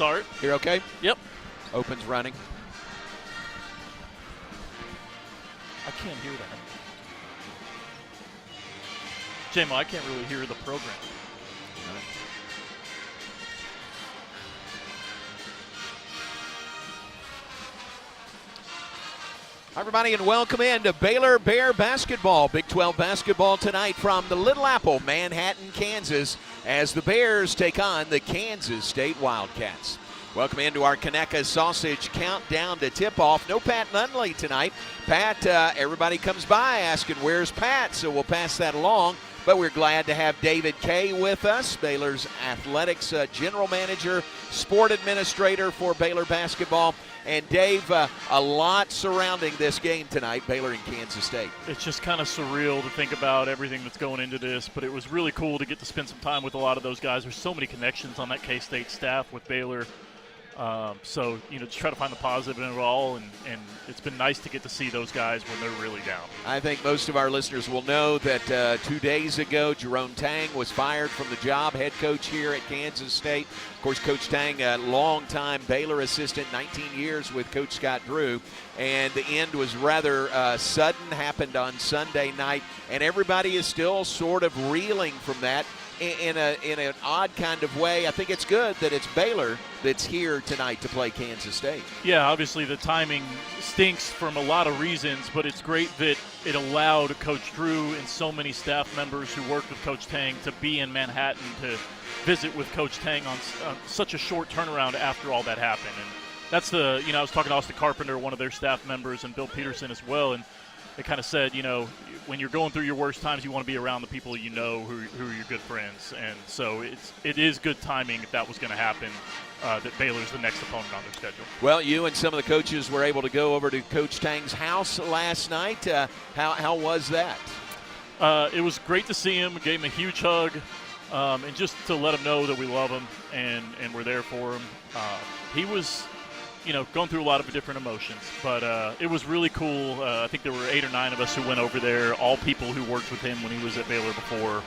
start. You're okay? Yep. Opens running. I can't hear that. J-Mo, I can't really hear the program. Hi, everybody, and welcome in to Baylor Bear basketball. Big 12 basketball tonight from the Little Apple, Manhattan, Kansas, as the Bears take on the Kansas State Wildcats. Welcome into our Conecuh Sausage Countdown to tip-off. No Pat Nunley tonight. Pat, everybody comes by asking, where's Pat? So we'll pass that along. But we're glad to have David Kay with us, Baylor's athletics general manager, sport administrator for Baylor basketball. And Dave, a lot surrounding this game tonight, Baylor and Kansas State. It's just kind of surreal to think about everything that's going into this, but it was really cool to get to spend some time with a lot of those guys. There's so many connections on that K-State staff with Baylor. So, just try to find the positive in it all, and it's been nice to get to see those guys when they're really down. I think most of our listeners will know that 2 days ago, Jerome Tang was fired from the job, head coach here at Kansas State. Of course, Coach Tang, a longtime Baylor assistant, 19 years with Coach Scott Drew, and the end was rather sudden, happened on Sunday night, and everybody is still sort of reeling from that. In an odd kind of way. I think it's good that it's Baylor that's here tonight to play Kansas State. Yeah, obviously the timing stinks from a lot of reasons, but it's great that it allowed Coach Drew and so many staff members who worked with Coach Tang to be in Manhattan to visit with Coach Tang on such a short turnaround after all that happened. And that's I was talking to Austin Carpenter, one of their staff members, and Bill Peterson as well, and they kind of said, when you're going through your worst times, you want to be around the people who are your good friends. And so it is good timing if that was going to happen, that Baylor's the next opponent on their schedule. Well, you and some of the coaches were able to go over to Coach Tang's house last night. How was that? It was great to see him. Gave him a huge hug, and just to let him know that we love him and we're there for him. He was going through a lot of different emotions. But it was really cool. I think there were 8 or 9 of us who went over there, all people who worked with him when he was at Baylor before.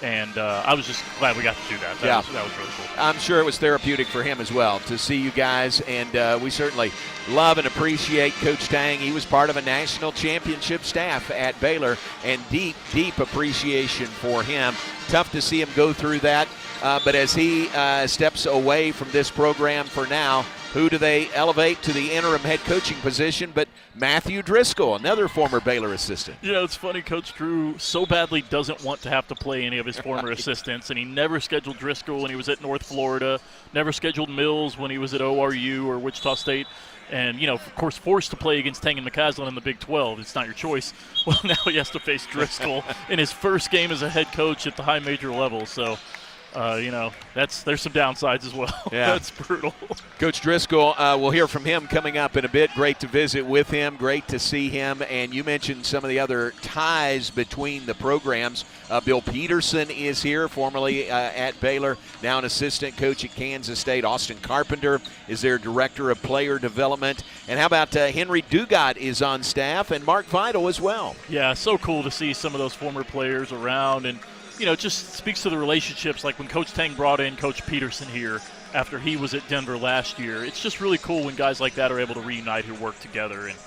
And I was just glad we got to do that. That was really cool. I'm sure it was therapeutic for him as well to see you guys. And we certainly love and appreciate Coach Tang. He was part of a national championship staff at Baylor, and deep, deep appreciation for him. Tough to see him go through that. But as he steps away from this program for now, who do they elevate to the interim head coaching position but Matthew Driscoll, another former Baylor assistant? It's funny. Coach Drew so badly doesn't want to have to play any of his former assistants, and he never scheduled Driscoll when he was at North Florida, never scheduled Mills when he was at ORU or Wichita State. And, of course, forced to play against Tang and McCaslin in the Big 12. It's not your choice. Well, now he has to face Driscoll in his first game as a head coach at the high major level. So, there's some downsides as well. Yeah. That's brutal. Coach Driscoll, we'll hear from him coming up in a bit. Great to visit with him. Great to see him. And you mentioned some of the other ties between the programs. Bill Peterson is here, formerly at Baylor, now an assistant coach at Kansas State. Austin Carpenter is their director of player development. And how about Henry Dugat is on staff, and Mark Vidal as well. Yeah, so cool to see some of those former players around. And it just speaks to the relationships, like when Coach Tang brought in Coach Peterson here after he was at Denver last year. It's just really cool when guys like that are able to reunite who work together. And,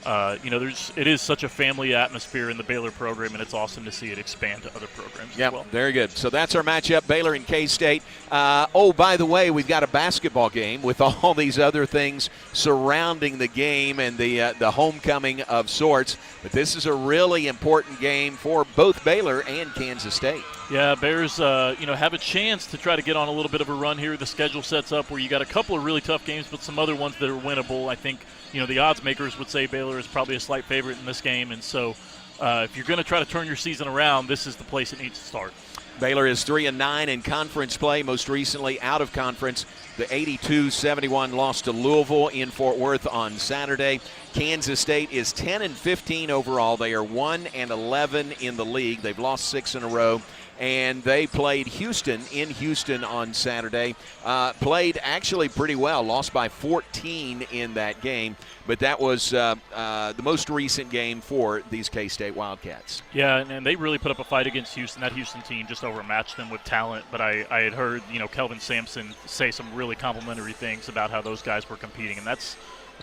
it is such a family atmosphere in the Baylor program, and it's awesome to see it expand to other programs as well. Very good. So that's our matchup, Baylor and K-State. By the way, we've got a basketball game with all these other things surrounding the game and the homecoming of sorts. But this is a really important game for both Baylor and Kansas State. Yeah, Bears, have a chance to try to get on a little bit of a run here. The schedule sets up where you got a couple of really tough games, but some other ones that are winnable. I think, the odds makers would say Baylor is probably a slight favorite in this game. And so if you're going to try to turn your season around, this is the place it needs to start. Baylor is 3-9 in conference play, most recently out of conference. The 82-71 loss to Louisville in Fort Worth on Saturday. Kansas State is 10-15 overall. They are 1-11 in the league. They've lost 6 in a row. and they played Houston in Houston on Saturday. Played actually pretty well, lost by 14 in that game, but that was the most recent game for these K-State Wildcats. Yeah, and they really put up a fight against Houston. That Houston team just overmatched them with talent, but I had heard, Kelvin Sampson say some really complimentary things about how those guys were competing, and it's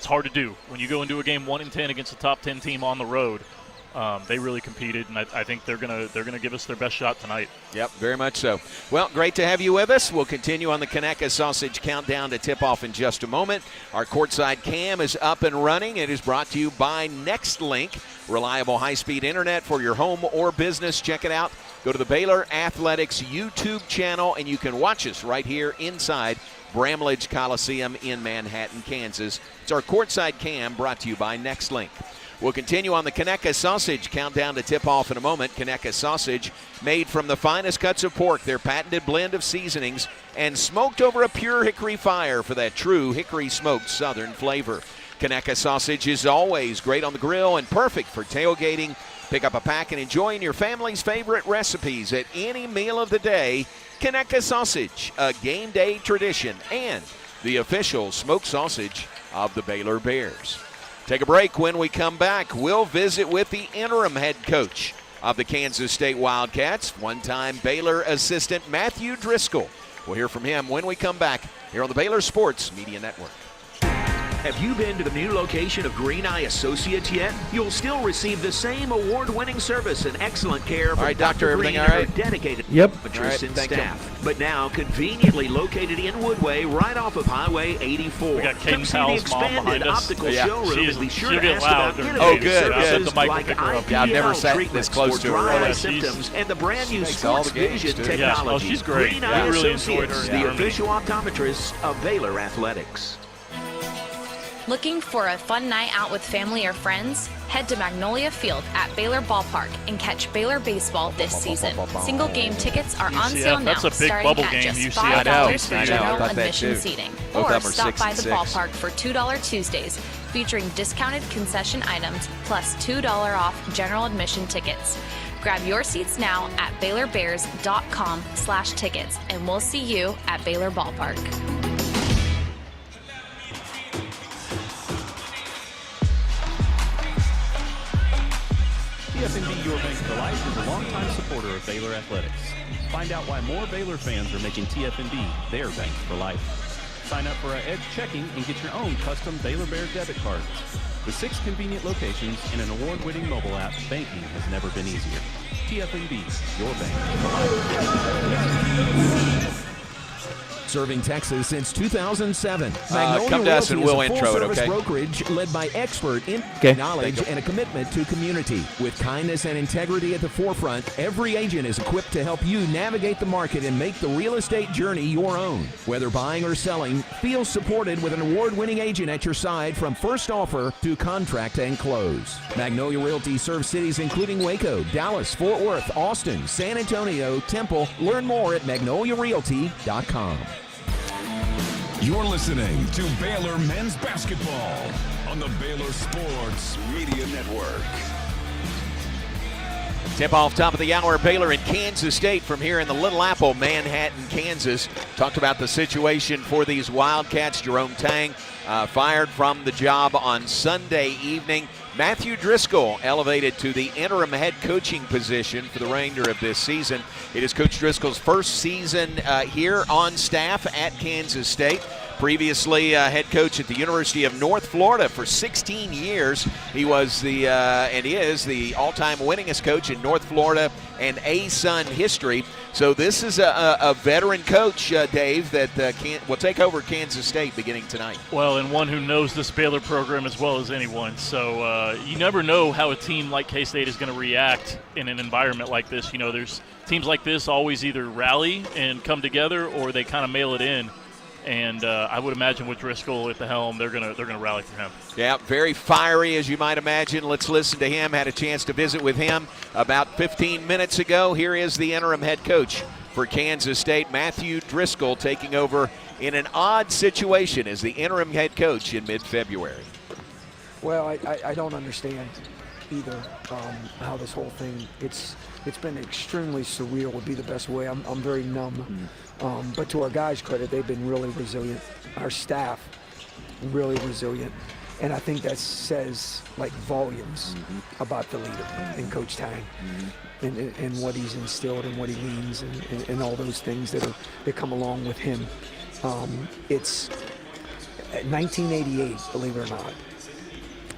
hard to do. When you go into a game 1-10 against a top 10 team on the road, they really competed, and I think they're gonna give us their best shot tonight. Yep, very much so. Well, great to have you with us. We'll continue on the Conecuh Sausage Countdown to tip-off in just a moment. Our courtside cam is up and running. It is brought to you by NextLink, reliable high-speed internet for your home or business. Check it out. Go to the Baylor Athletics YouTube channel, and you can watch us right here inside Bramlage Coliseum in Manhattan, Kansas. It's our courtside cam brought to you by NextLink. We'll continue on the Conecuh Sausage Countdown to tip-off in a moment. Conecuh Sausage, made from the finest cuts of pork, their patented blend of seasonings, and smoked over a pure hickory fire for that true hickory-smoked southern flavor. Conecuh Sausage is always great on the grill and perfect for tailgating. Pick up a pack and enjoy your family's favorite recipes at any meal of the day. Conecuh Sausage, a game day tradition and the official smoked sausage of the Baylor Bears. Take a break. When we come back, we'll visit with the interim head coach of the Kansas State Wildcats, one-time Baylor assistant Matthew Driscoll. We'll hear from him when we come back here on the Baylor Sports Media Network. Have you been to the new location of Green Eye Associates yet? You'll still receive the same award-winning service and excellent care from Doctor, everything Green all and right? her dedicated Right, and thank staff. But now conveniently located in Woodway, right off of Highway 84. We got Come Caden see the Powell's mom expanded behind us. optical Yeah. showroom and be sure she'll to get ask loud about during innovative the game. services Set the mic like pick her up. Yeah, I've never IPL sat this treatments close for to her, dry eye really. symptoms and the brand new makes all Sports the games, Vision too. technology. Yeah. Oh, she's great. Green Yeah, Eye I really enjoyed Associates, her. the Yeah. official optometrist of Baylor Athletics. Looking for a fun night out with family or friends? Head to Magnolia Field at Baylor Ballpark and catch Baylor baseball this season. Single game tickets are on sale now, That's a big starting bubble at game, just UCF. $5 for I know. I general thought that admission too. seating. Both Or of them are stop 6 by and the 6. ballpark for $2 Tuesdays, featuring discounted concession items plus $2 off general admission tickets. Grab your seats now at BaylorBears.com/tickets, and we'll see you at Baylor Ballpark. TFNB Your Bank for Life is a longtime supporter of Baylor Athletics. Find out why more Baylor fans are making TFNB their bank for life. Sign up for our Edge checking and get your own custom Baylor Bear debit cards. With 6 convenient locations and an award-winning mobile app, banking has never been easier. TFNB, your bank for life. Serving Texas since 2007. Come to us and we'll intro it, okay? Brokerage led by expert in knowledge and a commitment to community. With kindness and integrity at the forefront, every agent is equipped to help you navigate the market and make the real estate journey your own. Whether buying or selling, feel supported with an award-winning agent at your side from first offer to contract and close. Magnolia Realty serves cities including Waco, Dallas, Fort Worth, Austin, San Antonio, Temple. Learn more at magnoliarealty.com. You're listening to Baylor Men's Basketball on the Baylor Sports Media Network. Tip-off top of the hour, Baylor and Kansas State from here in the Little Apple, Manhattan, Kansas. Talked about the situation for these Wildcats. Jerome Tang fired from the job on Sunday evening. Matthew Driscoll elevated to the interim head coaching position for the remainder of this season. It is Coach Driscoll's first season here on staff at Kansas State. Previously head coach at the University of North Florida for 16 years. He was and is the all-time winningest coach in North Florida and ASUN history. So this is a veteran coach, Dave, that will take over Kansas State beginning tonight. Well, and one who knows this Baylor program as well as anyone. So you never know how a team like K-State is going to react in an environment like this. You know, there's teams like this always either rally and come together or they kind of mail it in. And I would imagine with Driscoll at the helm, they're gonna rally for him. Yeah, very fiery, as you might imagine. Let's listen to him. Had a chance to visit with him about 15 minutes ago. Here is the interim head coach for Kansas State, Matthew Driscoll, taking over in an odd situation as the interim head coach in mid-February. Well, I don't understand either how this whole thing, it's it's been extremely surreal would be the best way. I'm very numb. But to our guys' credit, they've been really resilient. Our staff, really resilient. And I think that says like volumes about the leader and Coach Tang and what he's instilled and what he means and all those things that come along with him. It's 1988, believe it or not.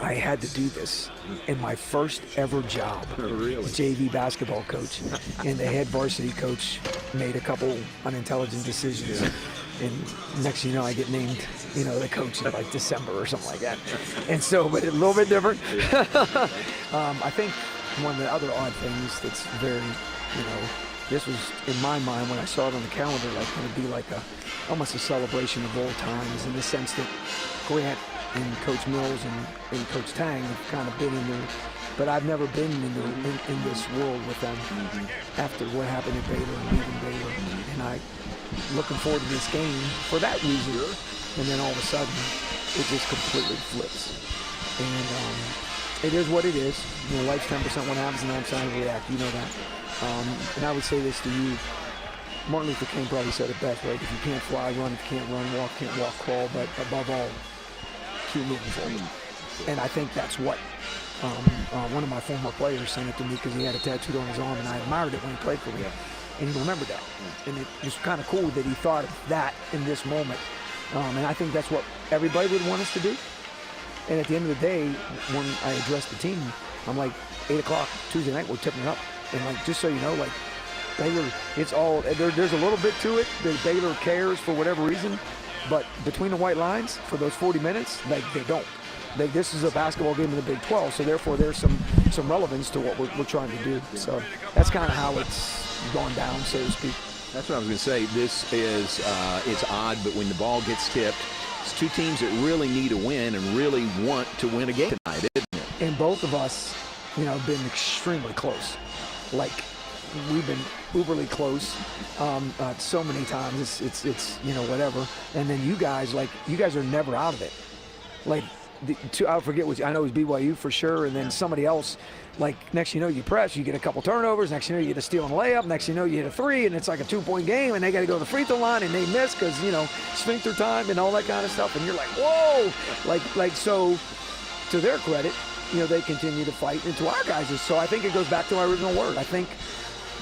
I had to do this in my first ever job, JV basketball coach, and the head varsity coach made a couple unintelligent decisions, and next thing you know, I get named, the coach in like December or something like that. And so, but a little bit different. I think one of the other odd things that's very, this was in my mind when I saw it on the calendar, like going to be like almost a celebration of old times in the sense that Grant and Coach Mills and Coach Tang have kind of been in there, but I've never been in this world with them after what happened at Baylor and leaving Baylor. And I looking forward to this game for that reason. And then all of a sudden, it just completely flips. And it is what it is. Life's 10% what happens, and 9% react. You know that. And I would say this to you. Martin Luther King probably said it best, right? If you can't fly, run. If you can't run, walk. Can't walk, crawl. But above all, keep moving forward. And I think that's what one of my former players sent it to me because he had it tattooed on his arm, and I admired it when he played for me. And he remembered that. And it was kind of cool that he thought of that in this moment. And I think that's what everybody would want us to do. And at the end of the day, when I addressed the team, I'm like, 8 o'clock Tuesday night, we're tipping it up. And like, just so you know, like, Baylor, it's all, there's a little bit to it that Baylor cares for whatever reason, but between the white lines for those 40 minutes, like, they don't. This is a basketball game in the Big 12, so therefore there's some relevance to what we're trying to do. So that's kind of how it's gone down, so to speak. That's what I was going to say. This is, it's odd, but when the ball gets tipped, it's two teams that really need a win and really want to win a game tonight, isn't it? And both of us, have been extremely close. Like, we've been uberly close so many times. It's whatever. And then you guys are never out of it. Like, I forget I know it was BYU for sure, and then somebody else. Like, next you know, you press, you get a couple turnovers. Next you know, you get a steal and layup. Next you know, you hit a three, and it's like a 2-point game, and they got to go to the free throw line, and they miss because sphincter time and all that kind of stuff. And you're like, whoa, like so. To their credit, they continue to fight, and to our guys' so I think it goes back to my original word. I think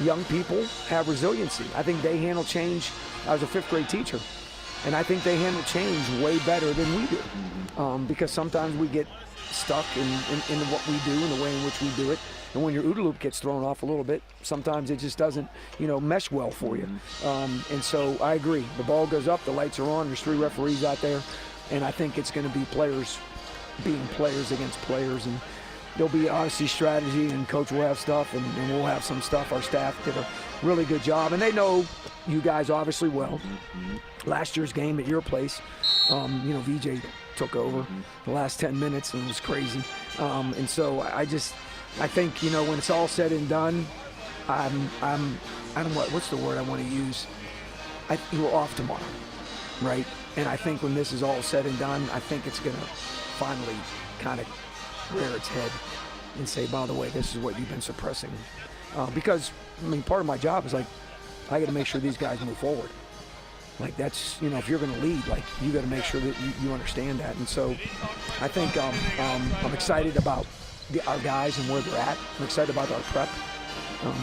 young people have resiliency. I think they handle change. I was a 5th grade teacher, and I think they handle change way better than we do, because sometimes we get stuck in what we do and the way in which we do it. And when your OODA loop gets thrown off a little bit, sometimes it just doesn't, mesh well for you. And so I agree. The ball goes up, the lights are on, there's 3 referees out there, and I think it's going to be players being players against players. And there'll be obviously strategy, and coach will have stuff, and we'll have some stuff. Our staff did a really good job, and they know you guys obviously well. Last year's game at your place, VJ took over the last 10 minutes, and it was crazy. And so I think, when it's all said and done, I don't know what's the word I want to use. We're off tomorrow, right? And I think when this is all said and done, I think it's going to finally kind of rear its head and say, by the way, this is what you've been suppressing. Because, part of my job is, like, I got to make sure these guys move forward. Like, that's, if you're going to lead, like, you got to make sure that you understand that. And so I think I'm excited about our guys and where they're at. I'm excited about our prep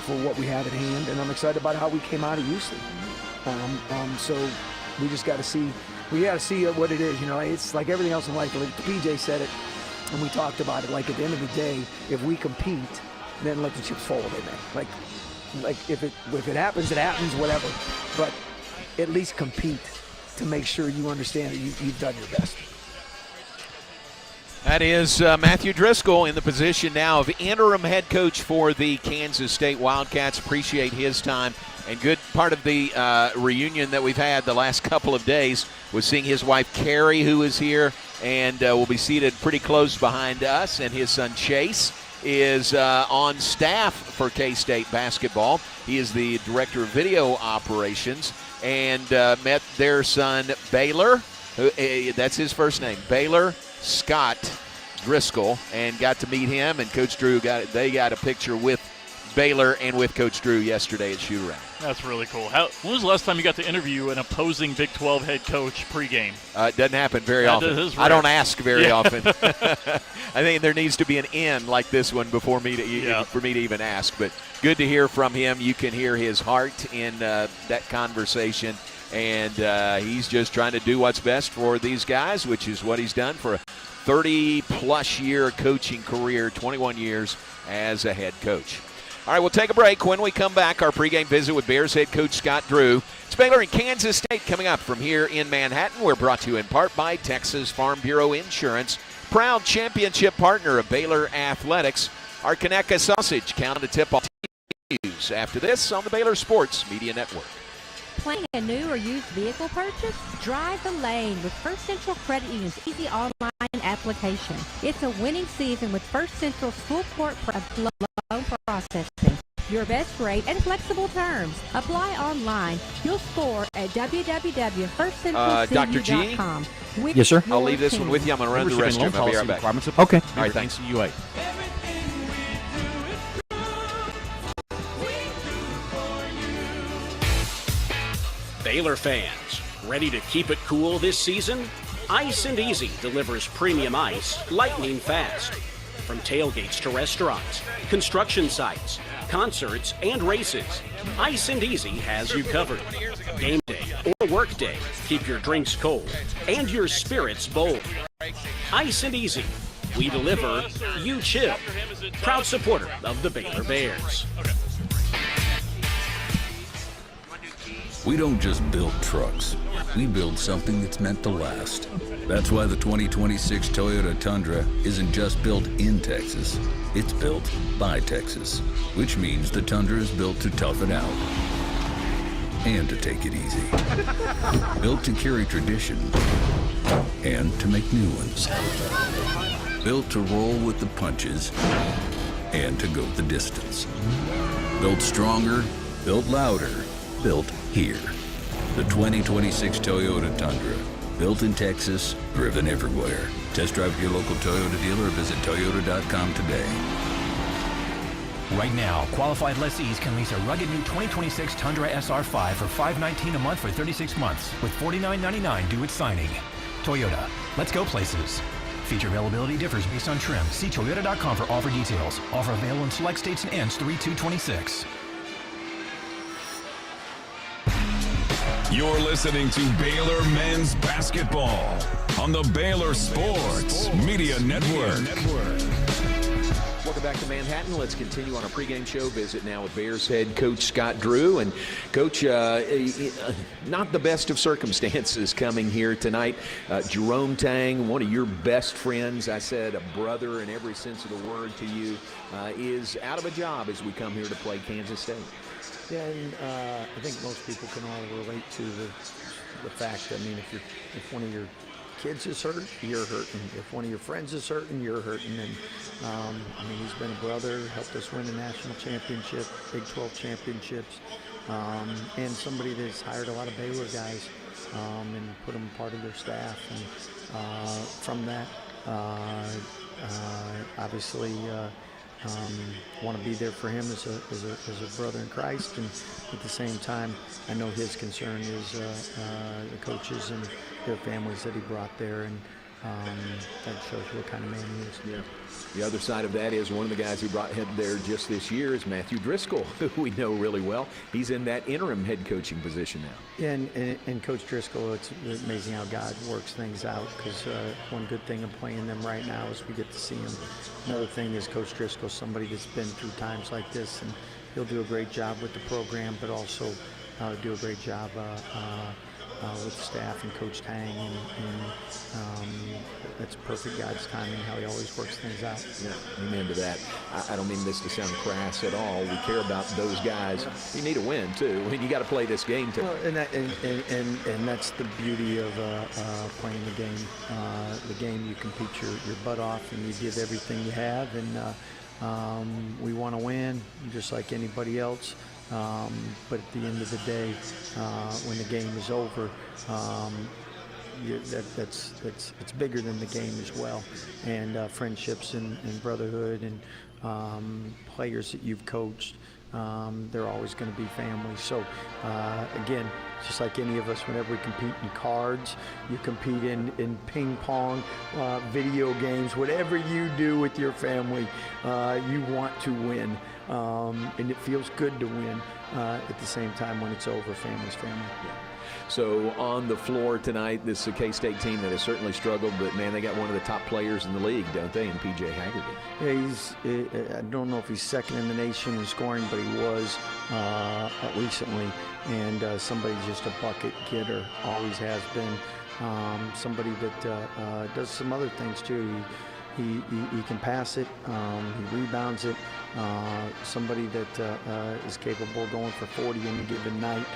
for what we have at hand. And I'm excited about how we came out of Houston. So we just got to see. We got to see what it is. It's like everything else in life. Like PJ said it, and we talked about it. Like, at the end of the day, if we compete, then let the chips fall where they may. Like if it happens, it happens. Whatever. But at least compete to make sure you understand that you've done your best. That is Matthew Driscoll in the position now of interim head coach for the Kansas State Wildcats. Appreciate his time. And good part of the reunion that we've had the last couple of days was seeing his wife, Carrie, who is here and will be seated pretty close behind us. And his son, Chase, is on staff for K-State basketball. He is the director of video operations and met their son, Baylor. That's his first name, Baylor Scott Driscoll, and got to meet him. And Coach Drew they got a picture with Baylor and with Coach Drew yesterday at shoot-around. That's really cool. When was the last time you got to interview an opposing Big 12 head coach pregame? It doesn't happen very often. I don't ask very often. I think there needs to be an in like this one before me to for me to even ask. But good to hear from him. You can hear his heart in that conversation. And he's just trying to do what's best for these guys, which is what he's done for a 30-plus year coaching career, 21 years as a head coach. All right, we'll take a break. When we come back, our pregame visit with Bears head coach Scott Drew. It's Baylor and Kansas State coming up from here in Manhattan. We're brought to you in part by Texas Farm Bureau Insurance, proud championship partner of Baylor Athletics. Our Conecuh sausage count to tip-off continues after this on the Baylor Sports Media Network. Planning a new or used vehicle purchase? Drive the lane with First Central Credit Union's easy online application. It's a winning season with First Central's full court loan processing. Your best rate and flexible terms. Apply online. You'll score at www.firstcentralcu.com. Yes, sir. I'll leave this one with you. I'm going to run the restroom. I'll be right back. Okay. All right, thanks. UA. Baylor fans, ready to keep it cool this season? Ice and Easy delivers premium ice lightning fast. From tailgates to restaurants, construction sites, concerts, and races, Ice and Easy has you covered. Game day or work day, keep your drinks cold and your spirits bold. Ice and Easy, we deliver, you chill. Proud supporter of the Baylor Bears. We don't just build trucks. We build something that's meant to last. That's why the 2026 Toyota Tundra isn't just built in Texas. It's built by Texas, which means the Tundra is built to tough it out and to take it easy. Built to carry tradition and to make new ones. Built to roll with the punches and to go the distance. Built stronger, built louder, built here. The 2026 Toyota Tundra. Built in Texas, driven everywhere. Test drive your local Toyota dealer or visit Toyota.com today. Right now, qualified lessees can lease a rugged new 2026 Tundra SR5 for $519 a month for 36 months, with $49.99 due at signing. Toyota, let's go places. Feature availability differs based on trim. See Toyota.com for offer details. Offer available in select states and ends 3/2/26. You're listening to Baylor Men's Basketball on the Baylor Sports Media Network. Welcome back to Manhattan. Let's continue on our pregame show visit now with Bears head coach Scott Drew. And Coach, not the best of circumstances coming here tonight. Jerome Tang, one of your best friends, I said a brother in every sense of the word to you, is out of a job as we come here to play Kansas State. Yeah, and I think most people can all relate to the fact that, I mean, if one of your kids is hurt, you're hurting. If one of your friends is hurting, you're hurting. And, I mean, he's been a brother, helped us win a national championship, Big 12 championships, and somebody that's hired a lot of Baylor guys and put them part of their staff. And from that, obviously, want to be there for him as a brother in Christ, and at the same time, I know his concern is the coaches and their families that he brought there, and that shows what kind of man he is. Yeah. The other side of that is one of the guys who brought him there just this year is Matthew Driscoll, who we know really well. He's in that interim head coaching position now. Yeah, and Coach Driscoll, it's amazing how God works things out, because one good thing of playing them right now is we get to see them. Another thing is Coach Driscoll, somebody that's been through times like this, and he'll do a great job with the program, but also do a great job with the staff and Coach Tang, and that's perfect God's timing, how he always works things out. Yeah, amen to that. I don't mean this to sound crass at all. We care about those guys. You need a win too, and you got to play this game too. Well, and that's the beauty of playing the game. The game, you compete your butt off, and you give everything you have, and we want to win just like anybody else. But at the end of the day, when the game is over, it's bigger than the game as well. And friendships and brotherhood and players that you've coached, they're always going to be family. So again, just like any of us, whenever we compete in cards, you compete in ping pong, video games, whatever you do with your family, you want to win. And it feels good to win at the same time when it's over. Family's family. Yeah. So on the floor tonight, this is a K-State team that has certainly struggled, but man, they got one of the top players in the league, don't they, in P.J. Haggerty? Yeah, I don't know if he's second in the nation in scoring, but he was recently. And somebody just a bucket getter, always has been. Somebody that does some other things too. He can pass it, he rebounds it. Somebody that is capable of going for 40 in a given night.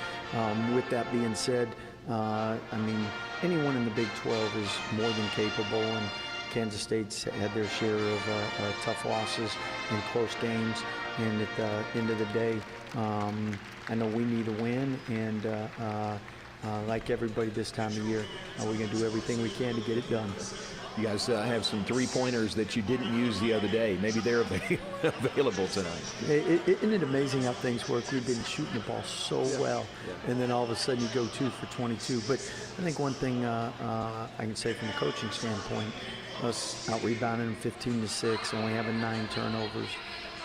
With that being said, I mean, anyone in the Big 12 is more than capable, and Kansas State's had their share of tough losses and close games. And at the end of the day, I know we need a win, and like everybody this time of year, we're going to do everything we can to get it done. You guys have some three-pointers that you didn't use the other day. Maybe they're available tonight. Isn't it amazing how things work? We've been shooting the ball so well, and then all of a sudden you go 2 for 22. But I think one thing I can say from a coaching standpoint, us out-rebounding 15-6, only having 9 turnovers,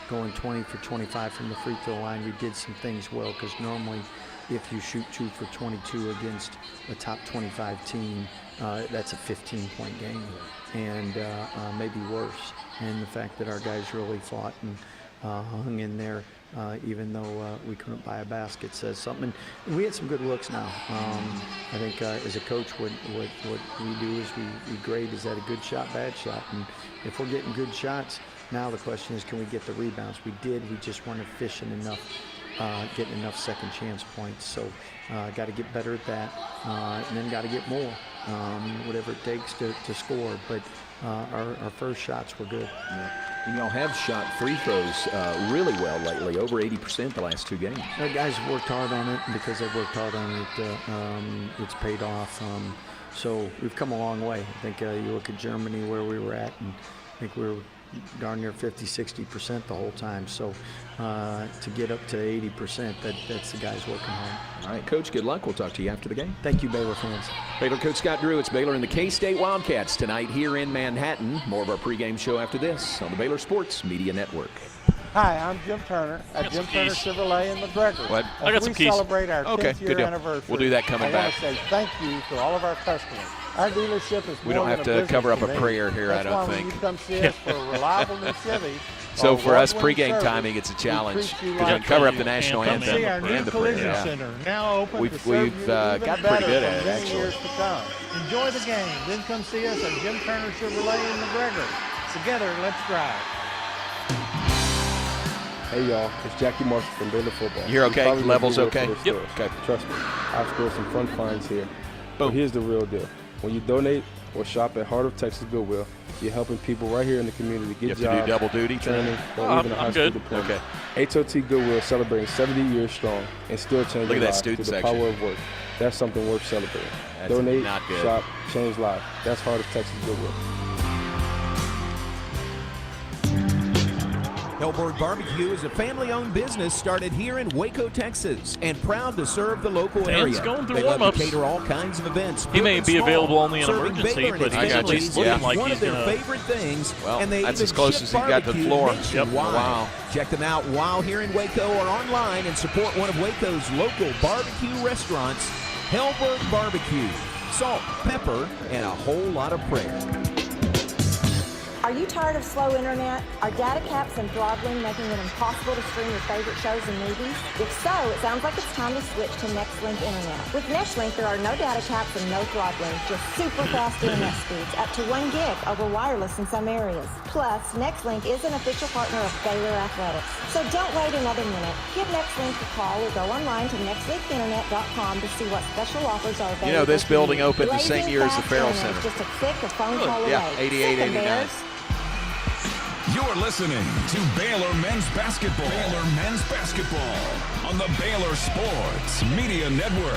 going 20 for 25 from the free throw line, we did some things well, because normally if you shoot 2 for 22 against a top 25 team, that's a 15-point game, and maybe worse. And the fact that our guys really fought and hung in there, even though we couldn't buy a basket, says something. And we had some good looks now. I think as a coach, what we do is we grade, is that a good shot, bad shot? And if we're getting good shots, now the question is, can we get the rebounds? We did. We just weren't efficient enough. Getting enough second chance points. So got to get better at that, and then got to get more, whatever it takes to score. But our first shots were good. Yeah. And y'all have shot free throws really well lately, over 80% the last 2 games. The guys worked hard on it, and because they've worked hard on it, it's paid off. So we've come a long way. I think you look at Germany, where we were at, and I think we were darn near 50-60% the whole time. So to get up to 80%, that's the guys working hard. All right, Coach, good luck. We'll talk to you after the game. Thank you, Baylor fans. Baylor coach Scott Drew. It's Baylor and the K-State Wildcats tonight here in Manhattan. More of our pregame show after this on the Baylor Sports Media Network. Hi, I'm Jim Turner at Jim Turner Chevrolet in McGregor. What? I got some keys. We celebrate our 10th year anniversary. We'll do that coming back. I want to say thank you to all of our customers. Our dealership is we don't have to cover up a prayer here, I don't think. That's why when you come see us for a reliable new Chevy. So for us, pregame timing, it's a challenge. Because we cover up the national anthem see our and new the collision prayer. center now open. We've gotten pretty good at it, actually. Years to come. Enjoy the game. Then come see us at Jim Turner Chevrolet in McGregor. Together, let's drive. Hey y'all, it's Jackie Marshall from Baylor Football. You're okay? Level's okay? Yep. Okay. Trust me, I've scored some fun finds here. But here's the real deal. When you donate or shop at Heart of Texas Goodwill, you're helping people right here in the community get jobs, you have to do double duty, training, or even a high school diploma. Okay. HOT Goodwill celebrating 70 years strong and still changing lives through the power of work. That's something worth celebrating. That's donate, not good. shop, change lives. That's Heart of Texas Goodwill. Hellberg Barbecue is a family-owned business started here in Waco, Texas, and proud to serve the local area. Going through they love warm-ups. to cater all kinds of events. He may be available only in emergency, but at least looking like one he's of their gonna... favorite things. Well, and they that's even as close ship as he got to the floor. nationwide. Wow. Check them out while here in Waco or online and support one of Waco's local barbecue restaurants, Hellberg Barbecue. Salt, pepper, and a whole lot of prayer. Are you tired of slow internet? Are data caps and throttling making it impossible to stream your favorite shows and movies? If so, it sounds like it's time to switch to NextLink Internet. With NextLink, there are no data caps and no throttling, just super fast internet speeds, up to 1 gig over wireless in some areas. Plus, NextLink is an official partner of Baylor Athletics. So don't wait another minute. Give NextLink a call or go online to nextlinkinternet.com to see what special offers are available. You know, this building opened the same year as the Farrell Internet, Center. just a click or phone call away. Yeah, 88, 89. You're listening to Baylor Men's Basketball. Baylor Men's Basketball on the Baylor Sports Media Network.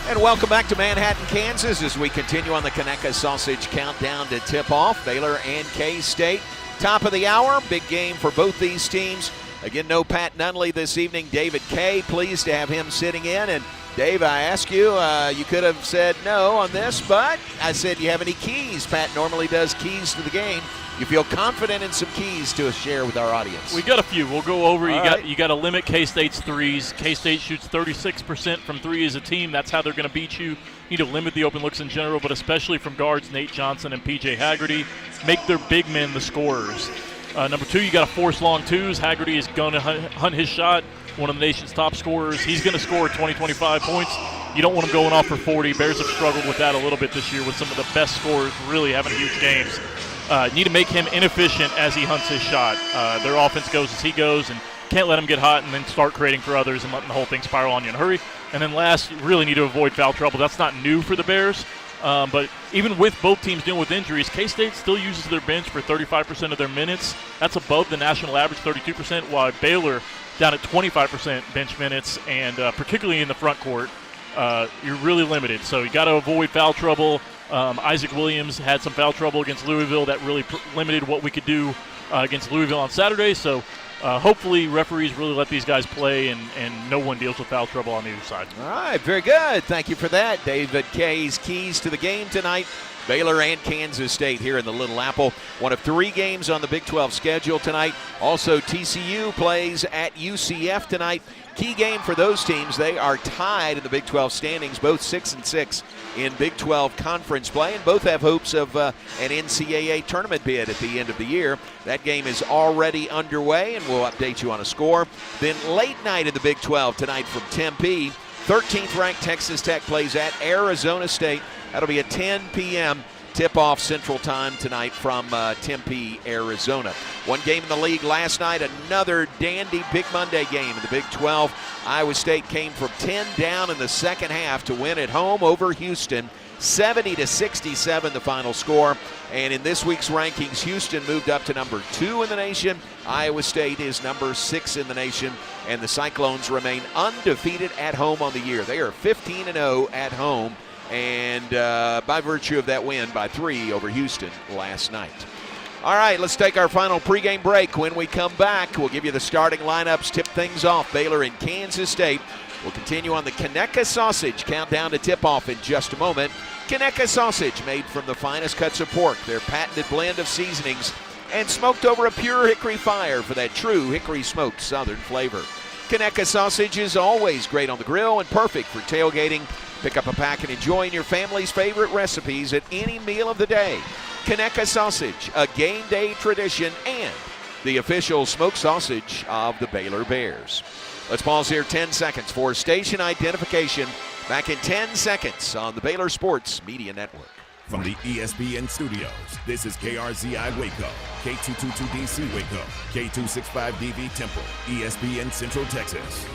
And welcome back to Manhattan, Kansas, as we continue on the Conecuh Sausage Countdown to tip-off. Baylor and K-State Top of the hour, big game for both these teams. Again, no Pat Nunley this evening. David Kay, pleased to have him sitting in. And Dave, I asked you, you could have said no on this, but I said, do you have any keys? Pat normally does keys to the game. You feel confident in some keys to share with our audience? We got a few. We'll go over. You got to limit K-State's threes. K-State shoots 36% from three as a team. That's how they're going to beat you. You need to limit the open looks in general, but especially from guards Nate Johnson and P.J. Haggerty. Make their big men the scorers. Number two, you got to force long twos. Haggerty is going to hunt his shot. One of the nation's top scorers. He's going to score 20, 25 points. You don't want him going off for 40. Bears have struggled with that a little bit this year with some of the best scorers really having huge games. Need to make him inefficient as he hunts his shot. Their offense goes as he goes, and can't let him get hot and then start creating for others and letting the whole thing spiral on you in a hurry. And then last, you really need to avoid foul trouble. That's not new for the Bears. But even with both teams dealing with injuries, K-State still uses their bench for 35% of their minutes. That's above the national average, 32%, while Baylor down at 25% bench minutes, and particularly in the front court, you're really limited. So you got to avoid foul trouble. Isaac Williams had some foul trouble against Louisville that really limited what we could do against Louisville on Saturday. So hopefully referees really let these guys play and no one deals with foul trouble on either side. All right, very good. Thank you for that. David Kay's keys to the game tonight. Baylor and Kansas State here in the Little Apple. One of three games on the Big 12 schedule tonight. Also, TCU plays at UCF tonight. Key game for those teams. They are tied in the Big 12 standings, both 6-6 in Big 12 conference play, and both have hopes of an NCAA tournament bid at the end of the year. That game is already underway, and we'll update you on a score. Then late night in the Big 12 tonight from Tempe. 13th-ranked Texas Tech plays at Arizona State. That'll be a 10 p.m. tip-off Central Time tonight from Tempe, Arizona. One game in the league last night, another dandy Big Monday game in the Big 12. Iowa State came from 10 down in the second half to win at home over Houston. 70-67 the final score. And in this week's rankings, Houston moved up to number 2 in the nation. Iowa State is number 6 in the nation. And the Cyclones remain undefeated at home on the year. They are 15-0 at home. And by virtue of that win by 3 over Houston last night. All right, let's take our final pregame break. When we come back, we'll give you the starting lineups, tip things off. Baylor and Kansas State. We'll continue on the Conecuh Sausage countdown to tip-off in just a moment. Conecuh Sausage, made from the finest cuts of pork, their patented blend of seasonings, and smoked over a pure hickory fire for that true hickory-smoked southern flavor. Conecuh Sausage is always great on the grill and perfect for tailgating. Pick up a pack and enjoy your family's favorite recipes at any meal of the day. Conecuh Sausage, a game day tradition and the official smoked sausage of the Baylor Bears. Let's pause here 10 seconds for station identification. Back in 10 seconds on the Baylor Sports Media Network. From the ESPN studios, this is KRZI Waco, K222DC Waco, K265DV Temple, ESPN Central Texas.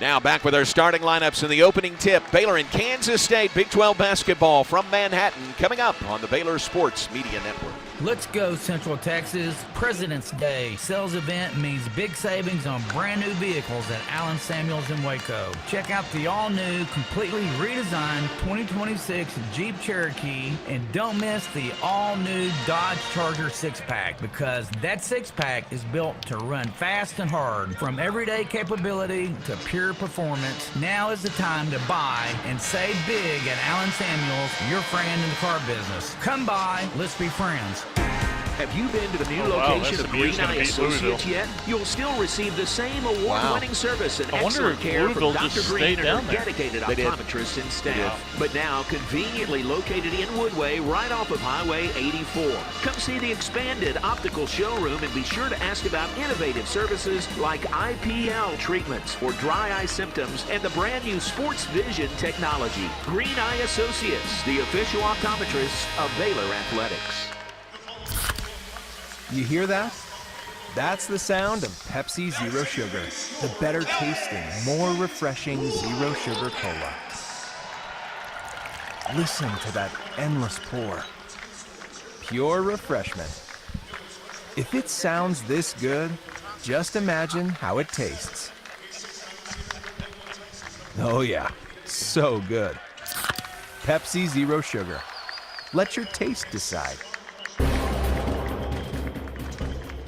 Now back with our starting lineups in the opening tip. Baylor and Kansas State, Big 12 basketball from Manhattan, coming up on the Baylor Sports Media Network. Let's go Central Texas. President's Day sales event means big savings on brand new vehicles at Allen Samuels in Waco. Check out the all-new, completely redesigned 2026 Jeep Cherokee, and don't miss the all-new Dodge Charger 6-pack, because that 6-pack is built to run fast and hard. From everyday capability to pure performance, now is the time to buy and save big at Allen Samuels, your friend in the car business. Come by, let's be friends. Have you been to the new location of Green Eye Associates yet? You'll still receive the same award-winning service and excellent care from Dr. Green and her dedicated optometrists and staff. But now conveniently located in Woodway, right off of Highway 84. Come see the expanded optical showroom and be sure to ask about innovative services like IPL treatments for dry eye symptoms and the brand new sports vision technology. Green Eye Associates, the official optometrists of Baylor Athletics. You hear that? That's the sound of Pepsi Zero Sugar, the better tasting, more refreshing Zero Sugar Cola. Listen to that endless pour. Pure refreshment. If it sounds this good, just imagine how it tastes. Oh yeah, so good. Pepsi Zero Sugar. Let your taste decide.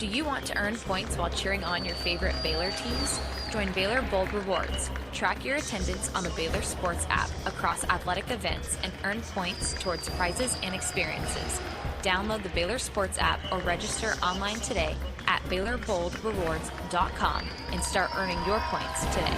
Do you want to earn points while cheering on your favorite Baylor teams? Join Baylor Bold Rewards. Track your attendance on the Baylor Sports app across athletic events and earn points towards prizes and experiences. Download the Baylor Sports app or register online today at BaylorBoldRewards.com and start earning your points today.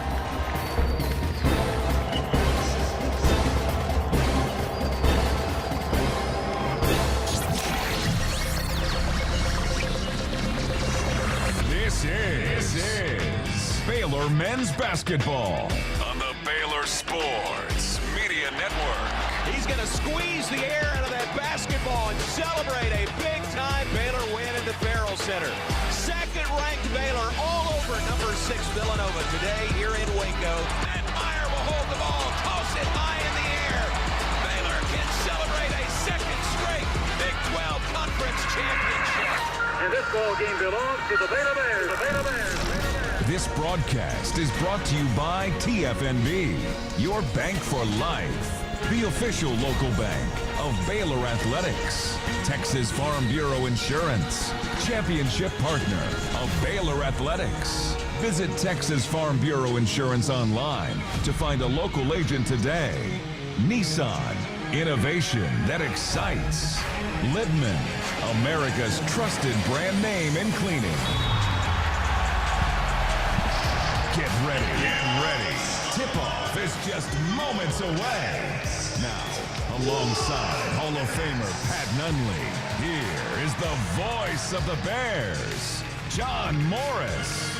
This is Baylor men's basketball on the Baylor Sports Media Network. He's going to squeeze the air out of that basketball and celebrate a big-time Baylor win in the Farrell Center. Second-ranked Baylor all over number 6 Villanova today here in Waco. And Meyer will hold the ball, toss it high in the air. Baylor can celebrate a second straight Big 12 Conference championship. And this ball game belongs to the Baylor Bears. The Baylor Bears. This broadcast is brought to you by TFNB, your bank for life. The official local bank of Baylor Athletics. Texas Farm Bureau Insurance, championship partner of Baylor Athletics. Visit Texas Farm Bureau Insurance online to find a local agent today. Nissan, innovation that excites. Libman, America's trusted brand name in cleaning. Get ready. Tip-off is just moments away. Now, alongside Hall of Famer Pat Nunley, here is the voice of the Bears, John Morris.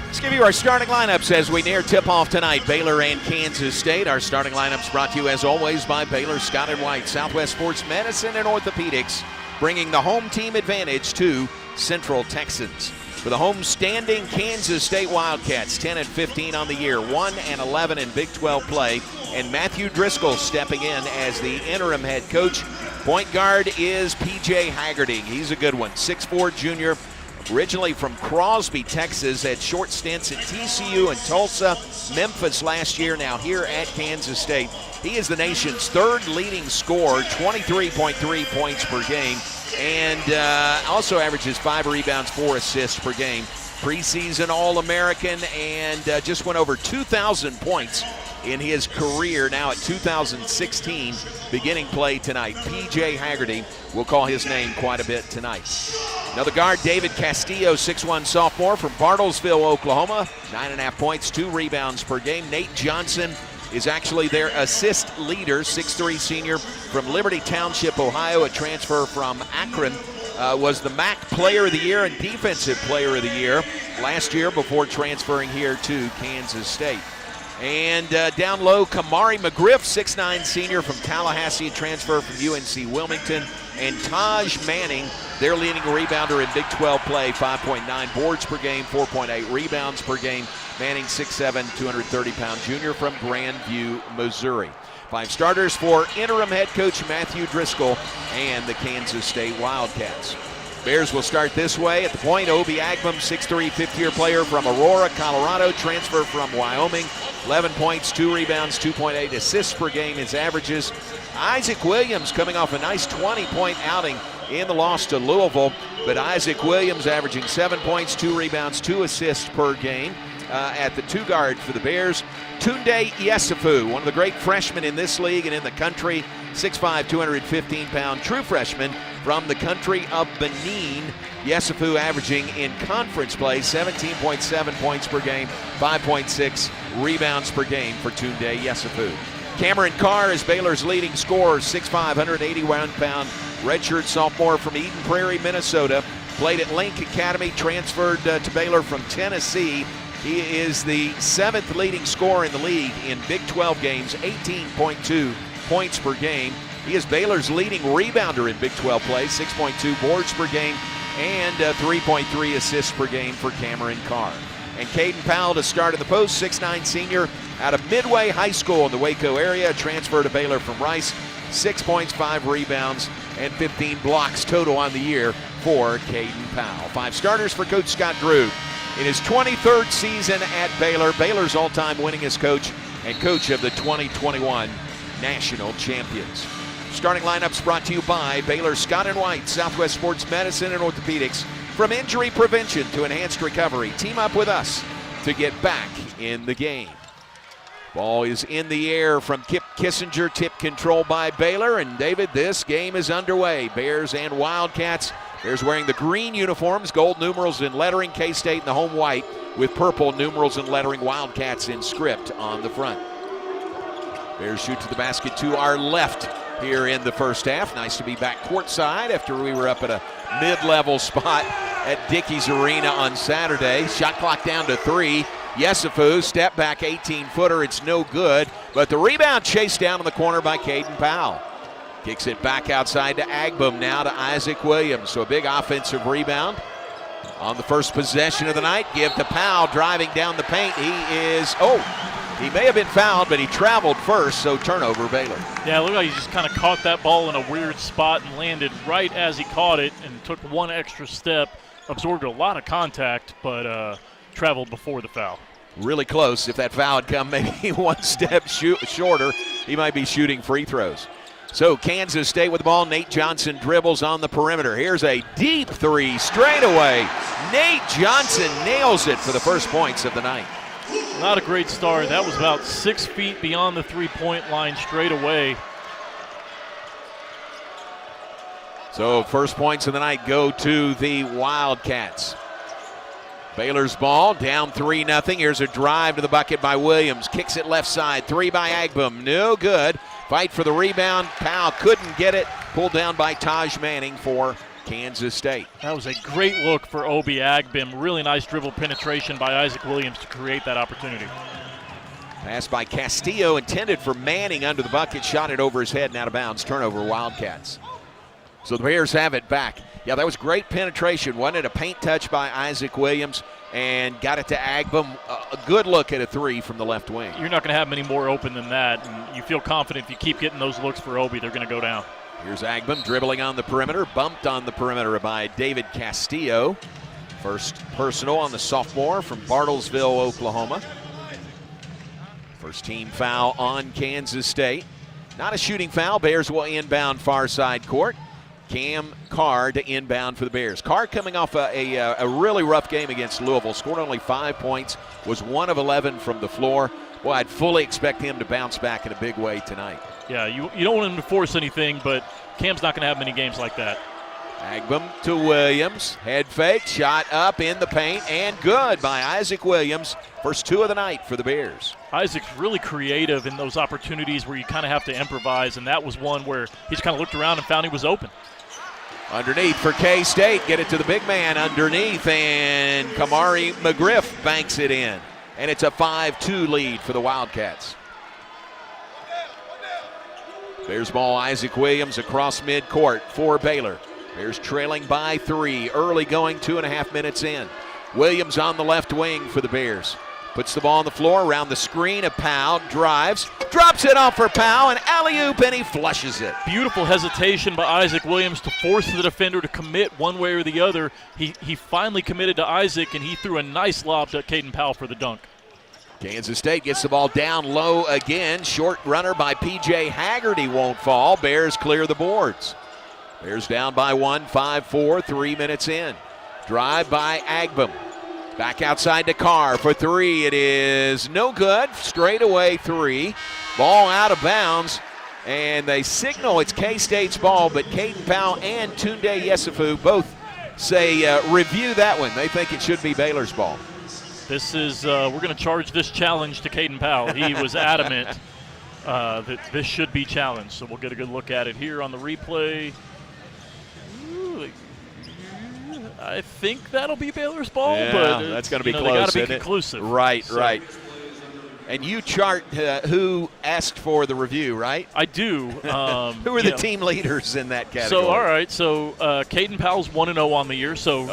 Let's give you our starting lineups as we near tip-off tonight, Baylor and Kansas State. Our starting lineups brought to you, as always, by Baylor Scott & White, Southwest Sports Medicine and Orthopedics, bringing the home team advantage to Central Texans. For the home-standing Kansas State Wildcats, 10-15 on the year, 1-11 in Big 12 play, and Matthew Driscoll stepping in as the interim head coach. Point guard is P.J. Haggerty. He's a good one, 6'4" junior, originally from Crosby, Texas, had short stints at TCU and Tulsa, Memphis last year, now here at Kansas State. He is the nation's third leading scorer, 23.3 points per game, and also averages 5 rebounds, 4 assists per game. Preseason All-American and just went over 2,000 points in his career, now at 2016, beginning play tonight. P.J. Haggerty, will call his name quite a bit tonight. Another guard, David Castillo, 6'1" sophomore from Bartlesville, Oklahoma, 9.5 points, 2 rebounds per game. Nate Johnson is actually their assist leader, 6'3" senior from Liberty Township, Ohio, a transfer from Akron. Was the MAC Player of the Year and Defensive Player of the Year last year before transferring here to Kansas State. And down low, Kamari McGriff, 6'9" senior from Tallahassee, transfer from UNC Wilmington. And Taj Manning, their leading rebounder in Big 12 play, 5.9 boards per game, 4.8 rebounds per game. Manning, 6'7", 230-pound junior from Grandview, Missouri. 5 starters for interim head coach Matthew Driscoll and the Kansas State Wildcats. Bears will start this way. At the point, Obi Agmam, 6'3", fifth-year player from Aurora, Colorado, transfer from Wyoming. 11 points, 2 rebounds, 2.8 assists per game, his averages. Isaac Williams coming off a nice 20-point outing in the loss to Louisville, but Isaac Williams averaging 7 points, 2 rebounds, 2 assists per game. At the 2 guard for the Bears, Tunde Yesufu, one of the great freshmen in this league and in the country, 6'5", 215-pound true freshman from the country of Benin. Yesufu averaging in conference play 17.7 points per game, 5.6 rebounds per game for Tunde Yesufu. Cameron Carr is Baylor's leading scorer, 6'5", 181-pound redshirt sophomore from Eden Prairie, Minnesota. Played at Link Academy, transferred to Baylor from Tennessee. He is the 7th leading scorer in the league in Big 12 games, 18.2 points per game. He is Baylor's leading rebounder in Big 12 play, 6.2 boards per game, and 3.3 assists per game for Cameron Carr. And Caden Powell to start in the post, 6'9" senior out of Midway High School in the Waco area, transfer to Baylor from Rice, 6 points, 5 rebounds, and 15 blocks total on the year for Caden Powell. 5 starters for Coach Scott Drew in his 23rd season at Baylor, Baylor's all-time winningest coach and coach of the 2021 national champions. Starting lineups brought to you by Baylor Scott & White, Southwest Sports Medicine and Orthopedics. From injury prevention to enhanced recovery, team up with us to get back in the game. Ball is in the air from Kip Kissinger, tip control by Baylor. And David, this game is underway. Bears and Wildcats. Bears wearing the green uniforms, gold numerals and lettering, K-State in the home white with purple numerals and lettering, Wildcats in script on the front. Bears shoot to the basket to our left here in the first half. Nice to be back courtside after we were up at a mid-level spot at Dickey's Arena on Saturday. Shot clock down to 3. Yesufu, step back 18-footer. It's no good, but the rebound chased down in the corner by Caden Powell. Kicks it back outside to Agbum, now to Isaac Williams. So a big offensive rebound on the first possession of the night. Give to Powell, driving down the paint. He may have been fouled, but he traveled first, so turnover, Baylor. Yeah, look like he just kind of caught that ball in a weird spot and landed right as he caught it and took one extra step, absorbed a lot of contact, but traveled before the foul. Really close. If that foul had come maybe one step shorter, he might be shooting free throws. So Kansas State with the ball. Nate Johnson dribbles on the perimeter. Here's a deep three straight away. Nate Johnson nails it for the first points of the night. Not a great start. That was about 6 feet beyond the three-point line straight away. So first points of the night go to the Wildcats. Baylor's ball, down 3-0. Here's a drive to the bucket by Williams. Kicks it left side. 3 by Agbum. No good. Fight for the rebound. Powell couldn't get it. Pulled down by Taj Manning for Kansas State. That was a great look for Obi Agbim. Really nice dribble penetration by Isaac Williams to create that opportunity. Pass by Castillo, intended for Manning under the bucket. Shot it over his head and out of bounds. Turnover, Wildcats. So the Bears have it back. Yeah, that was great penetration. Wasn't it a paint touch by Isaac Williams and got it to Agbum. A good look at a three from the left wing. You're not going to have many more open than that, and you feel confident if you keep getting those looks for Obi, they're going to go down. Here's Agbum dribbling on the perimeter, bumped on the perimeter by David Castillo. First personal on the sophomore from Bartlesville, Oklahoma. First team foul on Kansas State. Not a shooting foul. Bears will inbound far side court. Cam Carr to inbound for the Bears. Carr coming off a really rough game against Louisville. Scored only 5 points. Was 1 of 11 from the floor. Boy, I'd fully expect him to bounce back in a big way tonight. Yeah, you don't want him to force anything, but Cam's not going to have many games like that. Agbum to Williams. Head fake. Shot up in the paint. And good by Isaac Williams. First 2 of the night for the Bears. Isaac's really creative in those opportunities where you kind of have to improvise, and that was one where he just kind of looked around and found he was open. Underneath for K-State. Get it to the big man underneath, and Kamari McGriff banks it in. And it's a 5-2 lead for the Wildcats. Bears ball, Isaac Williams across midcourt for Baylor. Bears trailing by 3, early going 2.5 minutes in. Williams on the left wing for the Bears. Puts the ball on the floor around the screen of Powell, drives, drops it off for Powell, and alley-oop, and he flushes it. Beautiful hesitation by Isaac Williams to force the defender to commit one way or the other. He finally committed to Isaac, and he threw a nice lob to Caden Powell for the dunk. Kansas State gets the ball down low again. Short runner by P.J. Haggerty won't fall. Bears clear the boards. Bears down by 1, 5-4, 3 minutes in. Drive by Agbum. Back outside to Carr for 3. It is no good. Straight away 3. Ball out of bounds. And they signal it's K-State's ball, but Caden Powell and Tunde Yesufu both say review that one. They think it should be Baylor's ball. This is, we're going to charge this challenge to Caden Powell. He was adamant that this should be challenged. So we'll get a good look at it here on the replay. I think that'll be Baylor's ball, but that's going to be close. They got to be conclusive. Right, so. Right. And you chart who asked for the review, right? I do. Who are the team leaders in that category? So, all right. So, Caden Powell's 1-0 on the year. So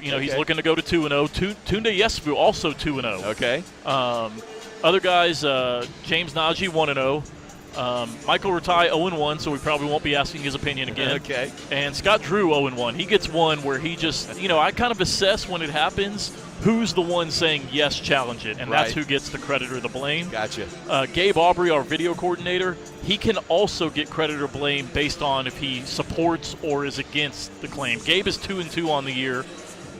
he's looking to go to 2-0. Tunde Yesufu also 2-0. Okay. Other guys, James Najee 1-0. Michael Ratai 0-1, so we probably won't be asking his opinion again. Okay. And Scott Drew 0-1. He gets one where he just, I kind of assess when it happens who's the one saying yes, challenge it, and that's who gets the credit or the blame. Gotcha. Gabe Aubrey, our video coordinator, he can also get credit or blame based on if he supports or is against the claim. Gabe is 2-2 on the year.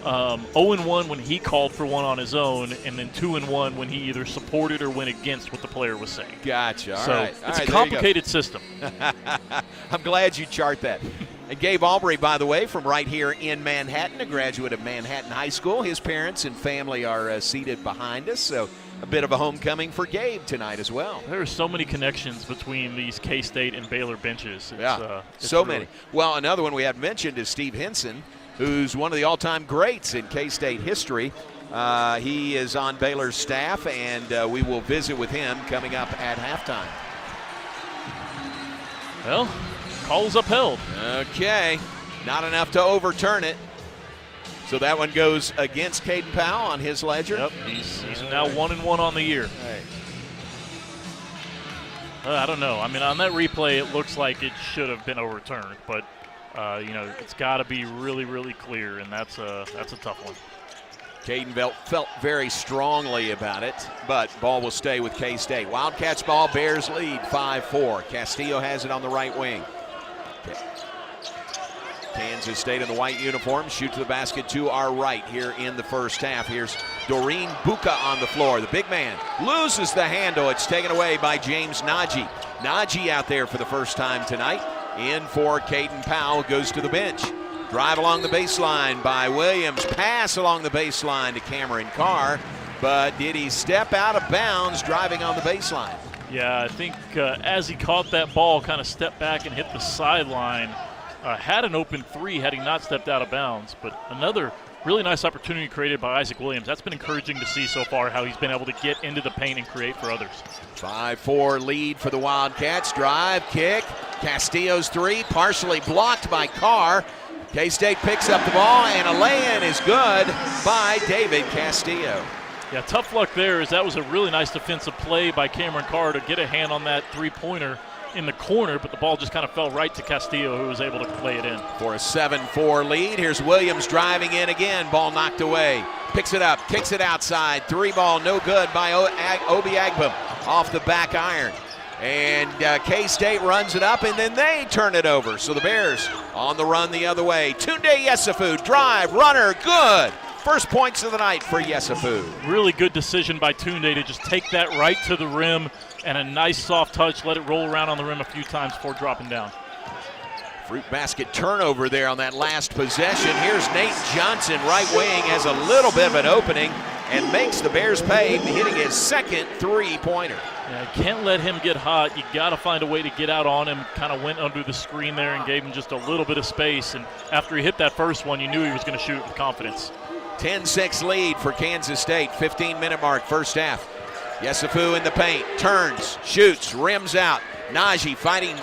0-1 when he called for one on his own, and then 2-1 when he either supported or went against what the player was saying. Gotcha. All so right. it's a complicated system. I'm glad you chart that. And Gabe Aubrey, by the way, from right here in Manhattan, a graduate of Manhattan High School. His parents and family are seated behind us, so a bit of a homecoming for Gabe tonight as well. There are so many connections between these K-State and Baylor benches. It's so many. Well, another one we had mentioned is Steve Henson, who's one of the all-time greats in K-State history. He is on Baylor's staff, and we will visit with him coming up at halftime. Well, call's upheld. Okay, not enough to overturn it. So that one goes against Caden Powell on his ledger. Yep, he's now 1-1 on the year. Right. I don't know. I mean, on that replay, it looks like it should have been overturned, but it's got to be really, really clear, and that's a tough one. Caden felt very strongly about it, but ball will stay with K-State. Wildcats ball, Bears lead 5-4. Castillo has it on the right wing. Kansas State in the white uniform, shoot to the basket to our right here in the first half. Here's Doreen Buka on the floor. The big man loses the handle. It's taken away by James Najee. Najee out there for the first time tonight. In for Caden Powell, goes to the bench. Drive along the baseline by Williams. Pass along the baseline to Cameron Carr. But did he step out of bounds driving on the baseline? Yeah, I think as he caught that ball, kind of stepped back and hit the sideline. Had an open three had he not stepped out of bounds. But another really nice opportunity created by Isaac Williams. That's been encouraging to see so far, how he's been able to get into the paint and create for others. 5-4 lead for the Wildcats. Drive, kick. Castillo's three, partially blocked by Carr. K-State picks up the ball, and a lay-in is good by David Castillo. Yeah, tough luck there, as that was a really nice defensive play by Cameron Carr to get a hand on that three-pointer in the corner, but the ball just kind of fell right to Castillo, who was able to lay it in. For a 7-4 lead, here's Williams driving in again. Ball knocked away. Picks it up, kicks it outside. Three ball, no good by Obi Agbum off the back iron. And K-State runs it up, and then they turn it over. So the Bears on the run the other way. Tunde Yesufu, drive, runner, good. First points of the night for Yesufu. Really good decision by Tunde to just take that right to the rim, and a nice soft touch, let it roll around on the rim a few times before dropping down. Fruit basket turnover there on that last possession. Here's Nate Johnson, right wing, has a little bit of an opening and makes the Bears pay, hitting his second three-pointer. Yeah, can't let him get hot. You got to find a way to get out on him. Kind of went under the screen there and gave him just a little bit of space. And after he hit that first one, you knew he was going to shoot it with confidence. 10-6 lead for Kansas State. 15-minute mark, first half. Yesufu in the paint, turns, shoots, rims out. Najee fighting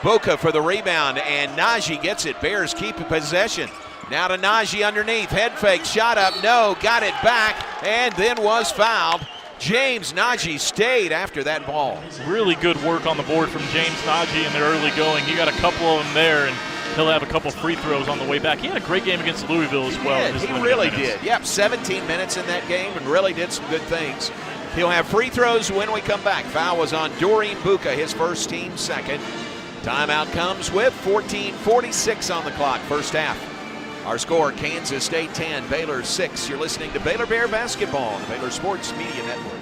Boca for the rebound, and Najee gets it. Bears keep possession. Now to Najee underneath, head fake, shot up, no, got it back, and then was fouled. James Najee stayed after that ball. Really good work on the board from James Najee in the early going. He got a couple of them there, and he'll have a couple free throws on the way back. He had a great game against Louisville as well. He really did. Yep, 17 minutes in that game and really did some good things. He'll have free throws when we come back. Foul was on Doreen Buka, his first, team second. Timeout comes with 14:46 on the clock, first half. Our score, Kansas State 10, Baylor 6. You're listening to Baylor Bear Basketball on the Baylor Sports Media Network.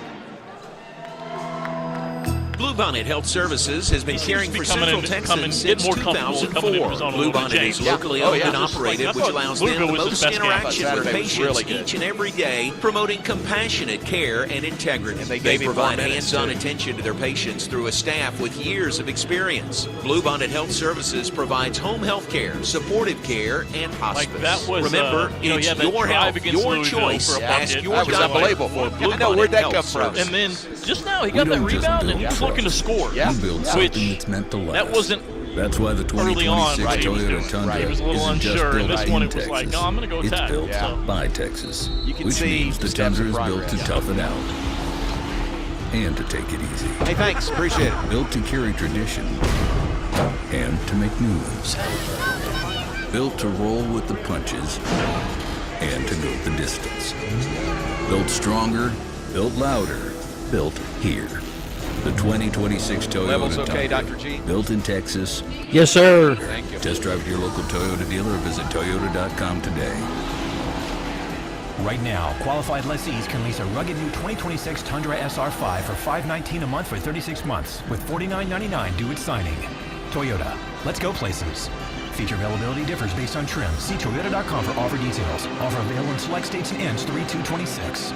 Bluebonnet Health Services has been caring for Central Texans since 2004. Bluebonnet is locally owned and operated, which allows them the most interaction with patients each and every day, promoting compassionate care and integrity. They provide hands-on attention to their patients through a staff with years of experience. Bluebonnet Health Services provides home health care, supportive care, and hospice. Remember, it's your health, your choice. Ask your doctor for Bluebonnet Health Services. And then just now he got that rebound and he was looking to score. Yeah. We build something that's meant to last. That wasn't That's why the 2026 Toyota Tundra he was a little isn't just unsure, built and this in one it was Texas. like, no, I'm going to go attack. It's built by Texas, You can which see means the steps Tundra of is built to progress. tough it out. and to take it easy. Hey, thanks. Appreciate it. Built to carry tradition and to make moves. Built to roll with the punches and to go the distance. Built stronger, built louder, built here. The 2026 Toyota Levels okay, Tundra. Dr. G? Built in Texas. Yes, sir. Thank you. Test drive at your local Toyota dealer or visit Toyota.com today. Right now, qualified lessees can lease a rugged new 2026 Tundra SR5 for $519 a month for 36 months, with $49.99 due at signing. Toyota, let's go places. Feature availability differs based on trim. See Toyota.com for offer details. Offer available in select states and ends 3/2/26.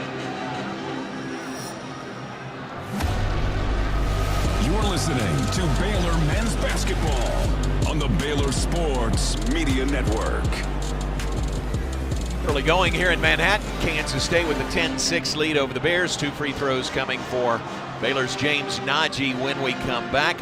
You're listening to Baylor Men's Basketball on the Baylor Sports Media Network. Early going here in Manhattan. Kansas State with a 10-6 lead over the Bears. 2 free throws coming for Baylor's James Najee when we come back.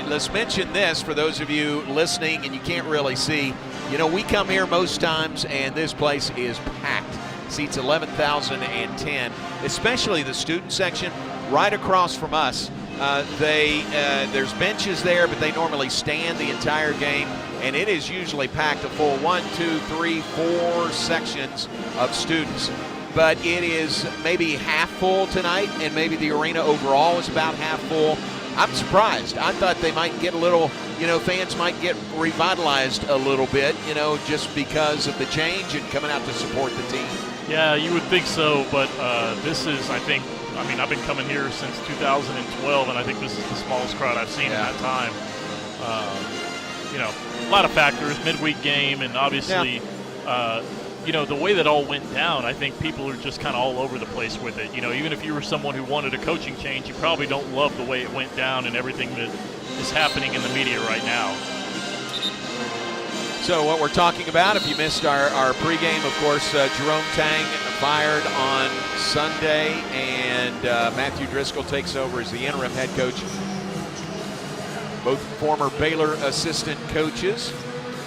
Let's mention this for those of you listening and you can't really see. You know, we come here most times and this place is packed. Seats 11,010, especially the student section right across from us. There's benches there, but they normally stand the entire game, and it is usually packed a full 1, 2, 3, 4 sections of students. But it is maybe half full tonight, and maybe the arena overall is about half full. I'm surprised. I thought they might get a little, fans might get revitalized a little bit, just because of the change and coming out to support the team. Yeah, you would think so, but this is, I've been coming here since 2012, and I think this is the smallest crowd I've seen in that time. A lot of factors, midweek game, and obviously, the way that all went down, I think people are just kind of all over the place with it. Even if you were someone who wanted a coaching change, you probably don't love the way it went down and everything that is happening in the media right now. So what we're talking about, if you missed our pregame, of course, Jerome Tang fired on Sunday, and Matthew Driscoll takes over as the interim head coach. Both former Baylor assistant coaches.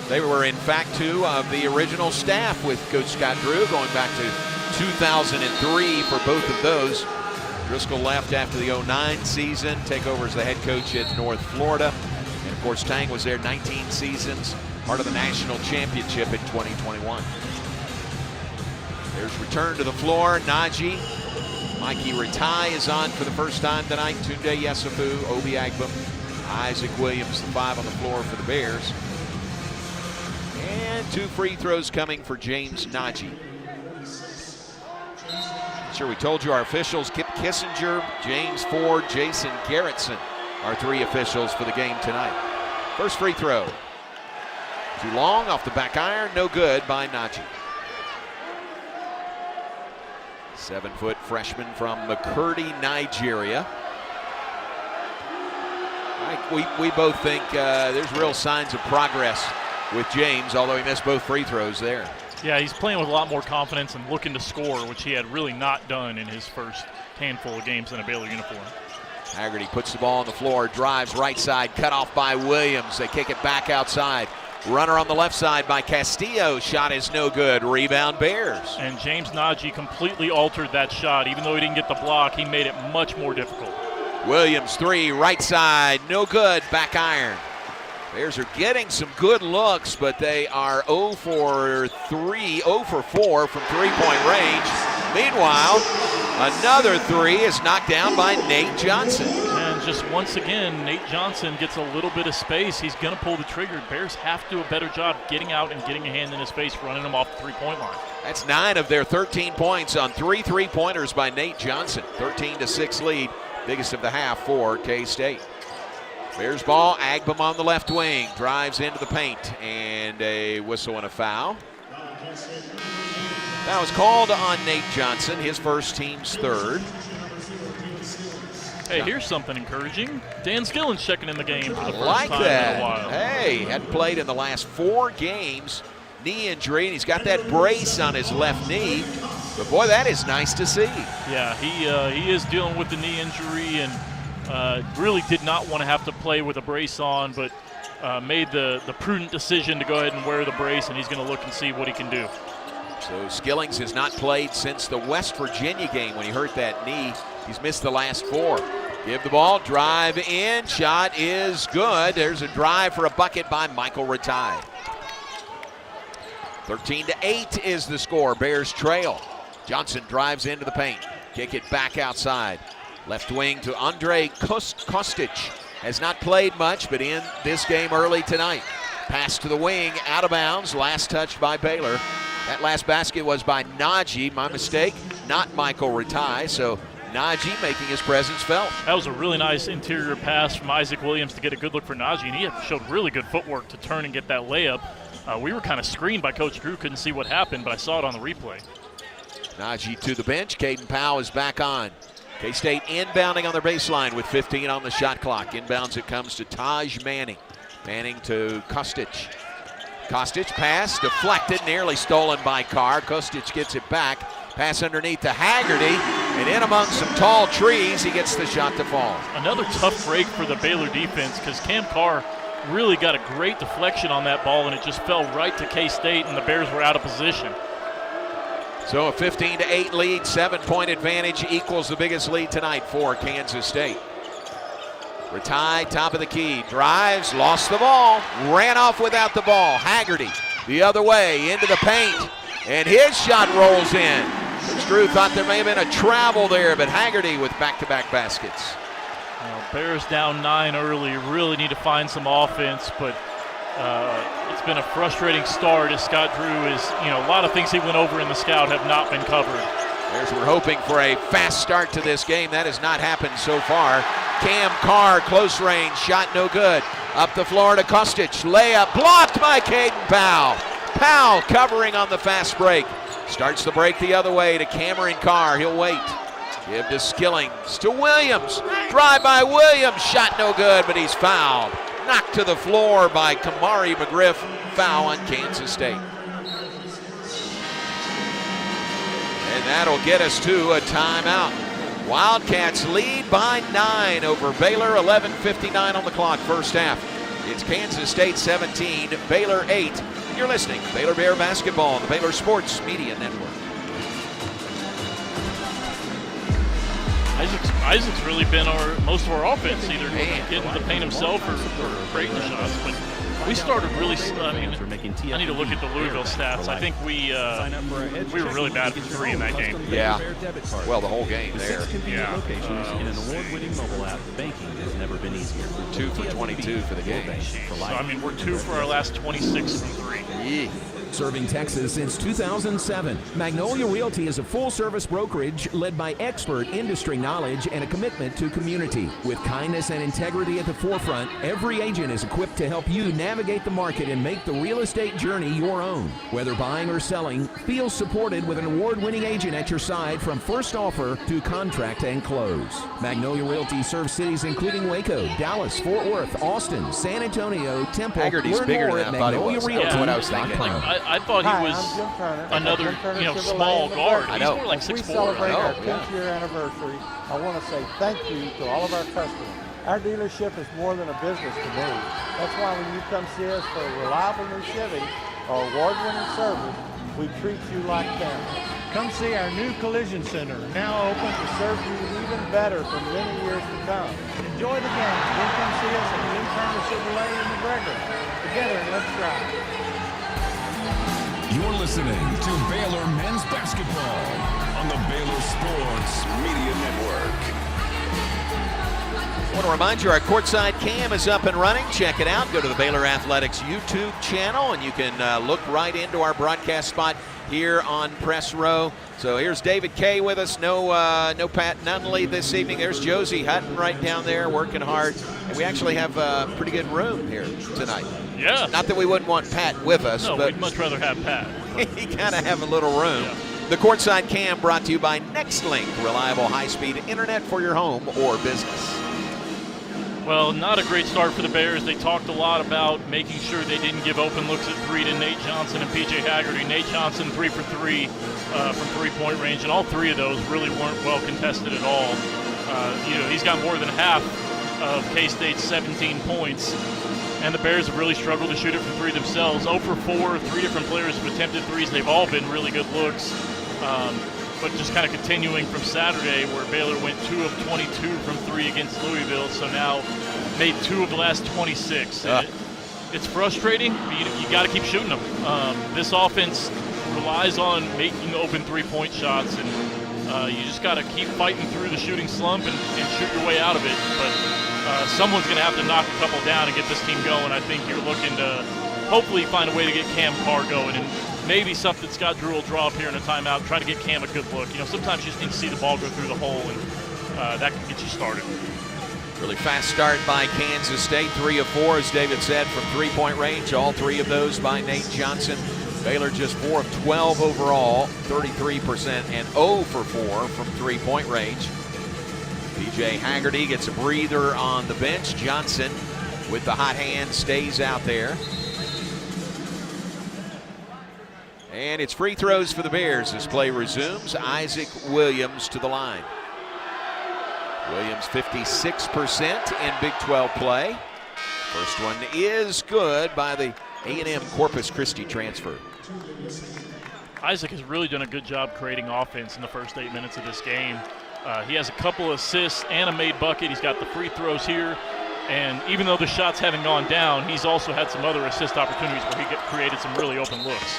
They were, in fact, 2 of the original staff with Coach Scott Drew, going back to 2003 for both of those. Driscoll left after the 09 season, take over as the head coach at North Florida. And, of course, Tang was there 19 seasons, part of the national championship in 2021. There's return to the floor. Najee. Mikey Ratai is on for the first time tonight. Tunde Yesufu, Obi Agbam, Isaac Williams, the 5 on the floor for the Bears. And 2 free throws coming for James Najee. Sure, we told you our officials, Kip Kissinger, James Ford, Jason Garrettson, our 3 officials for the game tonight. First free throw. Too long, off the back iron, no good by Najee. 7-foot freshman from Makurdi, Nigeria. We both think there's real signs of progress with James, although he missed both free throws there. Yeah, he's playing with a lot more confidence and looking to score, which he had really not done in his first handful of games in a Baylor uniform. Haggerty puts the ball on the floor, drives right side, cut off by Williams. They kick it back outside. Runner on the left side by Castillo. Shot is no good. Rebound Bears. And James Najee completely altered that shot. Even though he didn't get the block, he made it much more difficult. Williams, 3, right side, no good. Back iron. Bears are getting some good looks, but they are 0 for 4 from three-point range. Meanwhile, another 3 is knocked down by Nate Johnson. And just once again, Nate Johnson gets a little bit of space. He's going to pull the trigger. Bears have to do a better job getting out and getting a hand in his face, running him off the three-point line. That's 9 of their 13 points on 3 3-pointers by Nate Johnson. 13-6 lead, biggest of the half for K-State. Bears ball, Agbam on the left wing, drives into the paint, and a whistle and a foul. That was called on Nate Johnson, his first, team's 3rd. Hey, here's something encouraging. Dan Skillings checking in the game for the first like time that. in a while. Hey, hadn't played in the last 4 games. Knee injury, and he's got that brace on his left knee. But boy, that is nice to see. Yeah, he is dealing with the knee injury and really did not want to have to play with a brace on, but made the prudent decision to go ahead and wear the brace, and he's going to look and see what he can do. So Skillings has not played since the West Virginia game when he hurt that knee. He's missed the last 4. Give the ball, drive in, shot is good. There's a drive for a bucket by Michael Ratai. 13-8 is the score. Bears trail. Johnson drives into the paint. Kick it back outside. Left wing to Andre Kostic. Has not played much, but in this game early tonight. Pass to the wing, out of bounds. Last touched by Baylor. That last basket was by Najee. My mistake, not Michael Ratai. So Najee making his presence felt. That was a really nice interior pass from Isaac Williams to get a good look for Najee, and he showed really good footwork to turn and get that layup. We were kind of screened by Coach Drew, couldn't see what happened, but I saw it on the replay. Najee to the bench. Caden Powell is back on. K-State inbounding on their baseline with 15 on the shot clock. Inbounds it comes to Taj Manning. Manning to Kostic. Kostic pass deflected, nearly stolen by Carr. Kostic gets it back. Pass underneath to Haggerty, and in among some tall trees, he gets the shot to fall. Another tough break for the Baylor defense because Cam Carr really got a great deflection on that ball, and it just fell right to K-State, and the Bears were out of position. So a 15-8 lead, 7-point advantage equals the biggest lead tonight for Kansas State. Ratai, top of the key, drives, lost the ball, ran off without the ball. Haggerty the other way into the paint, and his shot rolls in. Coach Drew thought there may have been a travel there, but Haggerty with back-to-back baskets. Bears down 9 early, really need to find some offense, but it's been a frustrating start as Scott Drew is, a lot of things he went over in the scout have not been covered. We're hoping for a fast start to this game. That has not happened so far. Cam Carr, close range, shot no good. Up the floor to Kostic, layup blocked by Caden Powell. Powell covering on the fast break. Starts the break the other way to Cameron Carr. He'll wait. Give to Skillings, to Williams. Drive by Williams, shot no good, but he's fouled. Knocked to the floor by Kamari McGriff. Foul on Kansas State. And that'll get us to a timeout. Wildcats lead by 9 over Baylor, 11:59 on the clock, first half. It's Kansas State 17, Baylor 8. You're listening to Baylor Bear Basketball on the Baylor Sports Media Network. Isaac's really been most of our offense, either getting to the paint himself or creating the shots. But we started really. I need to look at the Louisville stats. I think we were really bad from 3 in that game. Yeah. Well, the whole game there. Yeah. Locations in an award-winning mobile app, banking has never been easier. 2 for 22 for the game. So, we're 2 for our last 26 from 3. Yeah. Serving Texas since 2007, Magnolia Realty is a full-service brokerage led by expert industry knowledge and a commitment to community. With kindness and integrity at the forefront, every agent is equipped to help you navigate the market and make the real estate journey your own. Whether buying or selling, feel supported with an award-winning agent at your side from first offer to contract and close. Magnolia Realty serves cities including Waco, Dallas, Fort Worth, Austin, San Antonio, Temple. Haggerty's bigger than I thought it was. That's what I was thinking. I thought he was another, small guard. I know. He's more like 6'4". We celebrate our 10th year anniversary. I want to say thank you to all of our customers. Our dealership is more than a business to me. That's why when you come see us for reliable new Chevy or award-winning service, we treat you like family. Come see our new collision center, now open to serve you even better for many years to come. Enjoy the game. Then come see us at Jim Turner Chevrolet in McGregor. Together, let's drive. You're listening to Baylor Men's Basketball on the Baylor Sports Media Network. I want to remind you our Courtside cam is up and running. Check it out. Go to the Baylor Athletics YouTube channel, and you can look right into our broadcast spot here on Press Row. So here's David Kay with us. No Pat Nunley this evening. There's Josie Hutton right down there working hard. And we actually have a pretty good room here tonight. Yeah. Not that we wouldn't want Pat with us. No, but we'd much rather have Pat. he kind of have a little room. Yeah. The Courtside cam brought to you by NextLink, reliable high-speed internet for your home or business. Well, not a great start for the Bears. They talked a lot about making sure they didn't give open looks at 3 to Nate Johnson and P.J. Haggerty. Nate Johnson 3 for 3 from three-point range, and all 3 of those really weren't well contested at all. He's got more than half of K-State's 17 points. And the Bears have really struggled to shoot it from 3 themselves. 0 for 4, 3 different players have attempted threes. They've all been really good looks. But just kind of continuing from Saturday, where Baylor went 2 of 22 from 3 against Louisville, so now made 2 of the last 26. It's frustrating, but you got to keep shooting them. This offense relies on making open three-point shots, and you just got to keep fighting through the shooting slump and shoot your way out of it. But someone's going to have to knock a couple down and get this team going. I think you're looking to hopefully find a way to get Cam Carr going, and maybe something Scott Drew will draw up here in a timeout, try to get Cam a good look. Sometimes you just need to see the ball go through the hole, and that can get you started. Really fast start by Kansas State. 3 of 4, as David said, from three-point range. All 3 of those by Nate Johnson. Baylor just 4 of 12 overall, 33%, and 0 for 4 from three-point range. DJ Haggerty gets a breather on the bench. Johnson, with the hot hand, stays out there. And it's free throws for the Bears as play resumes. Isaac Williams to the line. Williams 56% in Big 12 play. First one is good by the A&M Corpus Christi transfer. Isaac has really done a good job creating offense in the first 8 minutes of this game. He has a couple assists and a made bucket. He's got the free throws here. And even though the shots haven't gone down, he's also had some other assist opportunities where he created some really open looks.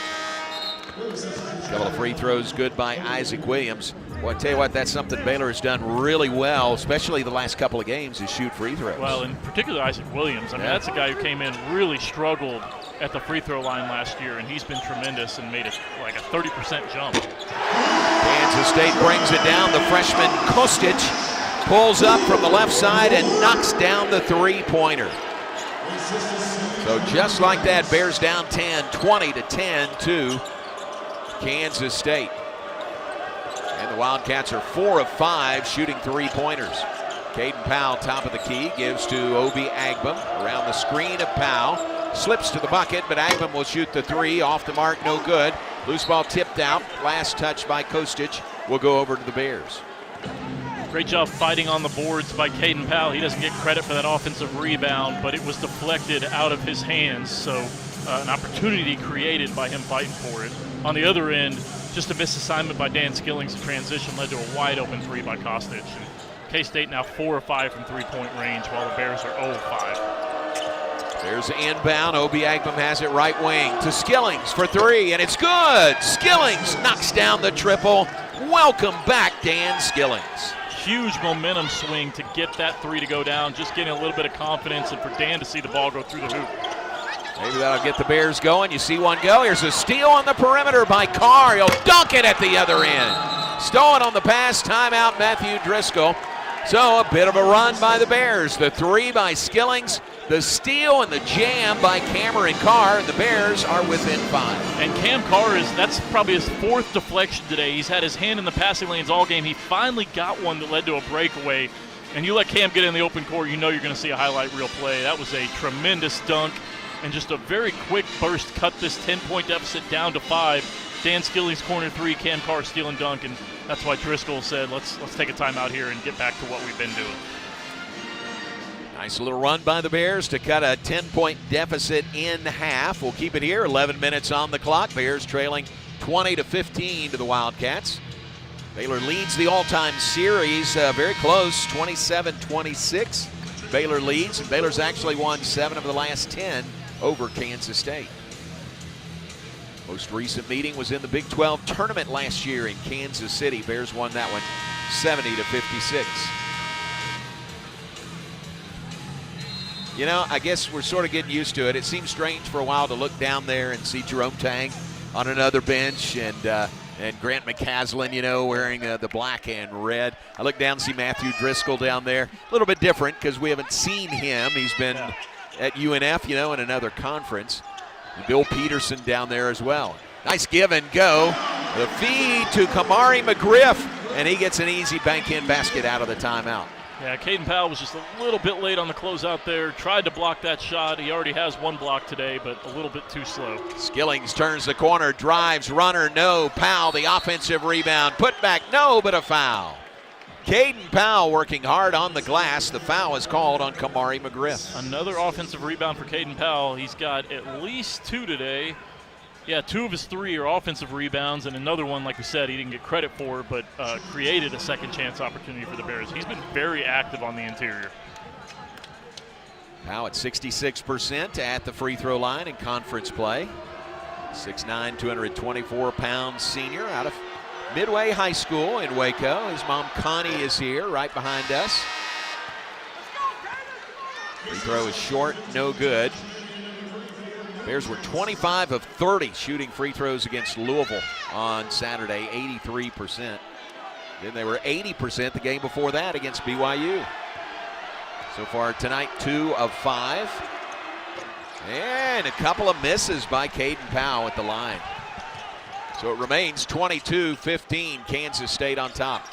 A couple of free throws good by Isaac Williams. Well, I tell you what, that's something Baylor has done really well, especially the last couple of games, is shoot free throws. Well, in particular, Isaac Williams. I mean, that's a guy who came in, really struggled at the free throw line last year, and he's been tremendous and made it like a 30% jump. Kansas State brings it down. The freshman Kostic pulls up from the left side and knocks down the three-pointer. So just like that, Bears down 10, 20-10 to Kansas State. And the Wildcats are 4 of 5 shooting three-pointers. Caden Powell, top of the key, gives to Obi Agbam around the screen of Powell. Slips to the bucket, but Agbam will shoot the three. Off the mark, no good. Loose ball tipped out. Last touch by Kostic will go over to the Bears. Great job fighting on the boards by Caden Powell. He doesn't get credit for that offensive rebound, but it was deflected out of his hands. So an opportunity created by him fighting for it. On the other end, just a misassignment by Dan Skillings in transition led to a wide open three by Kostic. And K-State now 4 of 5 from three-point range, while the Bears are 0 of 5. There's the inbound. Obi Agbam has it right wing to Skillings for 3, and it's good. Skillings knocks down the triple. Welcome back, Dan Skillings. Huge momentum swing to get that 3 to go down, just getting a little bit of confidence, and for Dan to see the ball go through the hoop. Maybe that'll get the Bears going. You see one go. Here's a steal on the perimeter by Carr. He'll dunk it at the other end. Stolen on the pass. Timeout, Matthew Driscoll. So a bit of a run by the Bears. The 3 by Skillings, the steal and the jam by Cameron Carr, and the Bears are within 5. And Cam Carr, that's probably his 4th deflection today. He's had his hand in the passing lanes all game. He finally got one that led to a breakaway. And you let Cam get in the open court, you know you're going to see a highlight reel play. That was a tremendous dunk. And just a very quick burst cut this 10-point deficit down to 5. Dan Skillings corner 3, Cam Carr steal and dunk, and that's why Driscoll said, let's take a timeout here and get back to what we've been doing. Nice little run by the Bears to cut a 10-point deficit in half. We'll keep it here. 11 minutes on the clock. Bears trailing 20-15 to the Wildcats. Baylor leads the all-time series very close, 27-26. Baylor leads, and Baylor's actually won 7 of the last 10 over Kansas State. Most recent meeting was in the Big 12 tournament last year in Kansas City. Bears won that one 70-56. You know, I guess we're sort of getting used to it. It seemed strange for a while to look down there and see Jerome Tang on another bench and Grant McCaslin, you know, wearing the black and red. I look down and see Matthew Driscoll down there. A little bit different because we haven't seen him. He's been at UNF, you know, in another conference. And Bill Peterson down there as well. Nice give and go. The feed to Kamari McGriff, and he gets an easy bank-in basket out of the timeout. Yeah, Caden Powell was just a little bit late on the closeout there. Tried to block that shot. He already has one block today, but a little bit too slow. Skillings turns the corner, drives, runner, no. Powell, the offensive rebound. Put back, no, but a foul. Caden Powell working hard on the glass. The foul is called on Kamari McGriff. Another offensive rebound for Caden Powell. He's got at least 2 today. Yeah, 2 of his 3 are offensive rebounds, and another one, like we said, he didn't get credit for, but created a second chance opportunity for the Bears. He's been very active on the interior. Powell at 66% at the free throw line in conference play. 6'9", 224-pound senior out of Midway High School in Waco. His mom Connie is here right behind us. Free throw is short, no good. Bears were 25 of 30 shooting free throws against Louisville on Saturday, 83%. Then they were 80% the game before that against BYU. So far tonight, 2 of 5. And a couple of misses by Caden Powell at the line. So it remains 22-15, Kansas State on top.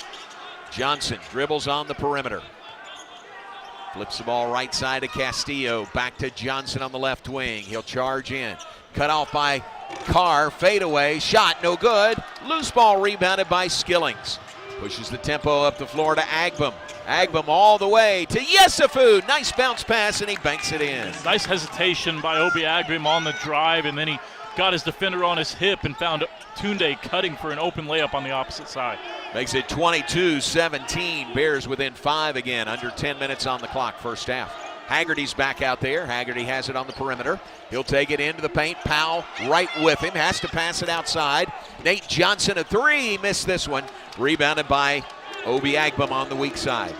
Johnson dribbles on the perimeter. Flips the ball right side to Castillo. Back to Johnson on the left wing. He'll charge in. Cut off by Carr. Fadeaway. Shot no good. Loose ball rebounded by Skillings. Pushes the tempo up the floor to Agbum. Agbum all the way to Yesufu. Nice bounce pass, and he banks it in. Nice hesitation by Obi Agbum on the drive, and then he got his defender on his hip and found Tunde cutting for an open layup on the opposite side. Makes it 22-17. Bears within 5 again. Under 10 minutes on the clock, first half. Haggerty's back out there. Haggerty has it on the perimeter. He'll take it into the paint. Powell right with him. Has to pass it outside. Nate Johnson a 3. He missed this one. Rebounded by Obi Agbum on the weak side.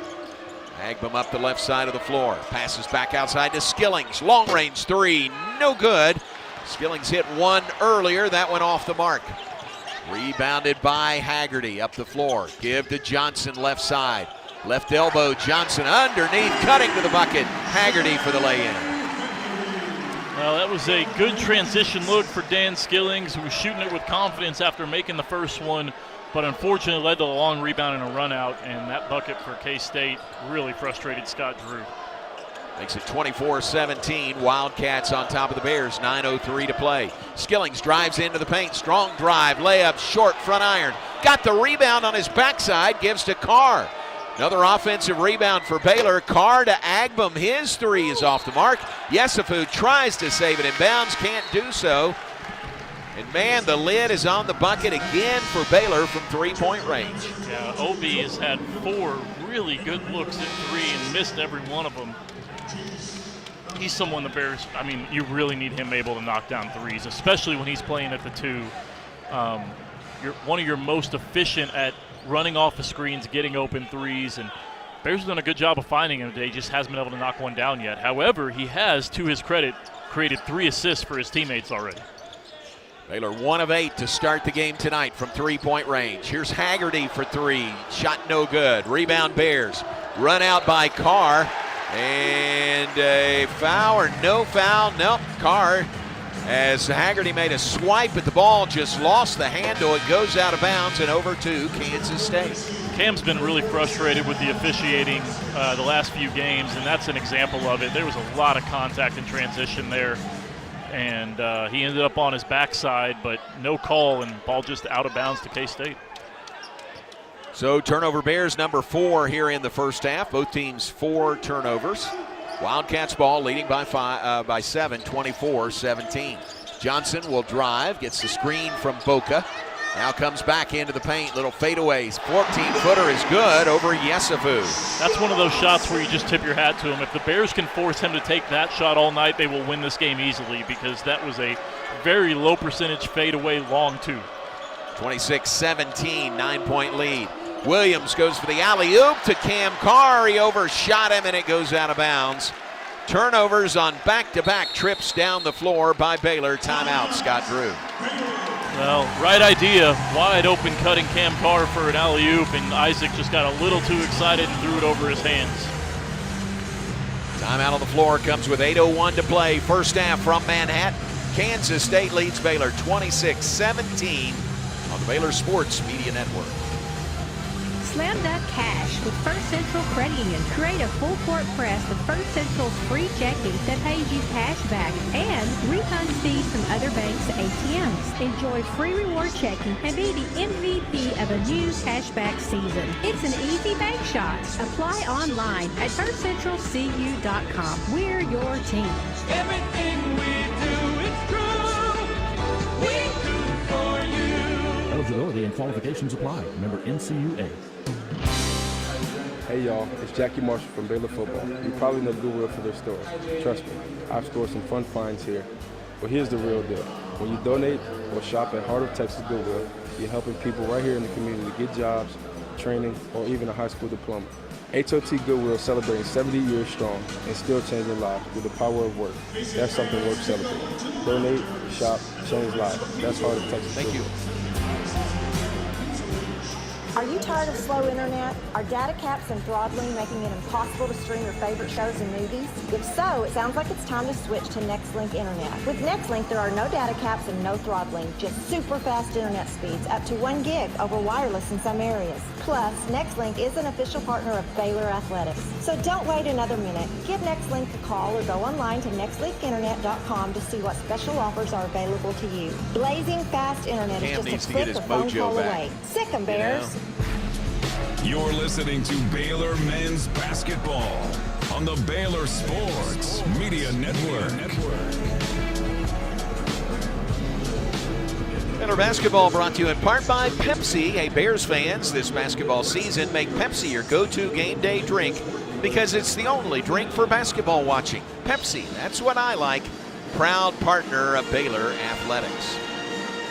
Agbum up the left side of the floor. Passes back outside to Skillings. Long range 3. No good. Skillings hit 1 earlier. That went off the mark. Rebounded by Haggerty up the floor. Give to Johnson left side. Left elbow, Johnson underneath, cutting to the bucket. Haggerty for the lay-in. Well, that was a good transition look for Dan Skillings, who was shooting it with confidence after making the first one, but unfortunately led to a long rebound and a run out, and that bucket for K-State really frustrated Scott Drew. Makes it 24-17. Wildcats on top of the Bears. 9:03 to play. Skillings drives into the paint. Strong drive. Layup short. Front iron. Got the rebound on his backside. Gives to Carr. Another offensive rebound for Baylor. Carr to Agbum. His 3 is off the mark. Yesufu tries to save it in bounds. Can't do so. And man, the lid is on the bucket again for Baylor from 3-point range. Yeah, Obi has had 4 really good looks at 3 and missed every one of them. He's someone the Bears, I mean, you really need him able to knock down 3s, especially when he's playing at the 2. You're one of your most efficient at running off the screens, getting open 3s, and Bears have done a good job of finding him today. Just hasn't been able to knock one down yet. However, he has, to his credit, created 3 assists for his teammates already. Baylor 1 of 8 to start the game tonight from 3-point range. Here's Haggerty for 3. Shot no good. Rebound Bears. Run out by Carr. And a foul or no foul? Nope. Carr, as Haggerty made a swipe at the ball, just lost the handle. It goes out of bounds and over to Kansas State. Cam's been really frustrated with the officiating the last few games, and that's an example of it. There was a lot of contact in transition there, and he ended up on his backside, but no call, and ball just out of bounds to K-State. So turnover Bears number 4 here in the first half. Both teams 4 turnovers. Wildcats ball leading by 7, 24-17. Johnson will drive, gets the screen from Boca. Now comes back into the paint. Little fadeaways. 14-footer is good over Yesufu. That's one of those shots where you just tip your hat to him. If the Bears can force him to take that shot all night, they will win this game easily, because that was a very low percentage fadeaway long 2. 26-17, 9-point lead. Williams goes for the alley-oop to Cam Carr. He overshot him, and it goes out of bounds. Turnovers on back-to-back trips down the floor by Baylor. Timeout, Scott Drew. Well, right idea. Wide open cutting Cam Carr for an alley-oop, and Isaac just got a little too excited and threw it over his hands. Timeout on the floor comes with 8:01 to play. First half from Manhattan. Kansas State leads Baylor 26-17 on the Baylor Sports Media Network. Slam Dunk Cash with First Central Credit Union. Create a full court press with First Central's free checking that pays you cash back and refunds fees from other banks' ATMs. Enjoy free reward checking and be the MVP of a new cashback season. It's an easy bank shot. Apply online at firstcentralcu.com. We're your team. Everything we do is true. We do for you. Eligibility and qualifications apply. Member NCUA. Hey y'all, it's Jackie Marshall from Baylor Football. You probably know Goodwill for their stores. Trust me, I've scored some fun finds here. But here's the real deal. When you donate or shop at Heart of Texas Goodwill, you're helping people right here in the community get jobs, training, or even a high school diploma. HOT Goodwill celebrating 70 years strong and still changing lives with the power of work. That's something worth celebrating. Donate, shop, change lives. That's Heart of Texas Goodwill. Thank you. Are you tired of slow internet? Are data caps and throttling making it impossible to stream your favorite shows and movies? If so, it sounds like it's time to switch to NextLink Internet. With NextLink, there are no data caps and no throttling, just super fast internet speeds, up to 1 gig over wireless in some areas. Plus, NextLink is an official partner of Baylor Athletics. So don't wait another minute. Give NextLink a call or go online to nextlinkinternet.com to see what special offers are available to you. Blazing fast internet is just a click or phone call away. Sick 'em, Bears. You're listening to Baylor Men's Basketball on the Baylor Sports Media Network. Baylor basketball brought to you in part by Pepsi. Hey, Bears fans, this basketball season, make Pepsi your go-to game day drink because it's the only drink for basketball watching. Pepsi, that's what I like. Proud partner of Baylor Athletics.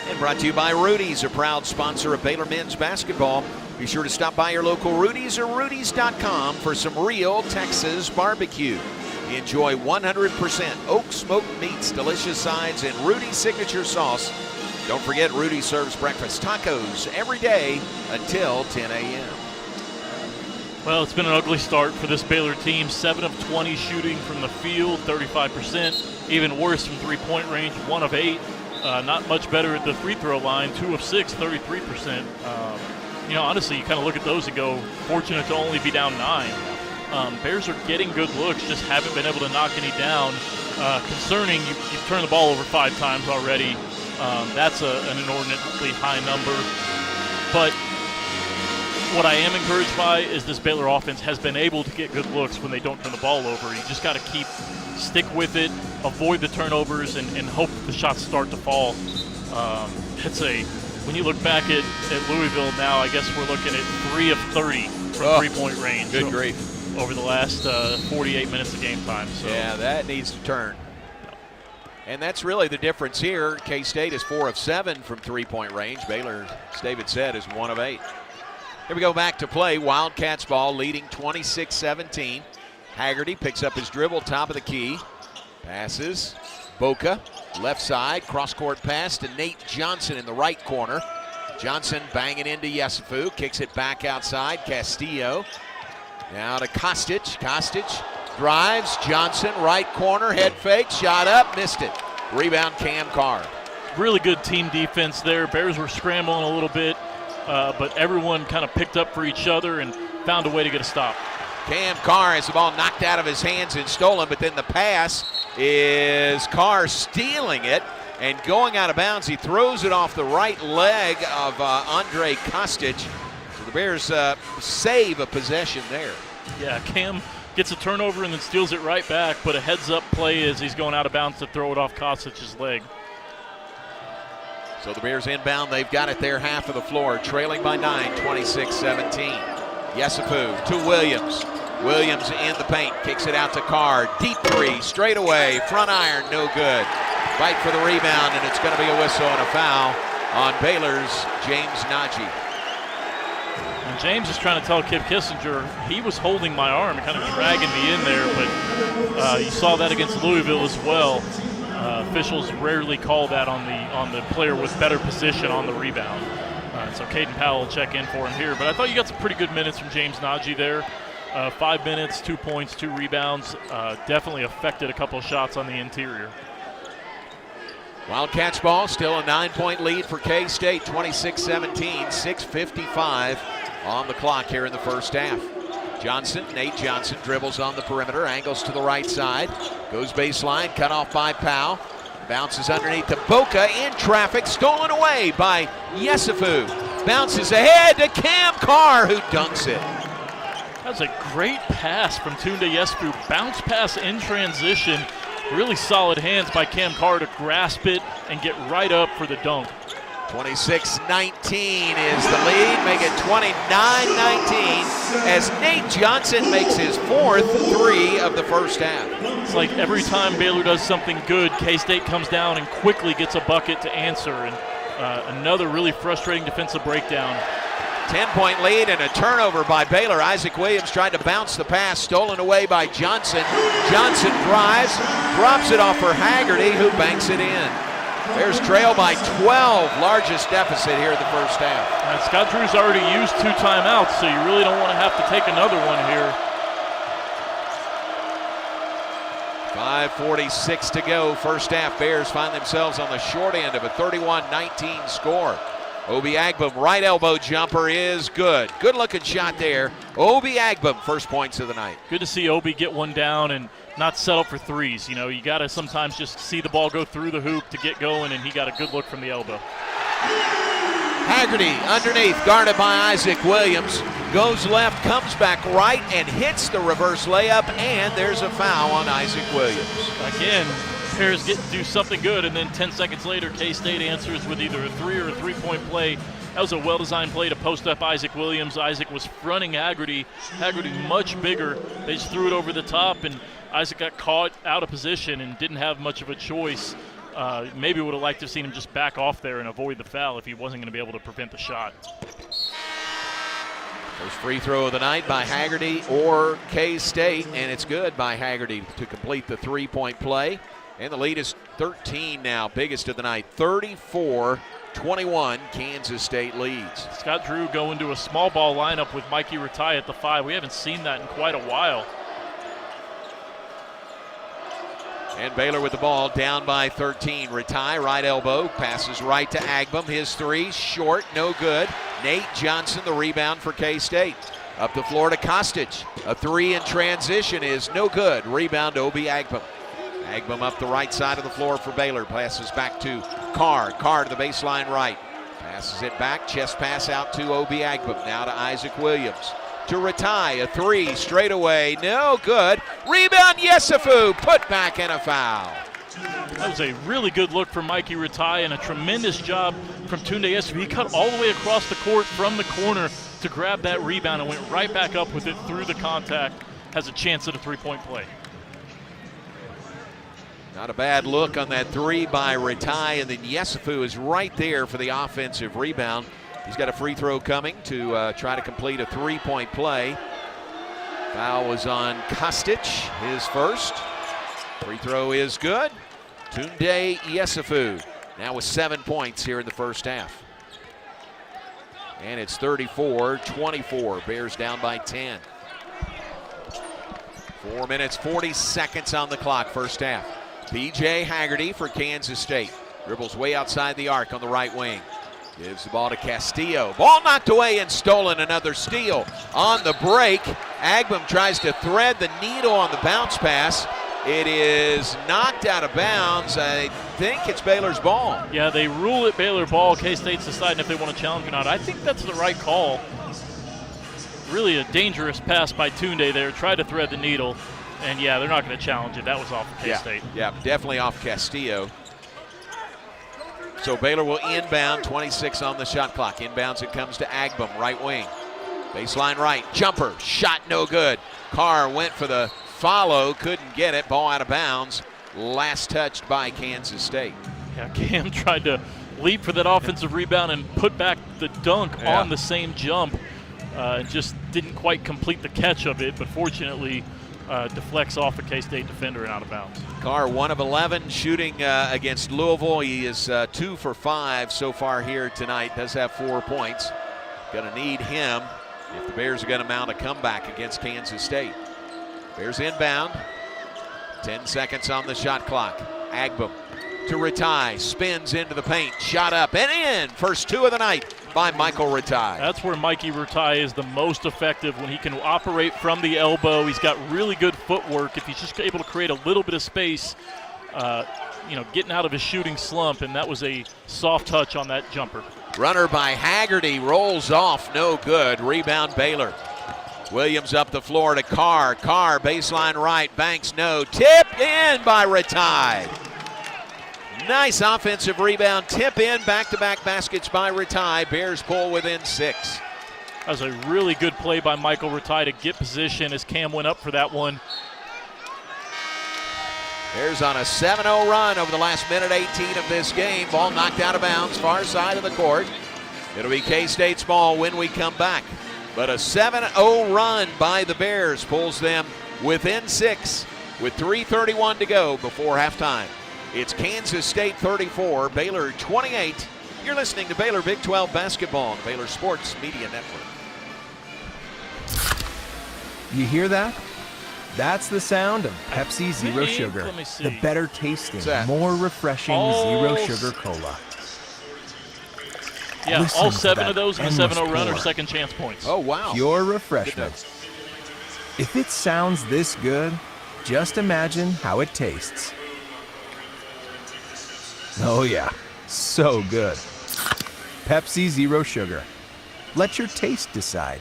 And brought to you by Rudy's, a proud sponsor of Baylor men's basketball. Be sure to stop by your local Rudy's or Rudy's.com for some real Texas barbecue. Enjoy 100% oak smoked meats, delicious sides, and Rudy's signature sauce. Don't forget, Rudy serves breakfast tacos every day until 10 a.m. Well, it's been an ugly start for this Baylor team. 7 of 20 shooting from the field, 35%. Even worse from three-point range, 1 of 8. Not much better at the free throw line, 2 of 6, 33%. Honestly, you kind of look at those and go, fortunate to only be down 9. Bears are getting good looks, just haven't been able to knock any down. Concerning, you've turned the ball over 5 times already. That's an inordinately high number. But what I am encouraged by is this Baylor offense has been able to get good looks when they don't turn the ball over. You just got to stick with it, avoid the turnovers, and hope the shots start to fall. When you look back at Louisville now, I guess we're looking at 3 of 30 from three-point range. Good grief. Over the last 48 minutes of game time. So. Yeah, that needs to turn. And that's really the difference here. K-State is 4 of 7 from three-point range. Baylor, as David said, is 1 of 8. Here we go back to play. Wildcats ball leading 26-17. Haggerty picks up his dribble, top of the key. Passes. Boca, left side, cross-court pass to Nate Johnson in the right corner. Johnson banging into Yesufu, kicks it back outside. Castillo. Now to Kostic. Kostic drives. Johnson, right corner, head fake, shot up, missed it. Rebound, Cam Carr. Really good team defense there. Bears were scrambling a little bit, but everyone kind of picked up for each other and found a way to get a stop. Cam Carr has the ball knocked out of his hands and stolen, but then the pass is Carr stealing it and going out of bounds. He throws it off the right leg of Andre Kostic. So the Bears save a possession there. Yeah, Cam gets a turnover and then steals it right back, but a heads-up play as he's going out of bounds to throw it off Kostic's leg. So the Bears inbound. They've got it there, half of the floor, trailing by 9, 26-17. Yesufu to Williams. Williams in the paint, kicks it out to Carr. Deep three, straight away, front iron, no good. Fight for the rebound, and it's going to be a whistle and a foul on Baylor's James Nagy. And James is trying to tell Kip Kissinger he was holding my arm and kind of dragging me in there, but you saw that against Louisville as well. Officials rarely call that on the player with better position on the rebound. So Caden Powell will check in for him here, but I thought you got some pretty good minutes from James Nagy there. 5 minutes, 2 points, 2 rebounds. Definitely affected a couple of shots on the interior. Wildcats ball, still a 9-point lead for K-State, 26-17, 6:55 on the clock here in the first half. Nate Johnson dribbles on the perimeter, angles to the right side, goes baseline, cut off by Powell, bounces underneath to Boca in traffic, stolen away by Yesufu. Bounces ahead to Cam Carr, who dunks it. That's a great pass from Tunde Yesufu. Bounce pass in transition. Really solid hands by Cam Carr to grasp it and get right up for the dunk. 26-19 is the lead. Make it 29-19 as Nate Johnson makes his fourth three of the first half. It's like every time Baylor does something good, K-State comes down and quickly gets a bucket to answer. And another really frustrating defensive breakdown. 10-point lead and a turnover by Baylor. Isaac Williams tried to bounce the pass, stolen away by Johnson. Johnson drives, drops it off for Haggerty, who banks it in. Bears trail by 12, largest deficit here in the first half. And Scott Drew's already used 2 timeouts, so you really don't want to have to take another one here. 5:46 to go, first half. Bears find themselves on the short end of a 31-19 score. Obi Agbum, right elbow jumper is good. Good looking shot there. Obi Agbum, first points of the night. Good to see Obi get one down and not settle for threes. You know, you got to sometimes just see the ball go through the hoop to get going, and he got a good look from the elbow. Haggerty underneath, guarded by Isaac Williams. Goes left, comes back right, and hits the reverse layup, and there's a foul on Isaac Williams. Again, Bears get to do something good, and then 10 seconds later, K-State answers with either a 3 or a 3-point play. That was a well-designed play to post up Isaac Williams. Isaac was fronting Haggerty. Haggerty much bigger. They just threw it over the top, and Isaac got caught out of position and didn't have much of a choice. Maybe would have liked to have seen him just back off there and avoid the foul if he wasn't going to be able to prevent the shot. First free throw of the night by Haggerty or K-State, and it's good by Haggerty to complete the 3-point play. And the lead is 13 now, biggest of the night. 34-21, Kansas State leads. Scott Drew going to a small ball lineup with Mikey Ratai at the 5. We haven't seen that in quite a while. And Baylor with the ball, down by 13. Ratai, right elbow, passes right to Agbum. His 3, short, no good. Nate Johnson, the rebound for K-State. Up the floor to Kostic. A 3 in transition is no good. Rebound to Obi Agbum. Agbum up the right side of the floor for Baylor. Passes back to Carr. Carr to the baseline right. Passes it back. Chest pass out to Obi Agbum. Now to Isaac Williams. To Ratai. A 3 straight away. No good. Rebound Yesufu. Put back and a foul. That was a really good look from Mikey Ratai and a tremendous job from Tunde Yesufu. He cut all the way across the court from the corner to grab that rebound and went right back up with it through the contact. Has a chance at a 3-point play. Not a bad look on that 3 by Ratai, and then Yesufu is right there for the offensive rebound. He's got a free throw coming to try to complete a 3-point play. Foul was on Kostic, his first. Free throw is good. Tunde Yesufu now with 7 points here in the first half. And it's 34-24. Bears down by 10. 4 minutes, 40 seconds on the clock, first half. B.J. Haggerty for Kansas State. Dribbles way outside the arc on the right wing. Gives the ball to Castillo. Ball knocked away and stolen. Another steal on the break. Agbum tries to thread the needle on the bounce pass. It is knocked out of bounds. I think it's Baylor's ball. Yeah, they rule it Baylor ball. K-State's deciding if they want to challenge or not. I think that's the right call. Really a dangerous pass by Tunde there. Tried to thread the needle. And, yeah, they're not going to challenge it. That was off of K-State. Yeah, definitely off Castillo. So Baylor will inbound, 26 on the shot clock. Inbounds, it comes to Agbum, right wing. Baseline right, jumper, shot no good. Carr went for the follow, couldn't get it. Ball out of bounds. Last touched by Kansas State. Yeah, Cam tried to leap for that offensive rebound and put back the dunk on the same jump. Just didn't quite complete the catch of it, but fortunately deflects off a K-State defender and out of bounds. Carr 1 of 11 shooting against Louisville. He is 2 for 5 so far here tonight. Does have 4 points. Going to need him if the Bears are going to mount a comeback against Kansas State. Bears inbound. 10 seconds on the shot clock. Agbum to Ratai. Spins into the paint. Shot up and in. First 2 of the night by Michael Ratai. That's where Mikey Ratai is the most effective, when he can operate from the elbow. He's got really good footwork. If he's just able to create a little bit of space, getting out of his shooting slump, and that was a soft touch on that jumper. Runner by Haggerty rolls off, no good. Rebound Baylor. Williams up the floor to Carr. Carr baseline right, Banks no. Tip in by Ratai. Nice offensive rebound, tip in, back-to-back baskets by Ratai. Bears pull within 6. That was a really good play by Michael Ratai to get position as Cam went up for that one. Bears on a 7-0 run over the last minute 18 of this game. Ball knocked out of bounds, far side of the court. It'll be K-State's ball when we come back. But a 7-0 run by the Bears pulls them within 6 with 3:31 to go before halftime. It's Kansas State 34, Baylor 28. You're listening to Baylor Big 12 basketball on the Baylor Sports Media Network. You hear that? That's the sound of Pepsi Zero Sugar. The better tasting, more refreshing Zero Sugar Cola. Yeah, Listen all to 7 that of those in the endless 7-0 run are pour. second chance points. Oh, wow. Pure refreshment. If it sounds this good, just imagine how it tastes. Oh yeah, so good. Pepsi Zero Sugar. Let your taste decide.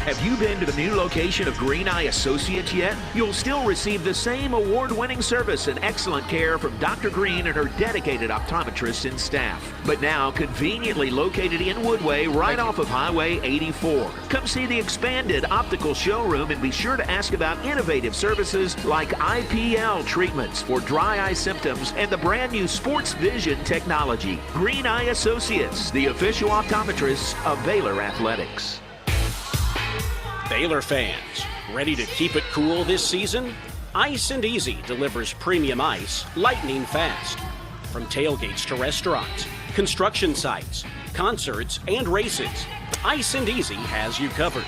Have you been to the new location of Green Eye Associates yet? You'll still receive the same award-winning service and excellent care from Dr. Green and her dedicated optometrists and staff. But now conveniently located in Woodway, right off of Highway 84. Come see the expanded optical showroom and be sure to ask about innovative services like IPL treatments for dry eye symptoms and the brand new Sports Vision technology. Green Eye Associates, the official optometrists of Baylor Athletics. Baylor fans, ready to keep it cool this season? Ice and Easy delivers premium ice lightning fast. From tailgates to restaurants, construction sites, concerts, and races, Ice and Easy has you covered.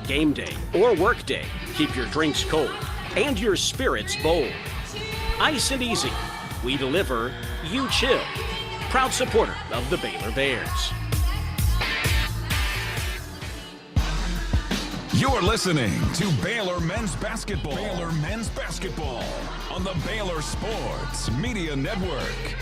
Game day or work day, keep your drinks cold and your spirits bold. Ice and Easy, we deliver, you chill. Proud supporter of the Baylor Bears. You're listening to Baylor Men's Basketball. Baylor Men's Basketball on the Baylor Sports Media Network.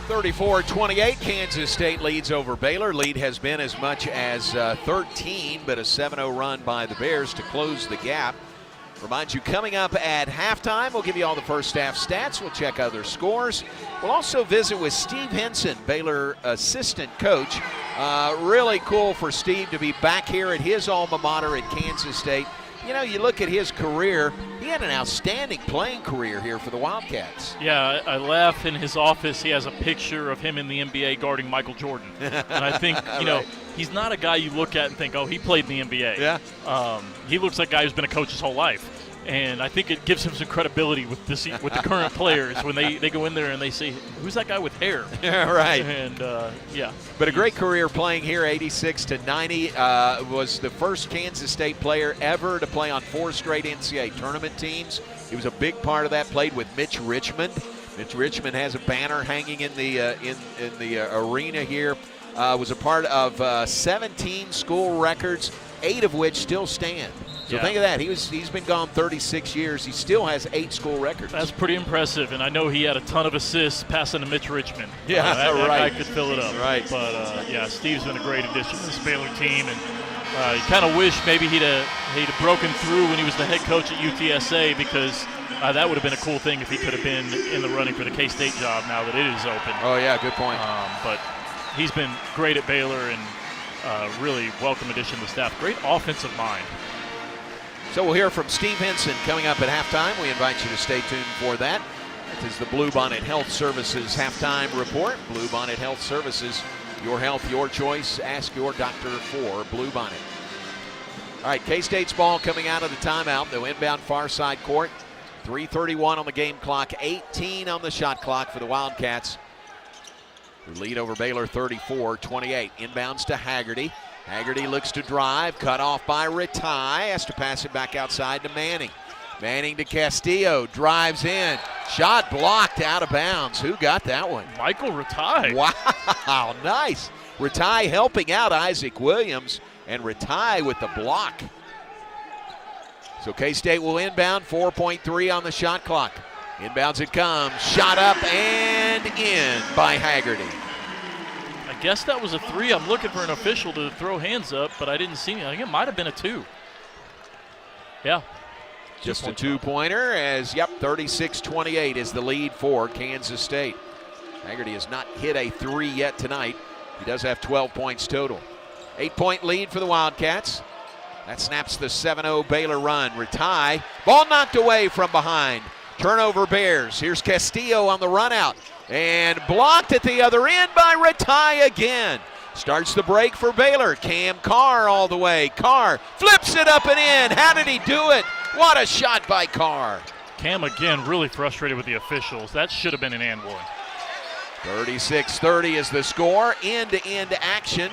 34-28, Kansas State leads over Baylor. Lead has been as much as 13, but a 7-0 run by the Bears to close the gap. Remind you, coming up at halftime, we'll give you all the first half stats. We'll check other scores. We'll also visit with Steve Henson, Baylor assistant coach. Really cool for Steve to be back here at his alma mater at Kansas State. You know, you look at his career, he had an outstanding playing career here for the Wildcats. Yeah, I laugh. In his office, he has a picture of him in the NBA guarding Michael Jordan. And I think, Right. he's not a guy you look at and think, oh, he played in the NBA. Yeah. He looks like a guy who's been a coach his whole life. And I think it gives him some credibility with the current players when they go in there and they say, who's that guy with hair? Yeah, right. And, yeah. But a great career playing here, 86-90. Was the first Kansas State player ever to play on 4 straight NCAA tournament teams. He was a big part of that, played with Mitch Richmond. Mitch Richmond has a banner hanging in the arena here. Was a part of 17 school records, 8 of which still stand. So think of that. He's been gone 36 years. He still has 8 school records. That's pretty impressive, and I know he had a ton of assists passing to Mitch Richmond. Yeah, that right. guy could fill it up. Right. But, yeah, Steve's been a great addition to this Baylor team, and you kind of wish maybe he'd have broken through when he was the head coach at UTSA, because that would have been a cool thing if he could have been in the running for the K-State job now that it is open. Oh, yeah, good point. But he's been great at Baylor and really welcome addition to the staff. Great offensive mind. So we'll hear from Steve Henson coming up at halftime. We invite you to stay tuned for that. That is the Bluebonnet Health Services halftime report. Bluebonnet Health Services, your health, your choice. Ask your doctor for Bluebonnet. All right, K-State's ball coming out of the timeout. They'll inbound far side court. 3:31 on the game clock, 18 on the shot clock for the Wildcats, who lead over Baylor 34-28. Inbounds to Haggerty. Haggerty looks to drive, cut off by Ratai, has to pass it back outside to Manning. Manning to Castillo, drives in. Shot blocked out of bounds. Who got that one? Michael Ratai. Wow, nice. Ratai helping out Isaac Williams, and Ratai with the block. So K-State will inbound, 4.3 on the shot clock. Inbounds it comes, shot up and in by Haggerty. I guess that was a 3. I'm looking for an official to throw hands up, but I didn't see it. I think it might have been a 2. Yeah. Just a 2-pointer as, 36-28 is the lead for Kansas State. Haggerty has not hit a 3 yet tonight. He does have 12 points total. 8-point lead for the Wildcats. That snaps the 7-0 Baylor run. Ratai, ball knocked away from behind. Turnover Bears. Here's Castillo on the run out. And blocked at the other end by Ratai again. Starts the break for Baylor. Cam Carr all the way. Carr flips it up and in. How did he do it? What a shot by Carr. Cam again really frustrated with the officials. That should have been an and one. 36-30 is the score. End-to-end action.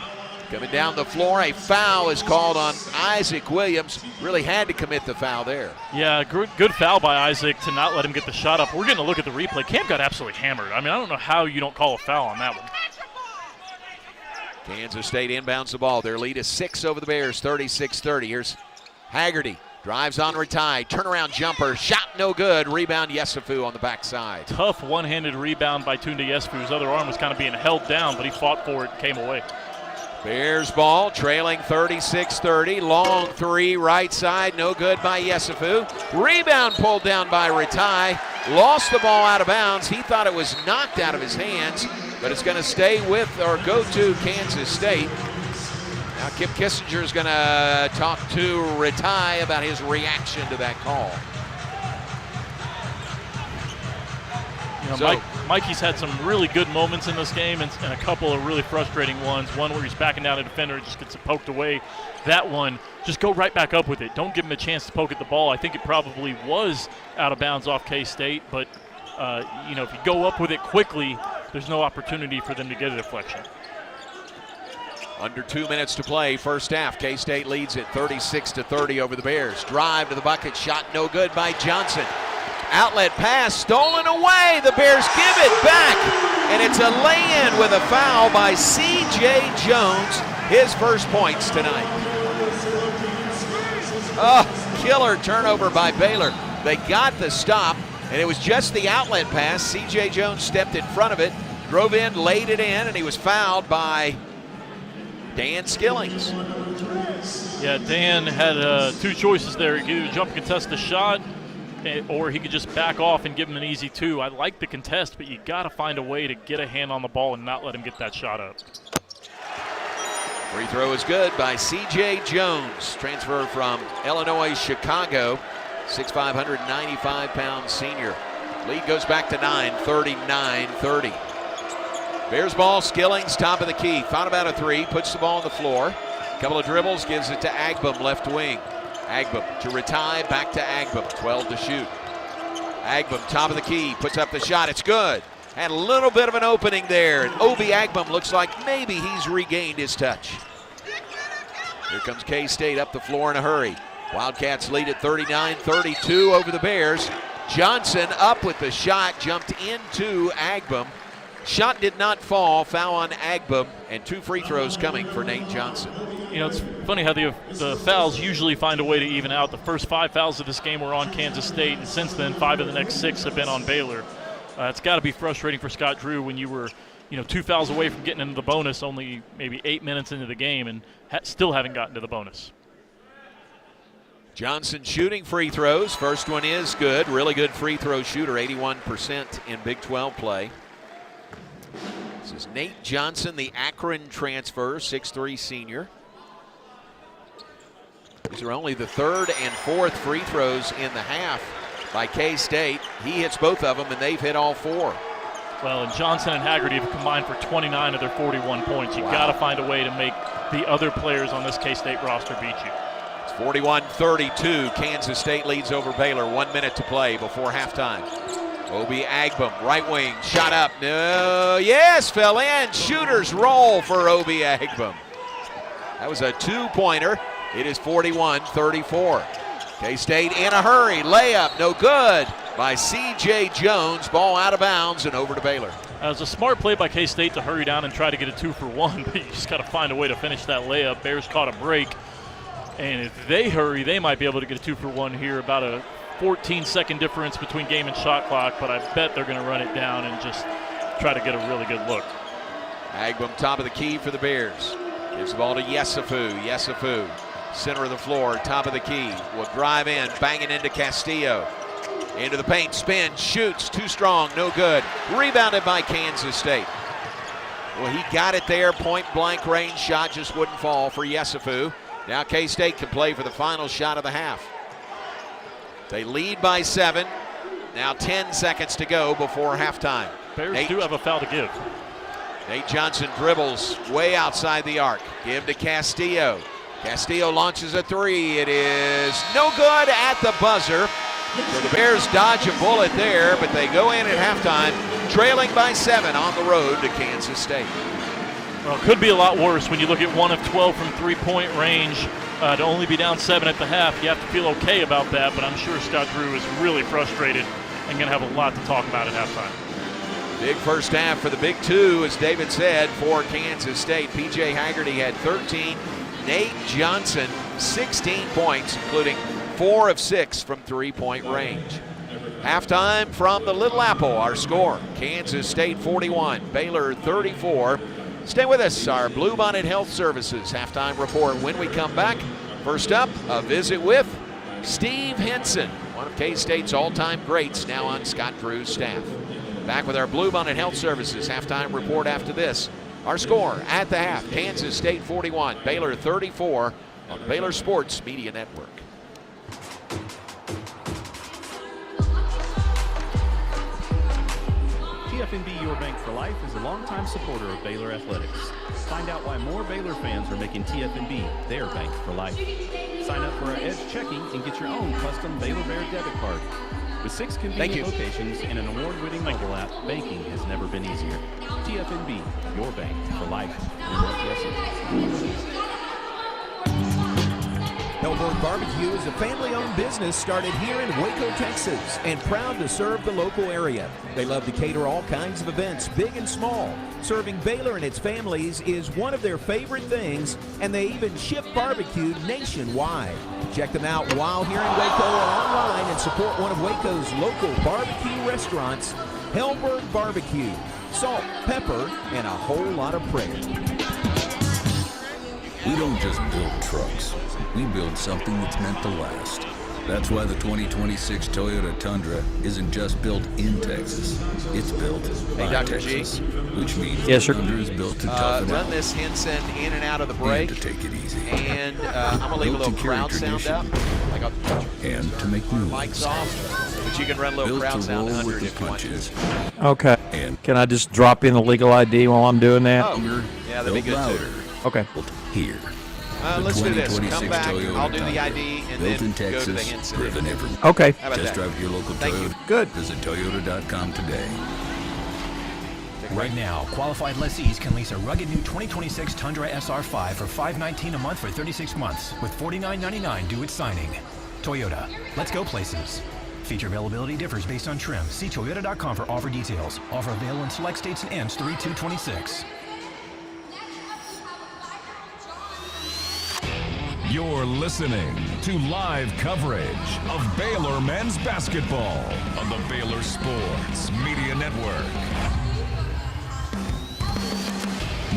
Coming down the floor, a foul is called on Isaac Williams. Really had to commit the foul there. Yeah, good foul by Isaac to not let him get the shot up. We're going to look at the replay. Cam got absolutely hammered. I mean, I don't know how you don't call a foul on that one. Kansas State inbounds the ball. Their lead is 6 over the Bears, 36-30. Here's Haggerty. Drives on Ratai. Turnaround jumper. Shot no good. Rebound Yesufu on the backside. Tough one-handed rebound by Tunda Yesufu. His other arm was kind of being held down, but he fought for it and came away. Bears ball, trailing 36-30. Long 3, right side, no good by Yesufu. Rebound pulled down by Ratai. Lost the ball out of bounds. He thought it was knocked out of his hands, but it's going to stay with or go to Kansas State. Now Kip Kissinger is going to talk to Ratai about his reaction to that call. You know, Mikey's had some really good moments in this game and a couple of really frustrating ones. One where he's backing down a defender and just gets it poked away. That one, just go right back up with it. Don't give him a chance to poke at the ball. I think it probably was out of bounds off K-State, but you know, if you go up with it quickly, there's no opportunity for them to get a deflection. Under 2 minutes to play, first half. K-State leads it 36-30 over the Bears. Drive to the bucket, shot no good by Johnson. Outlet pass stolen away. The Bears give it back, and it's a lay-in with a foul by C.J. Jones, his first points tonight. Oh, killer turnover by Baylor. They got the stop, and it was just the outlet pass. C.J. Jones stepped in front of it, drove in, laid it in, and he was fouled by Dan Skillings. Yeah, Dan had 2 choices there. He could either jump and contest the shot, or he could just back off and give him an easy 2. I like the contest, but you got to find a way to get a hand on the ball and not let him get that shot up. Free throw is good by C.J. Jones, transfer from Illinois, Chicago, 6'5", 195-pound senior. Lead goes back to 9, 39-30. Bears ball, Skillings, top of the key. Thought about a 3, puts the ball on the floor. Couple of dribbles, gives it to Agbum, left wing. Agbum to Ratai, back to Agbum, 12 to shoot. Agbum, top of the key, puts up the shot, it's good. Had a little bit of an opening there, and Obi Agbum looks like maybe he's regained his touch. Here comes K-State up the floor in a hurry. Wildcats lead at 39-32 over the Bears. Johnson up with the shot, jumped into Agbum. Shot did not fall, foul on Agbum, and 2 free throws coming for Nate Johnson. You know, it's funny how the fouls usually find a way to even out. The first 5 fouls of this game were on Kansas State, and since then 5 of the next 6 have been on Baylor. It's got to be frustrating for Scott Drew when you were, 2 fouls away from getting into the bonus, only maybe 8 minutes into the game, and still haven't gotten to the bonus. Johnson shooting free throws. First one is good. Really good free throw shooter, 81% in Big 12 play. This is Nate Johnson, the Akron transfer, 6'3" senior. These are only the 3rd and 4th free throws in the half by K-State. He hits both of them, and they've hit all 4. Well, and Johnson and Haggerty have combined for 29 of their 41 points. You got to find a way to make the other players on this K-State roster beat you. It's 41-32. Kansas State leads over Baylor. 1 minute to play before halftime. Obi Agbum, right wing, shot up. No, yes, fell in. Shooters roll for Obi Agbum. That was a 2-pointer. It is 41-34. K-State in a hurry. Layup, no good by C.J. Jones. Ball out of bounds and over to Baylor. It was a smart play by K-State to hurry down and try to get a 2-for-1, but you just got to find a way to finish that layup. Bears caught a break, and if they hurry, they might be able to get a 2-for-1 here. About a 14-second difference between game and shot clock, but I bet they're going to run it down and just try to get a really good look. Agbum top of the key for the Bears. Gives the ball to Yesufu. Yesufu, center of the floor, top of the key. Will drive in, banging into Castillo. Into the paint, spin, shoots, too strong, no good. Rebounded by Kansas State. Well, he got it there, point blank range shot, just wouldn't fall for Yesufu. Now K-State can play for the final shot of the half. They lead by 7. Now 10 seconds to go before halftime. Bears do have a foul to give. Nate Johnson dribbles way outside the arc. Give to Castillo. Castillo launches a 3. It is no good at the buzzer. So the Bears dodge a bullet there, but they go in at halftime, trailing by 7 on the road to Kansas State. Well, it could be a lot worse when you look at 1 of 12 from three-point range. To only be down 7 at the half, you have to feel okay about that, but I'm sure Scott Drew is really frustrated and going to have a lot to talk about at halftime. Big first half for the Big Two, as David said, for Kansas State. P.J. Haggerty had 13. Nate Johnson, 16 points, including 4 of 6 from three-point range. Halftime from the Little Apple, our score. Kansas State 41, Baylor 34. Stay with us, our Bluebonnet Health Services halftime report. When we come back, first up, a visit with Steve Henson, one of K-State's all-time greats, now on Scott Drew's staff. Back with our Bluebonnet Health Services halftime report after this. Our score at the half, Kansas State 41, Baylor 34 on the Baylor Sports Media Network. TFNB Your Bank for Life is a longtime supporter of Baylor Athletics. Find out why more Baylor fans are making TFNB their bank for life. Sign up for our Edge checking and get your own custom Baylor Bear debit card. With 6 convenient locations and an award-winning mobile app, banking has never been easier. TFNB, your bank for life. Hellberg Barbecue is a family-owned business started here in Waco, Texas, and proud to serve the local area. They love to cater all kinds of events, big and small. Serving Baylor and its families is one of their favorite things, and they even ship barbecue nationwide. Check them out while here in Waco or online and support one of Waco's local barbecue restaurants, Hellberg Barbecue. Salt, pepper, and a whole lot of prayer. We don't just build trucks. We build something that's meant to last. That's why the 2026 Toyota Tundra isn't just built in Texas. It's built by Dr. Texas, G. which means Yes, sir. the Tundra is built to tough it Run out this Henson in and out of the break. and to take it easy. And I'm going to leave a little crowd sound up. Like and to make moves. Lights off, but you can run a little Built crowd to sound roll under with it if you want to. punches. Okay. And can I just drop in the legal ID while I'm doing that? Oh, yeah, that'd be good too. Okay. Here. Let's do this. Come back. Toyota I'll do the Tundra. ID and Built then in go to the Texas, Henson. driven everywhere. Okay. How about Test that? drive at your local Thank Toyota. you. Good. Visit Toyota.com today. Right now, qualified lessees can lease a rugged new 2026 Tundra SR5 for $519 a month for 36 months, with $49.99 due at signing. Toyota, let's go places. Feature availability differs based on trim. See Toyota.com for offer details. Offer available in select states and ends 3/2/26. You're listening to live coverage of Baylor men's basketball on the Baylor Sports Media Network.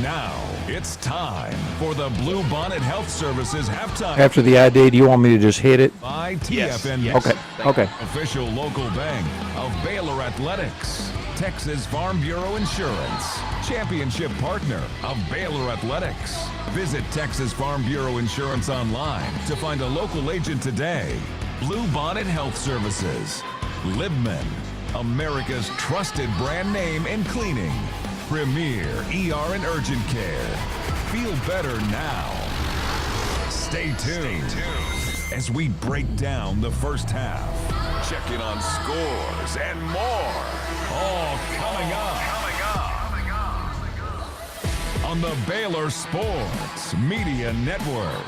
Now, it's time for the Bluebonnet Health Services halftime. After the ID, do you want me to just hit it? By TFNB. Yes. Okay. Okay. Official local bank of Baylor Athletics. Texas Farm Bureau Insurance. Championship partner of Baylor Athletics. Visit Texas Farm Bureau Insurance online to find a local agent today. Bluebonnet Health Services. Libman, America's trusted brand name in cleaning. Premier ER and Urgent Care. Feel better now. Stay tuned as we break down the first half. Check in on scores and more. All coming up. On the Baylor Sports Media Network.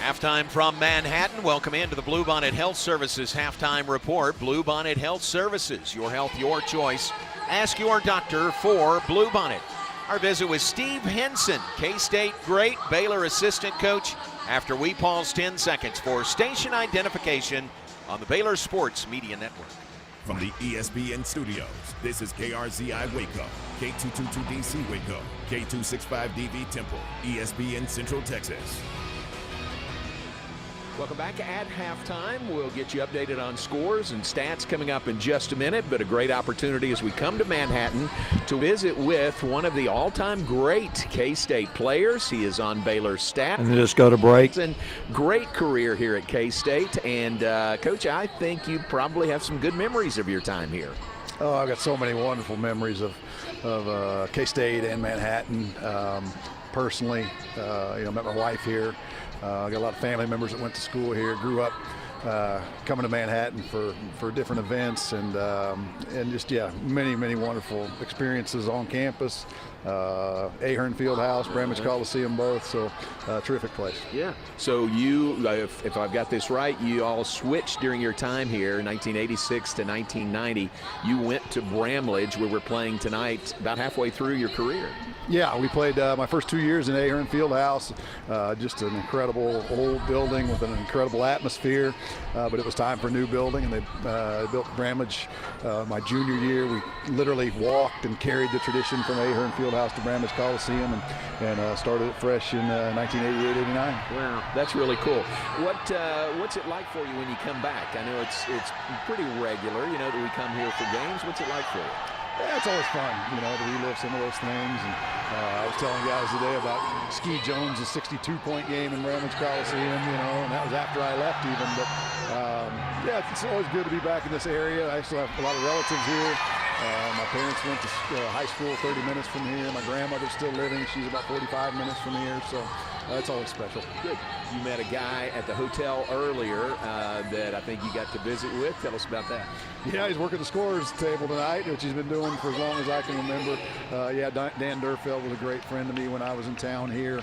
Halftime from Manhattan. Welcome into the Bluebonnet Health Services Halftime Report. Bluebonnet Health Services, your health, your choice. Ask your doctor for Bluebonnet. Our visit with Steve Henson, K-State great, Baylor assistant coach, after we pause 10 seconds for station identification on the Baylor Sports Media Network. From the ESPN studios, this is KRZI Waco, K222DC Waco, K265DV Temple, ESPN Central Texas. Welcome back at halftime. We'll get you updated on scores and stats coming up in just a minute, but a great opportunity as we come to Manhattan to visit with one of the all-time great K-State players. He is on Baylor's staff. And then just go to break. And great career here at K-State. And, Coach, I think you probably have some good memories of your time here. Oh, I've got so many wonderful memories of K-State and Manhattan. Personally, met my wife here. I got a lot of family members that went to school here, grew up coming to Manhattan for different events, and just, many wonderful experiences on campus. Ahern Fieldhouse, Bramlage Coliseum, both, so terrific place. Yeah. So you, if I've got this right, you all switched during your time here, 1986 to 1990. You went to Bramlage, where we're playing tonight, about halfway through your career. Yeah, we played my first 2 years in Ahern Fieldhouse, just an incredible old building with an incredible atmosphere, but it was time for a new building, and they built Bramlage my junior year. We literally walked and carried the tradition from Ahern Fieldhouse to Bramlage Coliseum, and started it fresh in 1988-89. Wow, that's really cool. What's it like for you when you come back? I know it's pretty regular, that we come here for games. What's it like for you? Yeah, it's always fun, to relive some of those things. And I was telling guys today about Ski Jones' 62-point game in Bramlage Coliseum, and that was after I left even. But, it's always good to be back in this area. I still have a lot of relatives here. My parents went to high school 30 minutes from here. My grandmother's still living. She's about 45 minutes from here, so it's always special. Good. You met a guy at the hotel earlier that I think you got to visit with. Tell us about that. Yeah, he's working the scorers table tonight, which he's been doing for as long as I can remember. Dan Durfeld was a great friend to me when I was in town here.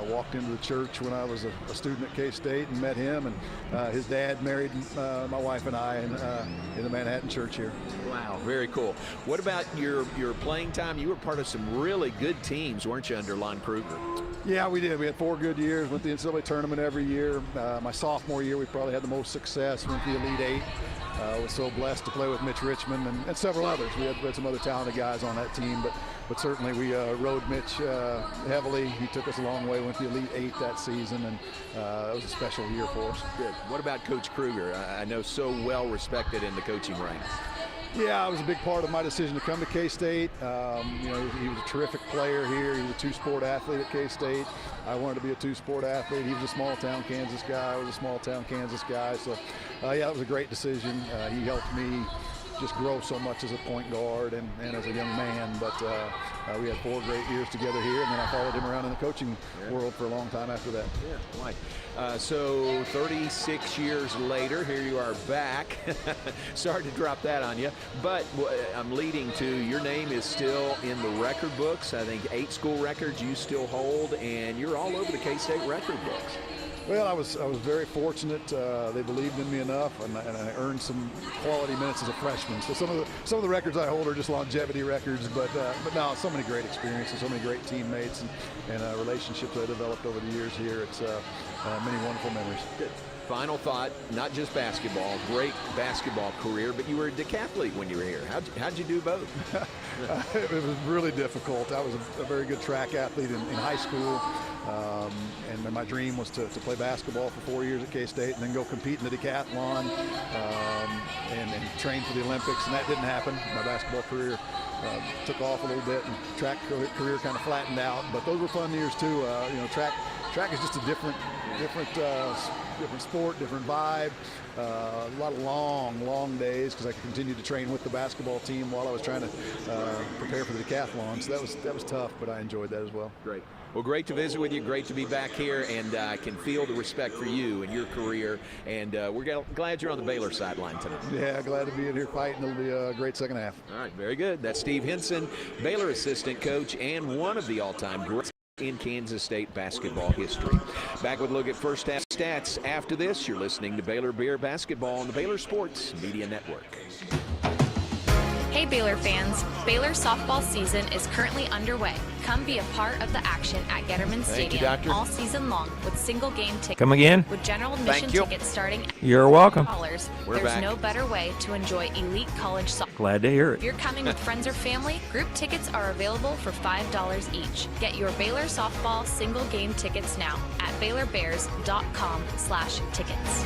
Walked into the church when I was a student at K-State and met him, and his dad married my wife and I in the Manhattan church here. Wow, very cool. What about your playing time? You were part of some really good teams, weren't you, under Lon Kruger? Yeah, we did. We had 4 good years, went to the NCAA tournament every year. My sophomore year, we probably had the most success, went to the Elite Eight. Was so blessed to play with Mitch Richmond and several others. We had some other talented guys on that team, but certainly we rode Mitch heavily. He took us a long way, went to the Elite Eight that season, and it was a special year for us. Good. What about Coach Kruger? I know so well respected in the coaching ranks. Yeah, it was a big part of my decision to come to K-State. He was a terrific player here. He was a 2-sport athlete at K-State. I wanted to be a 2-sport athlete. He was a small-town Kansas guy. I was a small-town Kansas guy. So, it was a great decision. He helped me just grow so much as a point guard and as a young man. But we had 4 great years together here, and then I followed him around in the coaching world for a long time after that. Yeah, right. So 36 years later, here you are back. Sorry to drop that on you, but I'm leading to your name is still in the record books. I think 8 school records you still hold, and you're all over the K-State record books. Well, I was very fortunate. They believed in me enough, and I earned some quality minutes as a freshman. So some of the records I hold are just longevity records, but now so many great experiences, so many great teammates, and relationships I developed over the years here. It's many wonderful memories. Good. Final thought, not just basketball, great basketball career, but you were a decathlete when you were here. How'd you do both? It was really difficult. I was a very good track athlete in high school, and then my dream was to play basketball for 4 years at K-State and then go compete in the decathlon and train for the Olympics, and that didn't happen. My basketball career took off a little bit, and track career kind of flattened out, but those were fun years too. Track is just a different sport, different vibe. A lot of long days because I could continue to train with the basketball team while I was trying to prepare for the decathlon. So that was tough, but I enjoyed that as well. Great. Well, great to visit with you. Great to be back here, and I can feel the respect for you and your career. And we're glad you're on the Baylor sideline tonight. Yeah, glad to be in here fighting. It'll be a great second half. All right, very good. That's Steve Henson, Baylor assistant coach and one of the all-time greats. in Kansas State basketball history. Back with a look at first half stats. After this, you're listening to Baylor Bear Basketball on the Baylor Sports Media Network. Hey Baylor fans, Baylor softball season is currently underway. Come be a part of the action at Getterman Stadium all season long with single game tickets. Come again? With general admission tickets starting at You're welcome. $10. We're There's back. no better way to enjoy elite college softball. Glad to hear If it. you're coming with friends or family, group tickets are available for $5 each. Get your Baylor softball single game tickets now at BaylorBears.com/tickets.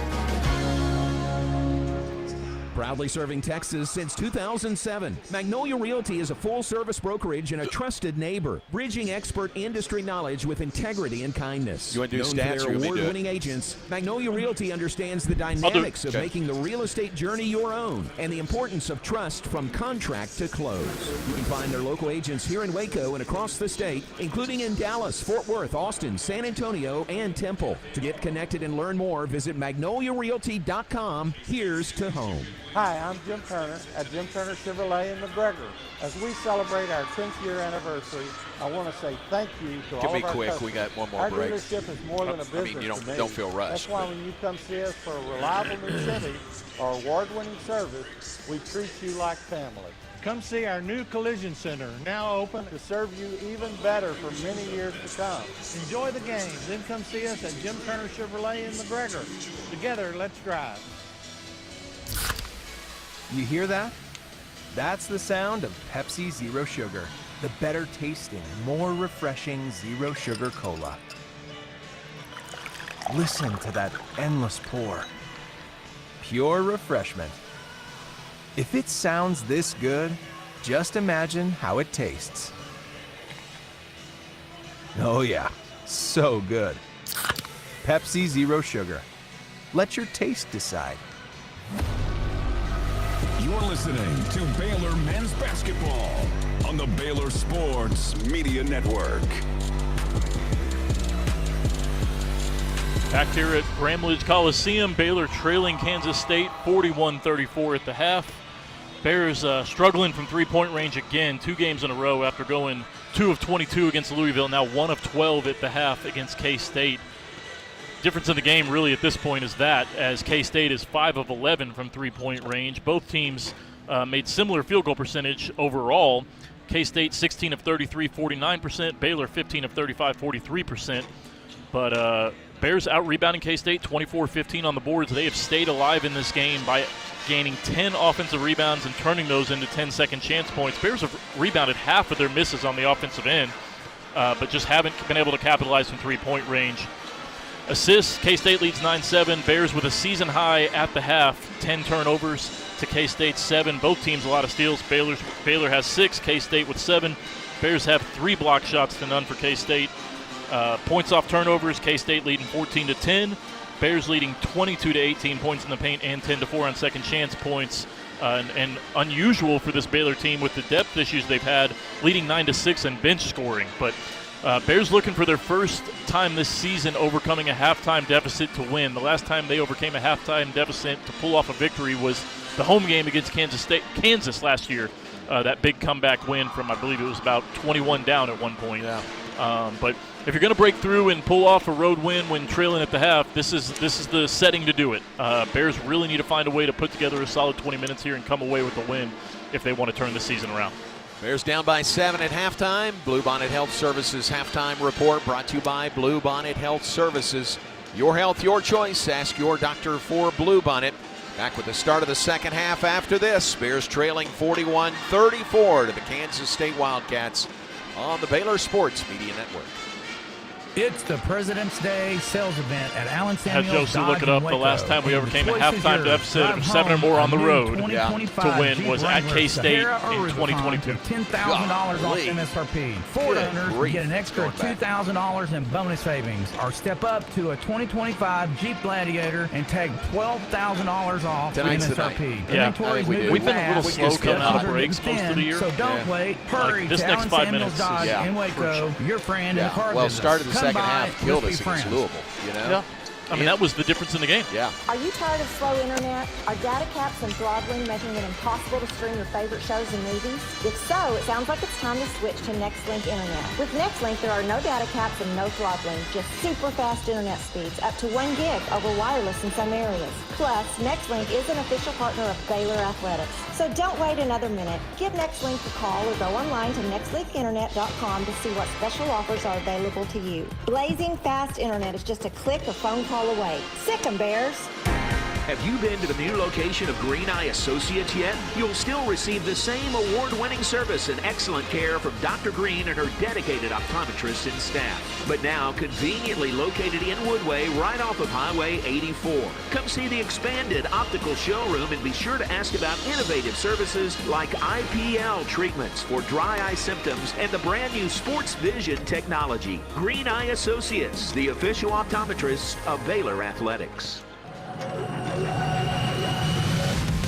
Proudly serving Texas since 2007, Magnolia Realty is a full-service brokerage and a trusted neighbor, bridging expert industry knowledge with integrity and kindness. You want to do Known stats? for Or their you want me to do it? award-winning agents, Magnolia Realty understands the dynamics of making the real estate journey your own and the importance of trust from contract to close. You can find their local agents here in Waco and across the state, including in Dallas, Fort Worth, Austin, San Antonio, and Temple. To get connected and learn more, visit magnoliarealty.com. Here's to home. Hi, I'm Jim Turner at Jim Turner Chevrolet in McGregor. As we celebrate our 10th year anniversary, I want to say thank you to all of our customers. We got one more our break. dealership is more than a business you to me. don't feel rushed. That's why when you come see us for a reliable new Chevy or award-winning service, we treat you like family. Come see our new collision center, now open. To serve you even better for many years to come. Enjoy the games, then come see us at Jim Turner Chevrolet in McGregor. Together, let's drive. You hear that? That's the sound of Pepsi Zero Sugar, the better tasting, more refreshing Zero Sugar Cola. Listen to that endless pour. Pure refreshment. If it sounds this good, just imagine how it tastes. Oh yeah, so good. Pepsi Zero Sugar. Let your taste decide. You're listening to Baylor Men's Basketball on the Baylor Sports Media Network. Back here at Bramlage Coliseum, Baylor trailing Kansas State 41-34 at the half. Bears struggling from three-point range again, 2 games in a row after going 2 of 22 against Louisville, now 1 of 12 at the half against K-State. Difference in the game really at this point is that, as K-State is 5 of 11 from three-point range. Both teams made similar field goal percentage overall. K-State 16 of 33, 49%. Baylor 15 of 35, 43%. But Bears out-rebounding K-State 24-15 on the boards. They have stayed alive in this game by gaining 10 offensive rebounds and turning those into 10 second chance points. Bears have rebounded half of their misses on the offensive end, but just haven't been able to capitalize from three-point range. Assists, K-State leads 9-7. Bears with a season high at the half, 10 turnovers to K-State's 7. Both teams a lot of steals. Baylor has 6, K-State with 7. Bears have 3 block shots to none for K-State. Points off turnovers, K-State leading 14-10. Bears leading 22-18 points in the paint and 10-4 on second chance points. And unusual for this Baylor team with the depth issues they've had, leading 9-6 in bench scoring. But Bears looking for their first time this season overcoming a halftime deficit to win. The last time they overcame a halftime deficit to pull off a victory was the home game against Kansas last year. That big comeback win from, I believe it was about 21 down at one point. Yeah. But if you're going to break through and pull off a road win when trailing at the half, this is the setting to do it. Bears really need to find a way to put together a solid 20 minutes here and come away with a win if they want to turn the season around. Bears down by 7 at halftime. Bluebonnet Health Services halftime report brought to you by Bluebonnet Health Services. Your health, your choice. Ask your doctor for Bluebonnet. Back with the start of the second half after this. Bears trailing 41-34 to the Kansas State Wildcats on the Baylor Sports Media Network. It's the President's Day sales event at Allen Had Samuels Josie look it up. The last time we overcame a halftime deficit of 7 or more on the road to win was at K-State in 2022. $10,000 off MSRP. Ford owners get an extra $2,000 in bonus savings, or step up to a 2025 Jeep Gladiator and take $12,000 off MSRP. Inventory's moving We've been a little slow coming out of breaks most of the year. So don't wait. Hurry this to next Allen 5 Samuels minutes Dodge in Waco, your friend in the car Well, business. started the Come second by, half, killed let's us be against friends. Louisville, you know? I mean, that was the difference in the game. Yeah. Are you tired of slow internet? Are data caps and throttling making it impossible to stream your favorite shows and movies? If so, it sounds like it's time to switch to NextLink Internet. With NextLink, there are no data caps and no throttling, just super fast internet speeds, up to 1 gig over wireless in some areas. Plus, NextLink is an official partner of Baylor Athletics. So don't wait another minute. Give NextLink a call or go online to nextlinkinternet.com to see what special offers are available to you. Blazing fast internet is just a click or phone call away. Sick 'em, Bears. Have you been to the new location of Green Eye Associates yet? You'll still receive the same award-winning service and excellent care from Dr. Green and her dedicated optometrists and staff. But now conveniently located in Woodway, right off of Highway 84. Come see the expanded optical showroom and be sure to ask about innovative services like IPL treatments for dry eye symptoms and the brand new Sports Vision technology. Green Eye Associates, the official optometrists of Baylor Athletics.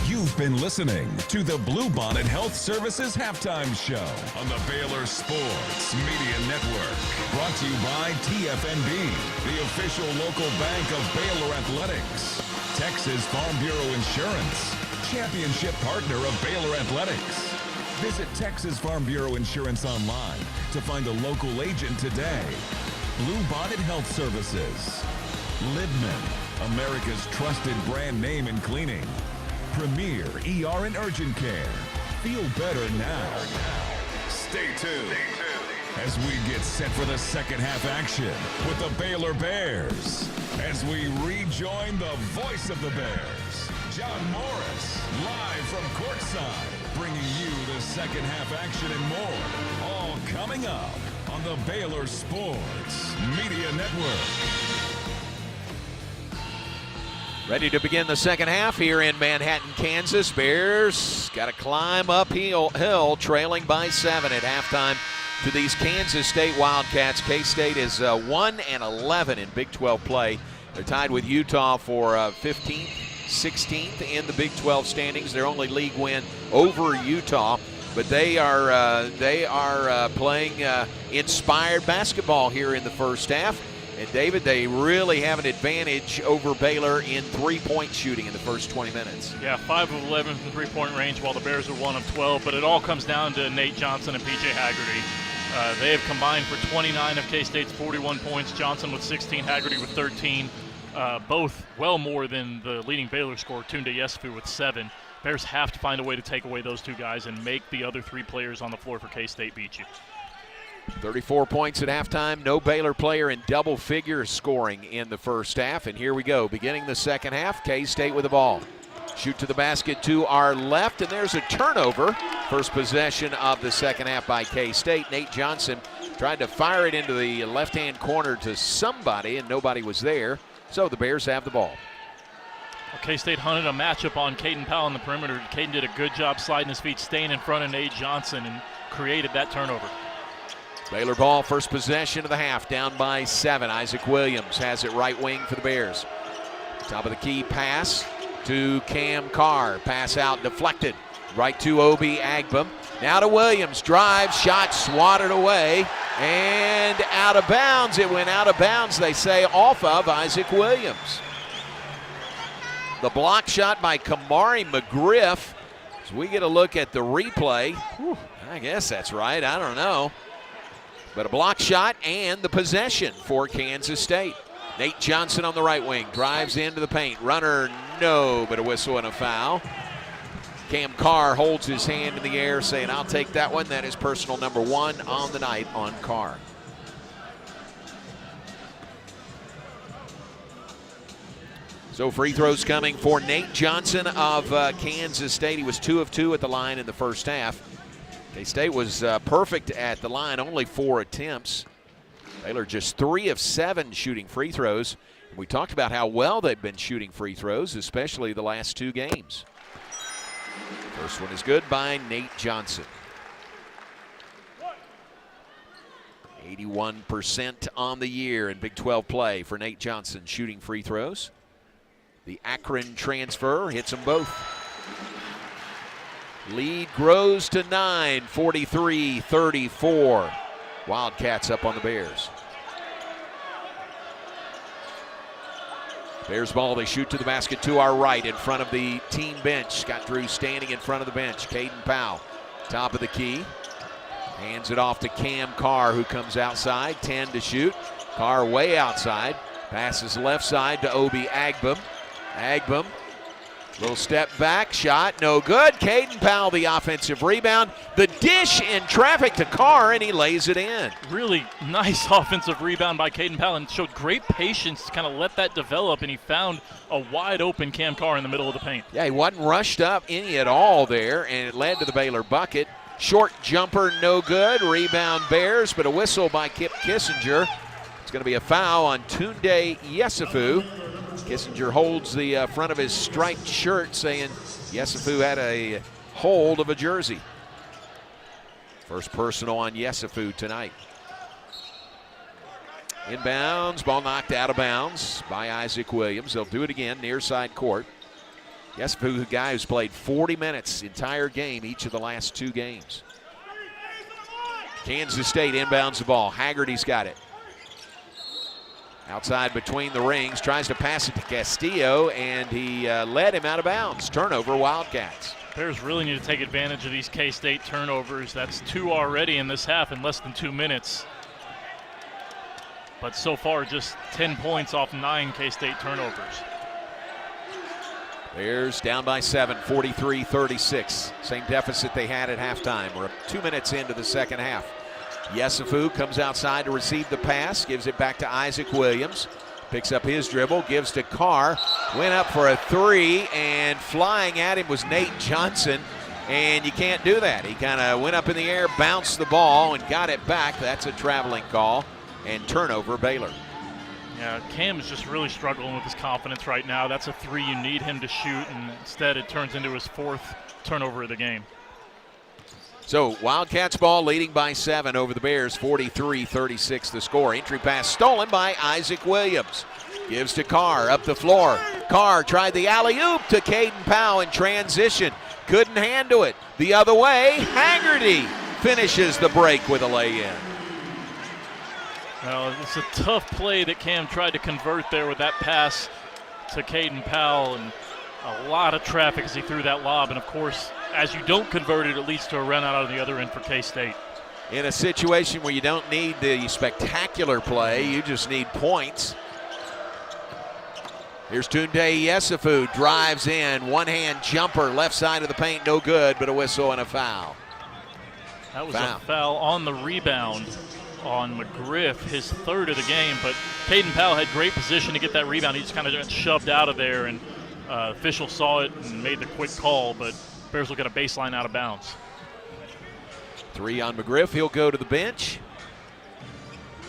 You've been listening to the Bluebonnet Health Services Halftime Show on the Baylor Sports Media Network. Brought to you by TFNB, the official local bank of Baylor Athletics. Texas Farm Bureau Insurance, championship partner of Baylor Athletics. Visit Texas Farm Bureau Insurance online to find a local agent today. Bluebonnet Health Services. Libman, America's trusted brand name in cleaning. Premier ER and Urgent Care. Feel better now. Stay tuned as we get set for the second half action with the Baylor Bears. As we rejoin the voice of the Bears, John Morris, live from Courtside, bringing you the second half action and more. All coming up on the Baylor Sports Media Network. Ready to begin the second half here in Manhattan, Kansas. Bears got to climb uphill, trailing by 7 at halftime to these Kansas State Wildcats. K-State is 1-11 in Big 12 play. They're tied with Utah for 15th, 16th in the Big 12 standings. Their only league win over Utah. But they are playing inspired basketball here in the first half. And, David, they really have an advantage over Baylor in three-point shooting in the first 20 minutes. Yeah, 5 of 11 from three-point range, while the Bears are 1 of 12. But it all comes down to Nate Johnson and P.J. Haggerty. They have combined for 29 of K-State's 41 points. Johnson with 16, Haggerty with 13. Both well more than the leading Baylor scorer, Tunde Yesufu, with 7. Bears have to find a way to take away those two guys and make the other 3 players on the floor for K-State beat you. 34 points at halftime. No Baylor player in double figures scoring in the first half. And here we go, beginning the second half. K-State with the ball. Shoot to the basket to our left, and there's a turnover. First possession of the second half by K-State. Nate Johnson tried to fire it into the left-hand corner to somebody, and nobody was there. So the Bears have the ball. Well, K-State hunted a matchup on Caden Powell in the perimeter. Caden did a good job sliding his feet, staying in front of Nate Johnson, and created that turnover. Baylor ball, first possession of the half, down by 7. Isaac Williams has it right wing for the Bears. Top of the key pass to Cam Carr. Pass out, deflected. Right to Obi Agbam. Now to Williams. Drive, shot, swatted away. And out of bounds. It went out of bounds, they say, off of Isaac Williams. The block shot by Kamari McGriff. As we get a look at the replay. Whew, I guess that's right. I don't know. But a block shot and the possession for Kansas State. Nate Johnson on the right wing, drives into the paint. Runner, no, but a whistle and a foul. Cam Carr holds his hand in the air saying, I'll take that one. That is personal number 1 on the night on Carr. So free throws coming for Nate Johnson of Kansas State. He was 2 of 2 at the line in the first half. K-State was perfect at the line, only 4 attempts. Baylor just 3 of 7 shooting free throws. We talked about how well they've been shooting free throws, especially the last 2 games. First one is good by Nate Johnson. 81% on the year in Big 12 play for Nate Johnson shooting free throws. The Akron transfer hits them both. Lead grows to 9, 43-34. Wildcats up on the Bears. Bears ball, they shoot to the basket to our right in front of the team bench. Scott Drew standing in front of the bench. Caden Powell, top of the key. Hands it off to Cam Carr, who comes outside, 10 to shoot. Carr way outside. Passes left side to Obi Agbum. Agbum, little step back, shot, no good. Caden Powell, the offensive rebound. The dish in traffic to Carr, and he lays it in. Really nice offensive rebound by Caden Powell, and showed great patience to kind of let that develop, and he found a wide open Cam Carr in the middle of the paint. Yeah, he wasn't rushed up any at all there, and it led to the Baylor bucket. Short jumper, no good. Rebound Bears, but a whistle by Kip Kissinger. It's going to be a foul on Tunde Yesufu. Kissinger holds the front of his striped shirt, saying Yesufu had a hold of a jersey. First personal on Yesufu tonight. Inbounds, ball knocked out of bounds by Isaac Williams. They'll do it again near side court. Yesufu, the guy who's played 40 minutes entire game each of the last 2 games. Kansas State inbounds the ball. Haggerty's got it. Outside between the rings, tries to pass it to Castillo, and he led him out of bounds. Turnover, Wildcats. Bears really need to take advantage of these K-State turnovers. That's 2 already in this half in less than 2 minutes. But so far, just 10 points off 9 K-State turnovers. Bears down by 7, 43-36. Same deficit they had at halftime. We're 2 minutes into the second half. Yesufu comes outside to receive the pass, gives it back to Isaac Williams. Picks up his dribble, gives to Carr. Went up for a 3, and flying at him was Nate Johnson. And you can't do that. He kind of went up in the air, bounced the ball, and got it back. That's a traveling call, and turnover Baylor. Yeah, Cam is just really struggling with his confidence right now. That's a 3 you need him to shoot, and instead it turns into his 4th turnover of the game. So Wildcats ball leading by 7 over the Bears, 43-36 the score. Entry pass stolen by Isaac Williams. Gives to Carr up the floor. Carr tried the alley-oop to Caden Powell in transition. Couldn't handle it. The other way, Haggerty finishes the break with a lay-in. Well, it's a tough play that Cam tried to convert there with that pass to Caden Powell, and a lot of traffic as he threw that lob. And of course, as you don't convert it, it leads to a run out on the other end for K-State. In a situation where you don't need the spectacular play, you just need points. Here's Tunde Yesufu, drives in, one-hand jumper, left side of the paint, no good, but a whistle and a foul. That was a foul on the rebound on McGriff, his 3rd of the game, but Caden Powell had great position to get that rebound. He just kind of got shoved out of there, and official saw it and made the quick call, but Bears will get a baseline out of bounds. 3 on McGriff. He'll go to the bench.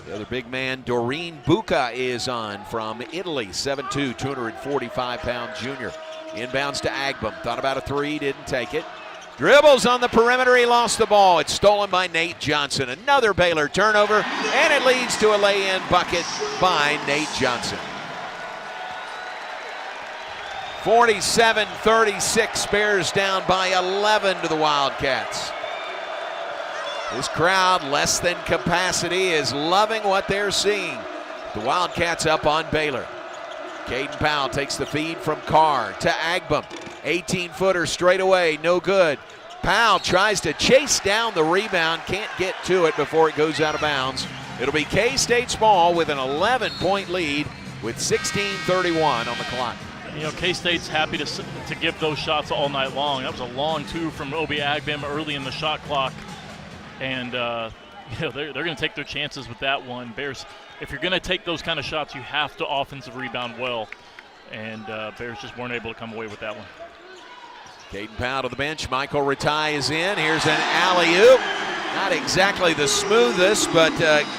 The other big man, Doreen Bucca, is on from Italy. 7'2", 245-pound junior. Inbounds to Agbum. Thought about a 3, didn't take it. Dribbles on the perimeter. He lost the ball. It's stolen by Nate Johnson. Another Baylor turnover, and it leads to a lay-in bucket by Nate Johnson. 47-36, Bears down by 11 to the Wildcats. This crowd, less than capacity, is loving what they're seeing. The Wildcats up on Baylor. Caden Powell takes the feed from Carr to Agbum. 18-footer straight away, no good. Powell tries to chase down the rebound, can't get to it before it goes out of bounds. It'll be K-State's ball with an 11-point lead with 16:31 on the clock. You know, K-State's happy to give those shots all night long. That was a long 2 from Obi Agbum early in the shot clock. And you know, they're going to take their chances with that one. Bears, if you're going to take those kind of shots, you have to offensive rebound well. And Bears just weren't able to come away with that one. Caden Powell to the bench. Michael Ratai is in. Here's an alley-oop. Not exactly the smoothest, but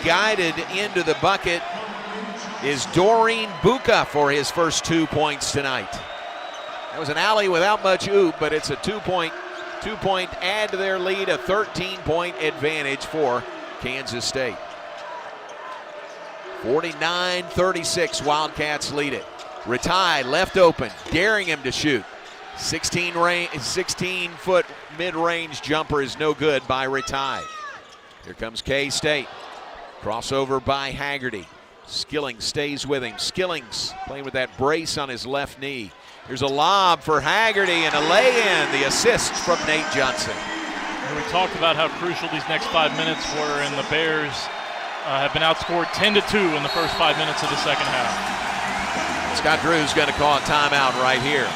guided into the bucket is Doreen Bucca for his first 2 points tonight. That was an alley without much oop, but it's a two-point add to their lead, a 13-point advantage for Kansas State. 49-36, Wildcats lead it. Ratai left open, daring him to shoot. 16-foot mid-range jumper is no good by Ratai. Here comes K-State. Crossover by Haggerty. Skillings stays with him. Skillings playing with that brace on his left knee. Here's a lob for Haggerty and a lay-in. The assist from Nate Johnson. We talked about how crucial these next 5 minutes were, and the Bears have been outscored 10-2 in the first 5 minutes of the second half. Scott Drew's going to call a timeout right here.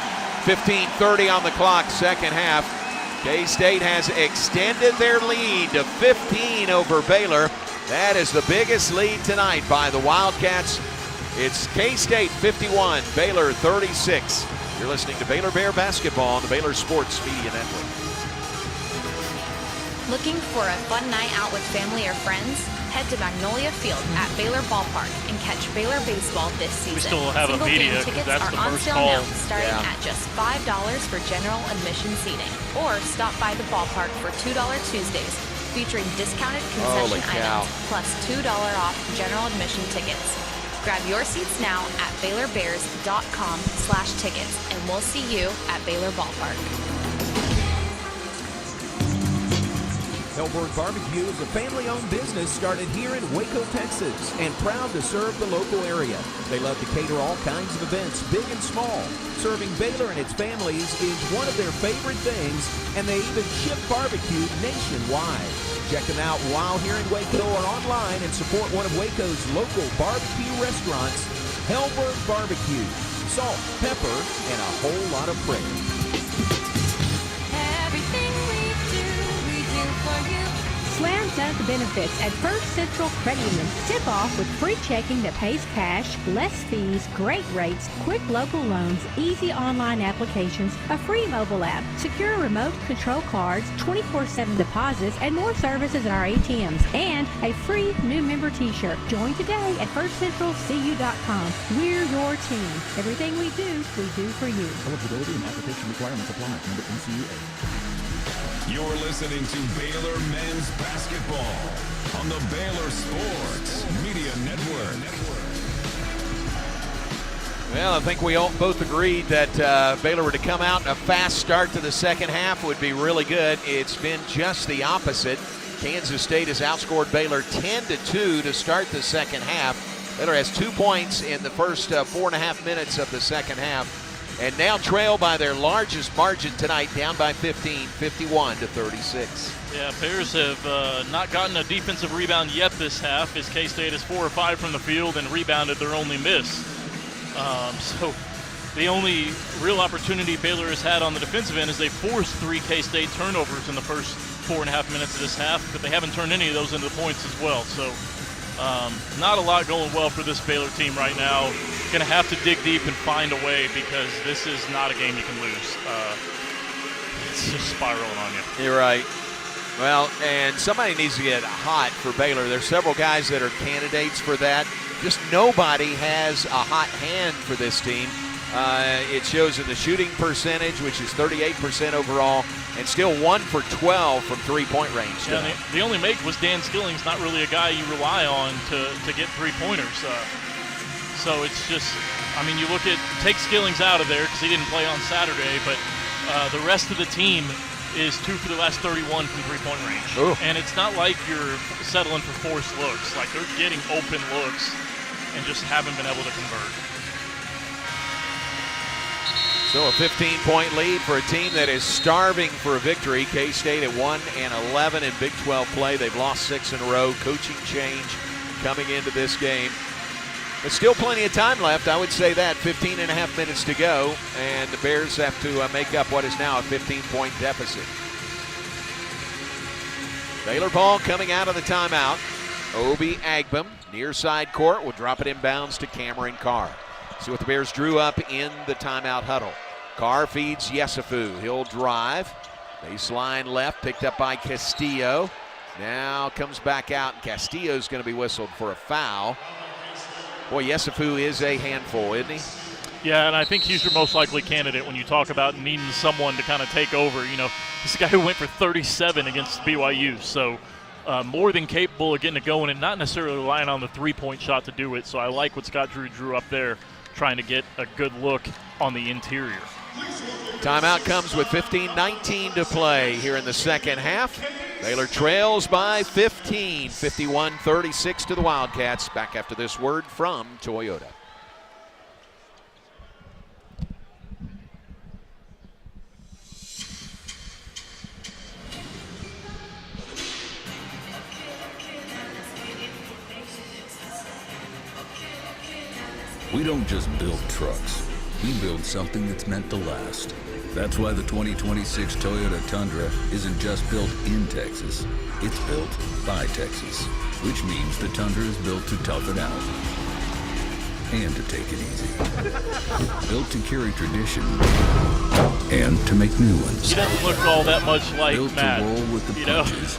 15:30 on the clock, second half. K-State has extended their lead to 15 over Baylor. That is the biggest lead tonight by the Wildcats. It's K-State 51, Baylor 36. You're listening to Baylor Bear Basketball on the Baylor Sports Media Network. Looking for a fun night out with family or friends? Head to Magnolia Field at Baylor Ballpark and catch Baylor baseball this season. We still have a media, tickets that's are the on first sale call. now, starting at just $5 for general admission seating. Or stop by the ballpark for $2 Tuesdays, featuring discounted concession items plus $2 off general admission tickets. Grab your seats now at BaylorBears.com/tickets, and we'll see you at Baylor Ballpark. Hellberg Barbecue is a family-owned business started here in Waco, Texas, and proud to serve the local area. They love to cater all kinds of events, big and small. Serving Baylor and its families is one of their favorite things, and they even ship barbecue nationwide. Check them out while here in Waco or online and support one of Waco's local barbecue restaurants, Hellberg Barbecue. Salt, pepper, and a whole lot of prayer. Slam dunk benefits at First Central Credit Union. Tip off with free checking that pays cash, less fees, great rates, quick local loans, easy online applications, a free mobile app, secure remote control cards, 24/7 deposits, and more services at our ATMs, and a free new member t-shirt. Join today at firstcentralcu.com. We're your team. Everything we do for you. Eligibility and application requirements apply. Member NCUA. You're listening to Baylor Men's Basketball on the Baylor Sports Media Network. Well, I think we all both agreed that Baylor were to come out in a fast start to the second half would be really good. It's been just the opposite. Kansas State has outscored Baylor 10-2 to start the second half. Baylor has 2 points in the first 4.5 minutes of the second half, and now trail by their largest margin tonight, down by 15, 51-36. Yeah, Bears have not gotten a defensive rebound yet this half, as K-State is 4 or 5 from the field and rebounded their only miss. So the only real opportunity Baylor has had on the defensive end is they forced 3 K-State turnovers in the first 4.5 minutes of this half, but they haven't turned any of those into points as well. So not a lot going well for this Baylor team right now. Going to have to dig deep and find a way, because this is not a game you can lose. It's just spiraling on you. You're right. Well, and somebody needs to get hot for Baylor. There's several guys that are candidates for that. Just nobody has a hot hand for this team. It shows in the shooting percentage, which is 38% overall, and still 1 for 12 from three-point range. Yeah, the only make was Dan Skillings, not really a guy you rely on to get three-pointers. So it's just, I mean, you look at, take Skillings out of there because he didn't play on Saturday, but the rest of the team is 2 for the last 31 from three-point range. Ooh. And it's not like you're settling for forced looks. Like, they're getting open looks and just haven't been able to convert. So a 15-point lead for a team that is starving for a victory. K-State at 1-11 in Big 12 play. They've lost 6 in a row. Coaching change coming into this game. But still plenty of time left, I would say that. 15.5 minutes to go, and the Bears have to make up what is now a 15-point deficit. Baylor ball coming out of the timeout. Obi Agbem, near side court, will drop it inbounds to Cameron Carr. See what the Bears drew up in the timeout huddle. Carr feeds Yesufu. He'll drive. Baseline left, picked up by Castillo. Now comes back out, and Castillo's going to be whistled for a foul. Boy, Yesufu is a handful, isn't he? Yeah, and I think he's your most likely candidate when you talk about needing someone to kind of take over. You know, this guy who went for 37 against BYU, so more than capable of getting it going and not necessarily relying on the three-point shot to do it. So I like what Scott Drew drew up there, trying to get a good look on the interior. Timeout comes with 15:19 to play here in the second half. Baylor trails by 15, 51-36 to the Wildcats. Back after this word from Toyota. We don't just build trucks. We build something that's meant to last. That's why the 2026 Toyota Tundra isn't just built in Texas. It's built by Texas, which means the Tundra is built to tough it out and to take it easy. Built to carry tradition and to make new ones. He doesn't look all that much like built Matt. To roll with the punches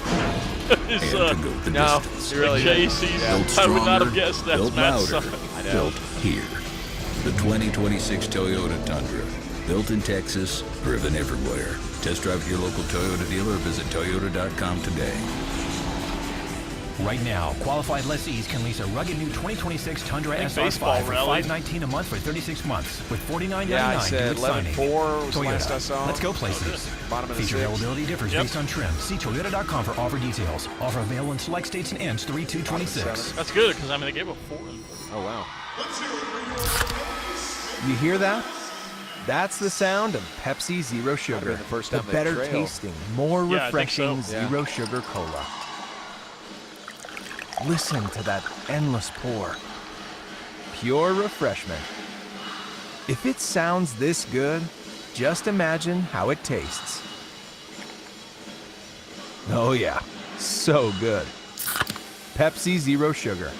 and to go the distance. Really JC's, I would not have guessed that's built Matt's louder, son. built here. The 2026 Toyota Tundra. Built in Texas, driven everywhere. Test drive at your local Toyota dealer or visit toyota.com today. Right now, qualified lessees can lease a rugged new 2026 Tundra SR5 for $519 a month for 36 months with $49.99 due at signing. 11-4 was Toyota. last I saw. Let's go places. Bottom of the Feature six. availability differs based on trim. See toyota.com for offer details. Offer available in select states and ends 3/2/26. That's good because I mean they gave a 4. Oh wow. You hear that? That's the sound of Pepsi Zero Sugar. The better tasting, more refreshing Zero Sugar Cola. Listen to that endless pour. Pure refreshment. If it sounds this good, just imagine how it tastes. Oh yeah, so good. Pepsi Zero Sugar.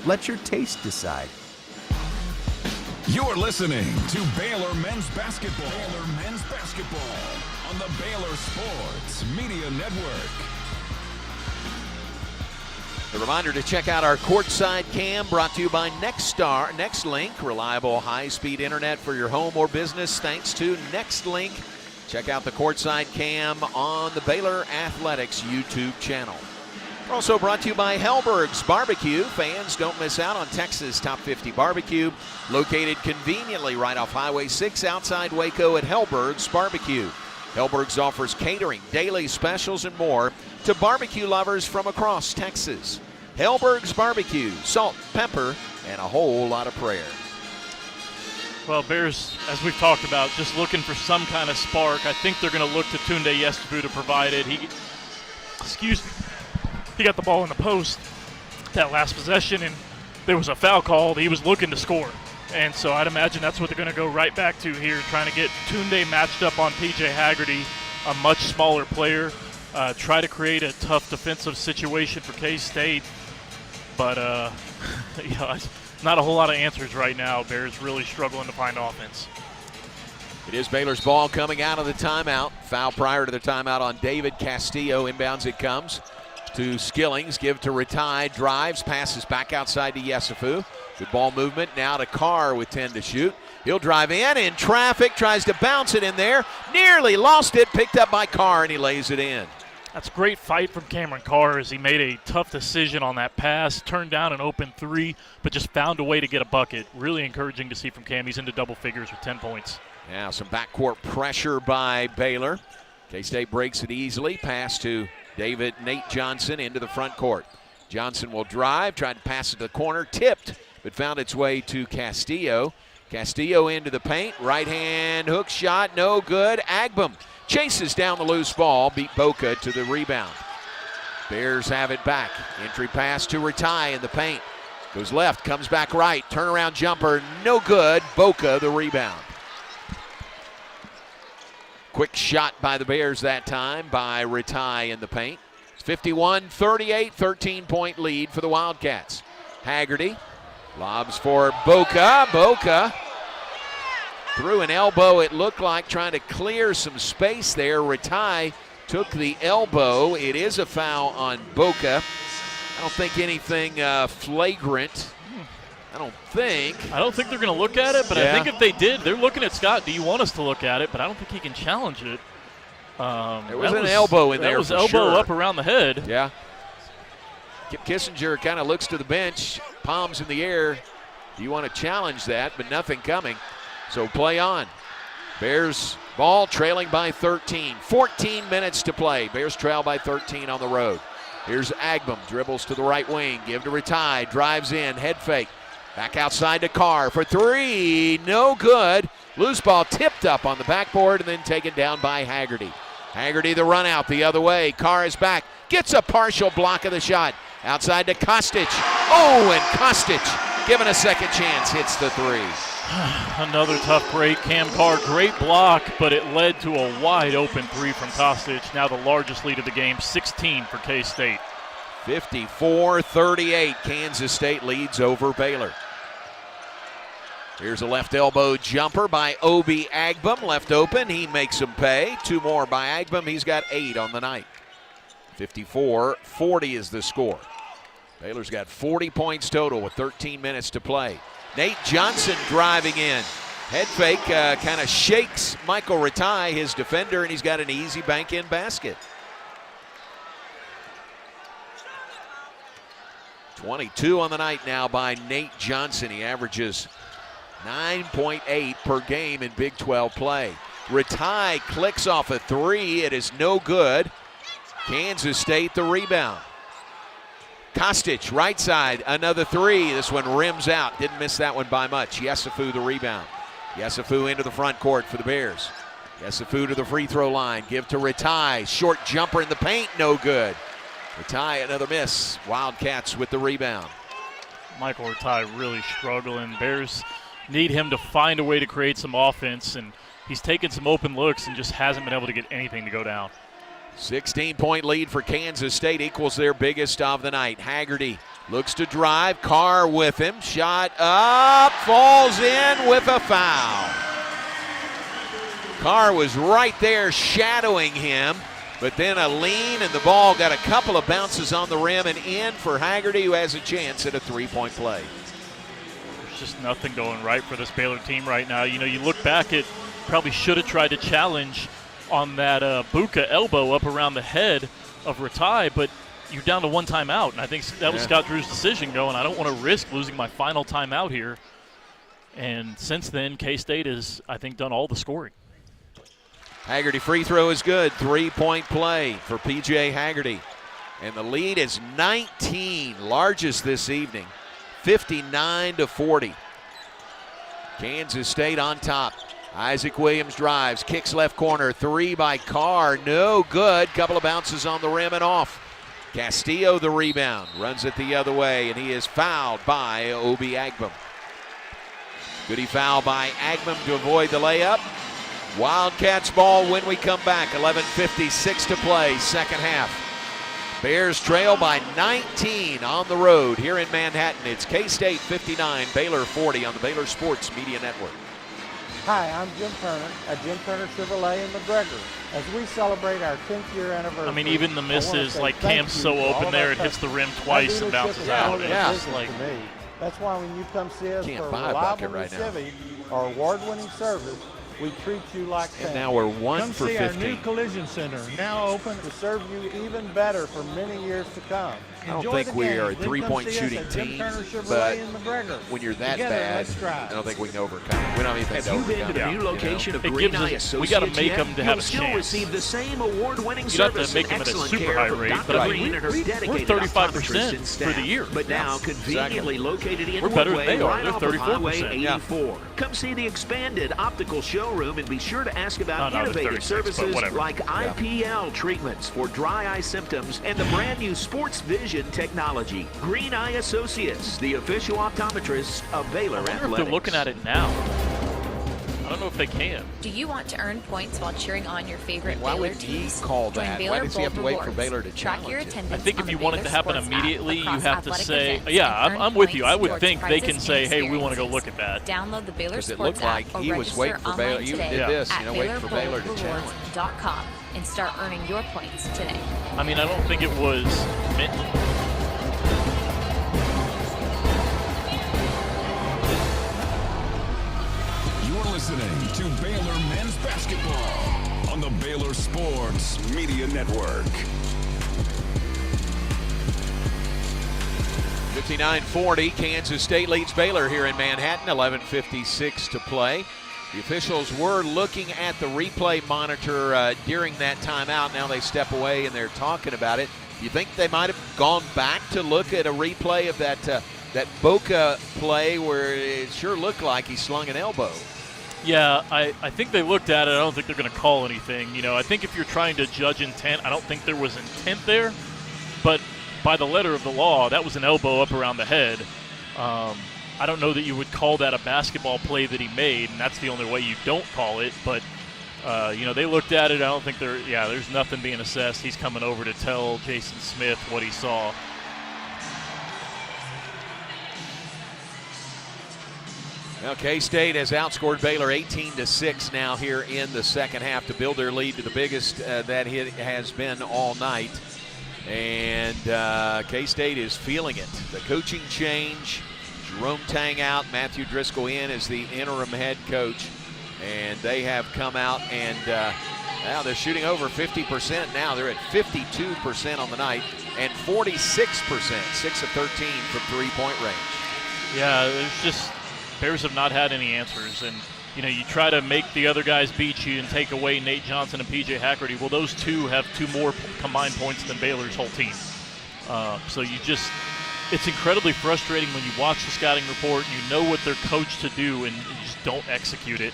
Let your taste decide. You're listening to Baylor Men's Basketball. Baylor Men's Basketball on the Baylor Sports Media Network. A reminder to check out our Courtside Cam, brought to you by Nextlink, reliable high-speed internet for your home or business thanks to Nextlink. Check out the Courtside Cam on the Baylor Athletics YouTube channel. We're also brought to you by Hellberg's Barbecue. Fans, don't miss out on Texas Top 50 Barbecue, located conveniently right off Highway 6 outside Waco at Hellberg's Barbecue. Hellberg's offers catering, daily specials, and more to barbecue lovers from across Texas. Hellberg's Barbecue, salt, pepper, and a whole lot of prayer. Well, Bears, as we've talked about, just looking for some kind of spark. I think they're going to look to Tunde Yestebu to provide it. He got the ball in the post that last possession, and there was a foul called. He was looking to score. And so I'd imagine that's what they're going to go right back to here, trying to get Tunde matched up on P.J. Haggerty, a much smaller player, try to create a tough defensive situation for K-State. But, not a whole lot of answers right now. Bears really struggling to find offense. It is Baylor's ball coming out of the timeout. Foul prior to the timeout on David Castillo. Inbounds it comes to Skillings. Give to Ratai. Drives. Passes back outside to Yesufu. Good ball movement. Now to Carr with 10 to shoot. He'll drive in traffic. Tries to bounce it in there. Nearly lost it. Picked up by Carr, and he lays it in. That's a great fight from Cameron Carr as he made a tough decision on that pass. Turned down an open three, but just found a way to get a bucket. Really encouraging to see from Cam. He's into double figures with 10 points. Now some backcourt pressure by Baylor. K-State breaks it easily. Pass to Nate Johnson into the front court. Johnson will drive, tried to pass it to the corner, tipped, but found its way to Castillo. Castillo into the paint, right hand hook shot, no good. Agbum chases down the loose ball, beat Boca to the rebound. Bears have it back. Entry pass to Ratai in the paint. Goes left, comes back right, turnaround jumper, no good. Boca the rebound. Quick shot by the Bears that time by Ratai in the paint. It's 51-38, 13-point lead for the Wildcats. Haggerty lobs for Boca. Boca threw an elbow, it looked like, trying to clear some space there. Ratai took the elbow. It is a foul on Boca. I don't think anything flagrant. I don't think they're going to look at it, but I think if they did, they're looking at Scott. Do you want us to look at it? But I don't think he can challenge it. There was an elbow in there. That was for elbow sure. up around the head. Yeah. Kip Kissinger kind of looks to the bench, palms in the air. Do you want to challenge that? But nothing coming. So play on. Bears Ball trailing by 13. 14 minutes to play. Bears trail by 13 on the road. Here's Agbum, dribbles to the right wing, give to Ratai, drives in, head fake. Back outside to Carr for three, no good. Loose ball tipped up on the backboard and then taken down by Haggerty. Haggerty the run out the other way. Carr is back, gets a partial block of the shot. Outside to Kostic. Oh, and Kostic, given a second chance, hits the three. Another tough break. Cam Carr, great block, but it led to a wide open three from Kostic. Now the largest lead of the game, 16 for K-State. 54-38, Kansas State leads over Baylor. Here's a left elbow jumper by Obi Agbum, left open. He makes him pay. Two more by Agbum. He's got 8 on the night. 54-40 is the score. Baylor's got 40 points total with 13 minutes to play. Nate Johnson driving in. Head fake kind of shakes Michael Ratai, his defender, and he's got an easy bank-in basket. 22 on the night now by Nate Johnson. He averages 9.8 per game in Big 12 play. Ratai clicks off a three. It is no good. Kansas State the rebound. Kostic, right side, another three. This one rims out. Didn't miss that one by much. Yesufu the rebound. Yesufu into the front court for the Bears. Yesufu to the free throw line. Give to Ratai. Short jumper in the paint, no good. Ratai, another miss. Wildcats with the rebound. Michael Ratai really struggling. Bears need him to find a way to create some offense, and he's taken some open looks and just hasn't been able to get anything to go down. 16-point lead for Kansas State equals their biggest of the night. Haggerty looks to drive. Carr with him. Shot up. Falls in with a foul. Carr was right there shadowing him, but then a lean and the ball got a couple of bounces on the rim and in for Haggerty, who has a chance at a three-point play. There's just nothing going right for this Baylor team right now. You know, you look back at probably should have tried to challenge on that Buka elbow up around the head of Ratai, but you're down to one timeout, and I think that was Scott Drew's decision going, I don't want to risk losing my final timeout here. And since then, K-State has, I think, done all the scoring. Haggerty free throw is good. Three-point play for P.J. Haggerty. And the lead is 19, largest this evening, 59-40. Kansas State on top. Isaac Williams drives, kicks left corner, three by Carr, no good. Couple of bounces on the rim and off. Castillo the rebound, runs it the other way, and he is fouled by Obi Agbum. Goody foul by Agbum to avoid the layup. Wildcats ball when we come back. 11:56 to play, second half. Bears trail by 19 on the road here in Manhattan. It's K-State 59, Baylor 40 on the Baylor Sports Media Network. Hi, I'm Jim Turner at Jim Turner Chevrolet in McGregor. As we celebrate our 10th year anniversary. I mean, even the misses, like Cam's so open there, it hits the rim twice and bounces out. Yeah. That's why when you come see us for reliable right Chevy or award-winning service, we treat you like family. And now we're 1 come for see 15. Our new collision center, now open to serve you even better for many years to come. I don't think we are a three-point shooting team, but when you're that bad, I don't think we can overcome it. We don't even think Have you been to the new location of Green Eye Associates? We got to make them to have a still chance. Receive the same award-winning you don't have service to make them and at a excellent super care high from rate, Dr. but I Green mean, and her we're dedicated 35% for the year. But now conveniently located in we're better than Woodway, they are. right They're off of 34%. Highway 84. Come see the expanded optical showroom and be sure to ask about innovative services like IPL treatments for dry eye symptoms and the brand new Sports Vision technology. Green Eye Associates, the official optometrists of Baylor Athletics. If they're looking at it now. I don't know if they can. Do you want to earn points while cheering on your favorite Why Baylor would teams? he call Join that? Baylor Why does he have to Bold wait for Rewards. Baylor to Track challenge your it? attendance I think if you want it to happen immediately, you have to say, I'm with you. I would think they can say, hey, we want to go look at that. Download the Baylor Because it Sports looked like app or he was waiting register for Baylor. online You today did this, at waiting for Baylor to challenge. BaylorBoldRewards.com and start earning your points today. I mean, I don't think it was meant. You're listening to Baylor Men's Basketball on the Baylor Sports Media Network. 59-40, Kansas State leads Baylor here in Manhattan. 11:56 to play. The officials were looking at the replay monitor during that timeout. Now they step away and they're talking about it. You think they might have gone back to look at a replay of that Boca play where it sure looked like he slung an elbow? Yeah, I think they looked at it. I don't think they're going to call anything. You know, I think if you're trying to judge intent, I don't think there was intent there. But by the letter of the law, that was an elbow up around the head. I don't know that you would call that a basketball play that he made, and that's the only way you don't call it. But, you know, they looked at it. I don't think there's nothing being assessed. He's coming over to tell Jason Smith what he saw. Well, K-State has outscored Baylor 18-6 now here in the second half to build their lead to the biggest that it has been all night. And K-State is feeling it. The coaching change, Jerome Tang out, Matthew Driscoll in as the interim head coach. And they have come out and now they're shooting over 50% now. They're at 52% on the night and 46%, 6 of 13 from three-point range. Yeah, there's just Bears have not had any answers. And, you know, you try to make the other guys beat you and take away Nate Johnson and P.J. Hackerty. Well, those two have 2 more combined points than Baylor's whole team. So it's incredibly frustrating when you watch the scouting report and you know what they're coached to do and you just don't execute it.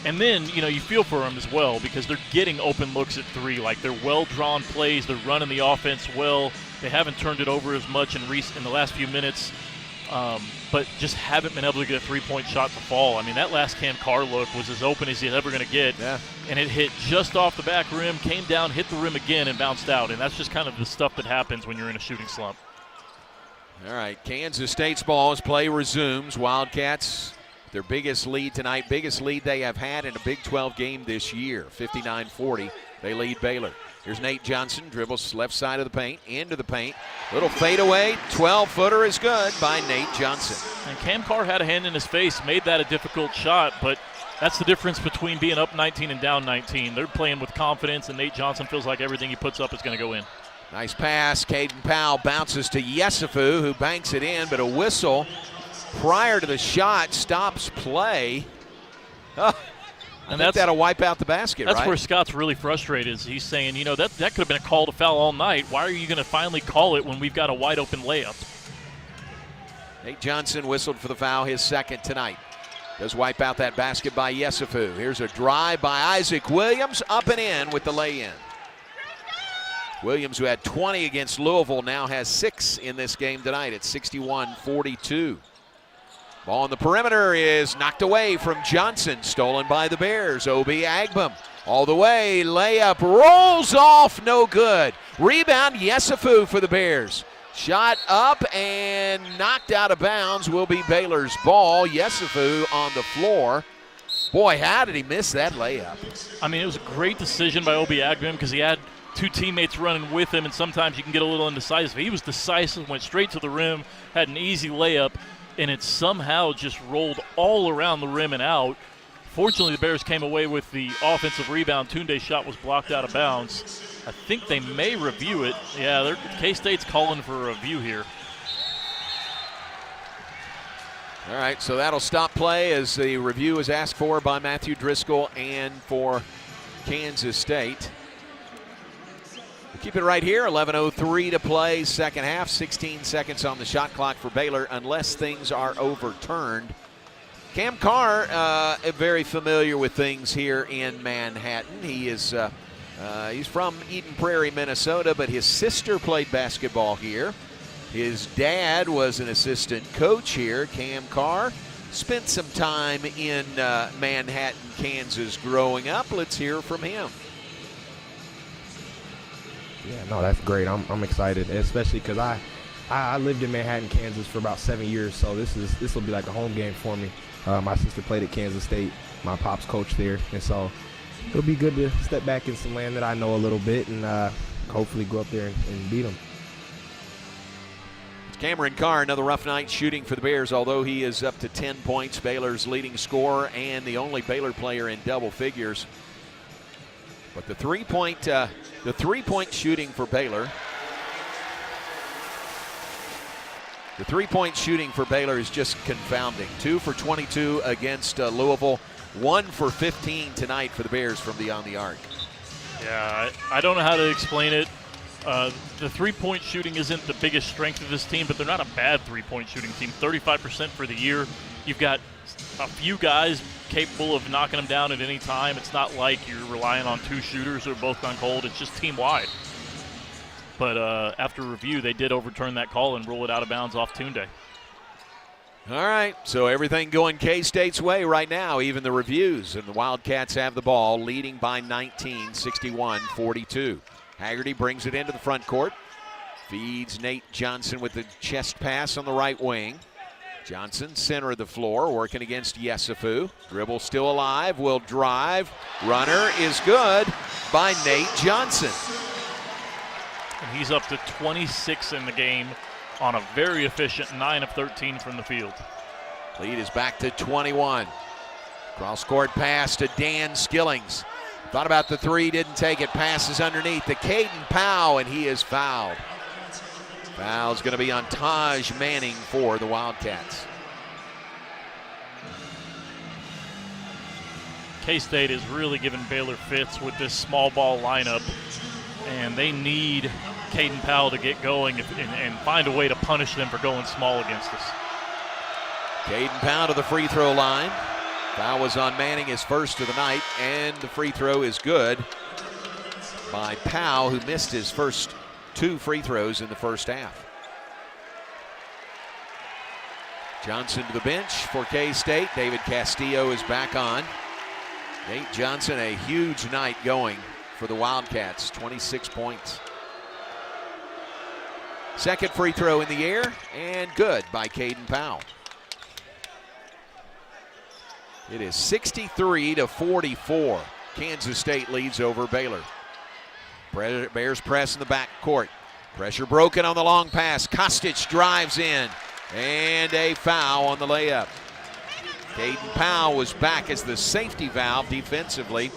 And then, you know, you feel for them as well because they're getting open looks at 3. Like, they're well-drawn plays. They're running the offense well. They haven't turned it over as much in the last few minutes. But just haven't been able to get a 3-point shot to fall. I mean, that last Cam Carr look was as open as he's ever going to get. Yeah. And it hit just off the back rim, came down, hit the rim again, and bounced out. And that's just kind of the stuff that happens when you're in a shooting slump. All right, Kansas State's ball as play resumes. Wildcats, their biggest lead tonight, biggest lead they have had in a Big 12 game this year, 59-40. They lead Baylor. Here's Nate Johnson, dribbles left side of the paint, into the paint. Little fadeaway, 12-footer is good by Nate Johnson. And Cam Carr had a hand in his face, made that a difficult shot, but that's the difference between being up 19 and down 19. They're playing with confidence, and Nate Johnson feels like everything he puts up is going to go in. Nice pass. Caden Powell bounces to Yesufu, who banks it in, but a whistle prior to the shot stops play. I think that'll wipe out the basket, That's right? where Scott's really frustrated. Is he's saying, you know, that could have been a call to foul all night. Why are you going to finally call it when we've got a wide-open layup? Nate Johnson whistled for the foul, his second tonight. Does wipe out that basket by Yesufu. Here's a drive by Isaac Williams, up and in with the lay-in. Williams, who had 20 against Louisville, now has 6 in this game tonight at 61-42. Ball on the perimeter is knocked away from Johnson, stolen by the Bears. Obi Agbam all the way, layup rolls off, no good. Rebound, Yesufu for the Bears. Shot up and knocked out of bounds will be Baylor's ball. Yesufu on the floor. Boy, how did he miss that layup? I mean, it was a great decision by Obi Agbam because he had 2 teammates running with him, and sometimes you can get a little indecisive. He was decisive, went straight to the rim, had an easy layup, and it somehow just rolled all around the rim and out. Fortunately, the Bears came away with the offensive rebound. Tunde's shot was blocked out of bounds. I think they may review it. Yeah, K-State's calling for a review here. All right, so that'll stop play as the review is asked for by Matthew Driscoll and for Kansas State. Keep it right here, 11:03 to play, second half, 16 seconds on the shot clock for Baylor unless things are overturned. Cam Carr, very familiar with things here in Manhattan. He is he's from Eden Prairie, Minnesota, but his sister played basketball here. His dad was an assistant coach here. Cam Carr spent some time in Manhattan, Kansas growing up. Let's hear from him. Yeah, no, that's great. I'm excited, especially because I lived in Manhattan, Kansas for about 7 years, so this will be like a home game for me. My sister played at Kansas State. My pops coached there, and so it'll be good to step back in some land that I know a little bit and hopefully go up there and beat them. Cameron Carr, another rough night shooting for the Bears, although he is up to 10 points, Baylor's leading scorer and the only Baylor player in double figures. But the three-point shooting for Baylor. The three-point shooting for Baylor is just confounding. 2 for 22 against Louisville. 1 for 15 tonight for the Bears from beyond the arc. Yeah, I don't know how to explain it. The three-point shooting isn't the biggest strength of this team, but they're not a bad three-point shooting team. 35% for the year. You've got a few guys capable of knocking them down at any time. It's not like you're relying on 2 shooters who are both gone cold. It's just team-wide. But after review, they did overturn that call and rule it out of bounds off Tunde. All right, so everything going K-State's way right now, even the reviews. And the Wildcats have the ball, leading by 19, 61-42. Haggerty brings it into the front court. Feeds Nate Johnson with the chest pass on the right wing. Johnson, center of the floor, working against Yesufu. Dribble still alive, will drive. Runner is good by Nate Johnson. And he's up to 26 in the game on a very efficient 9 of 13 from the field. Lead is back to 21. Cross-court pass to Dan Skillings. Thought about the three, didn't take it. Passes underneath to Caden Powell, and he is fouled. Foul's going to be on Taj Manning for the Wildcats. K-State is really giving Baylor fits with this small ball lineup, and they need Caden Powell to get going and find a way to punish them for going small against us. Caden Powell to the free throw line. Foul was on Manning, his first of the night, and the free throw is good by Powell, who missed his first 2 free throws in the first half. Johnson to the bench for K-State. David Castillo is back on. Nate Johnson, a huge night going for the Wildcats, 26 points. Second free throw in the air, and good by Caden Powell. It is 63-44. Kansas State leads over Baylor. Bears press in the back court. Pressure broken on the long pass. Kostic drives in, and a foul on the layup. Caden Powell was back as the safety valve defensively.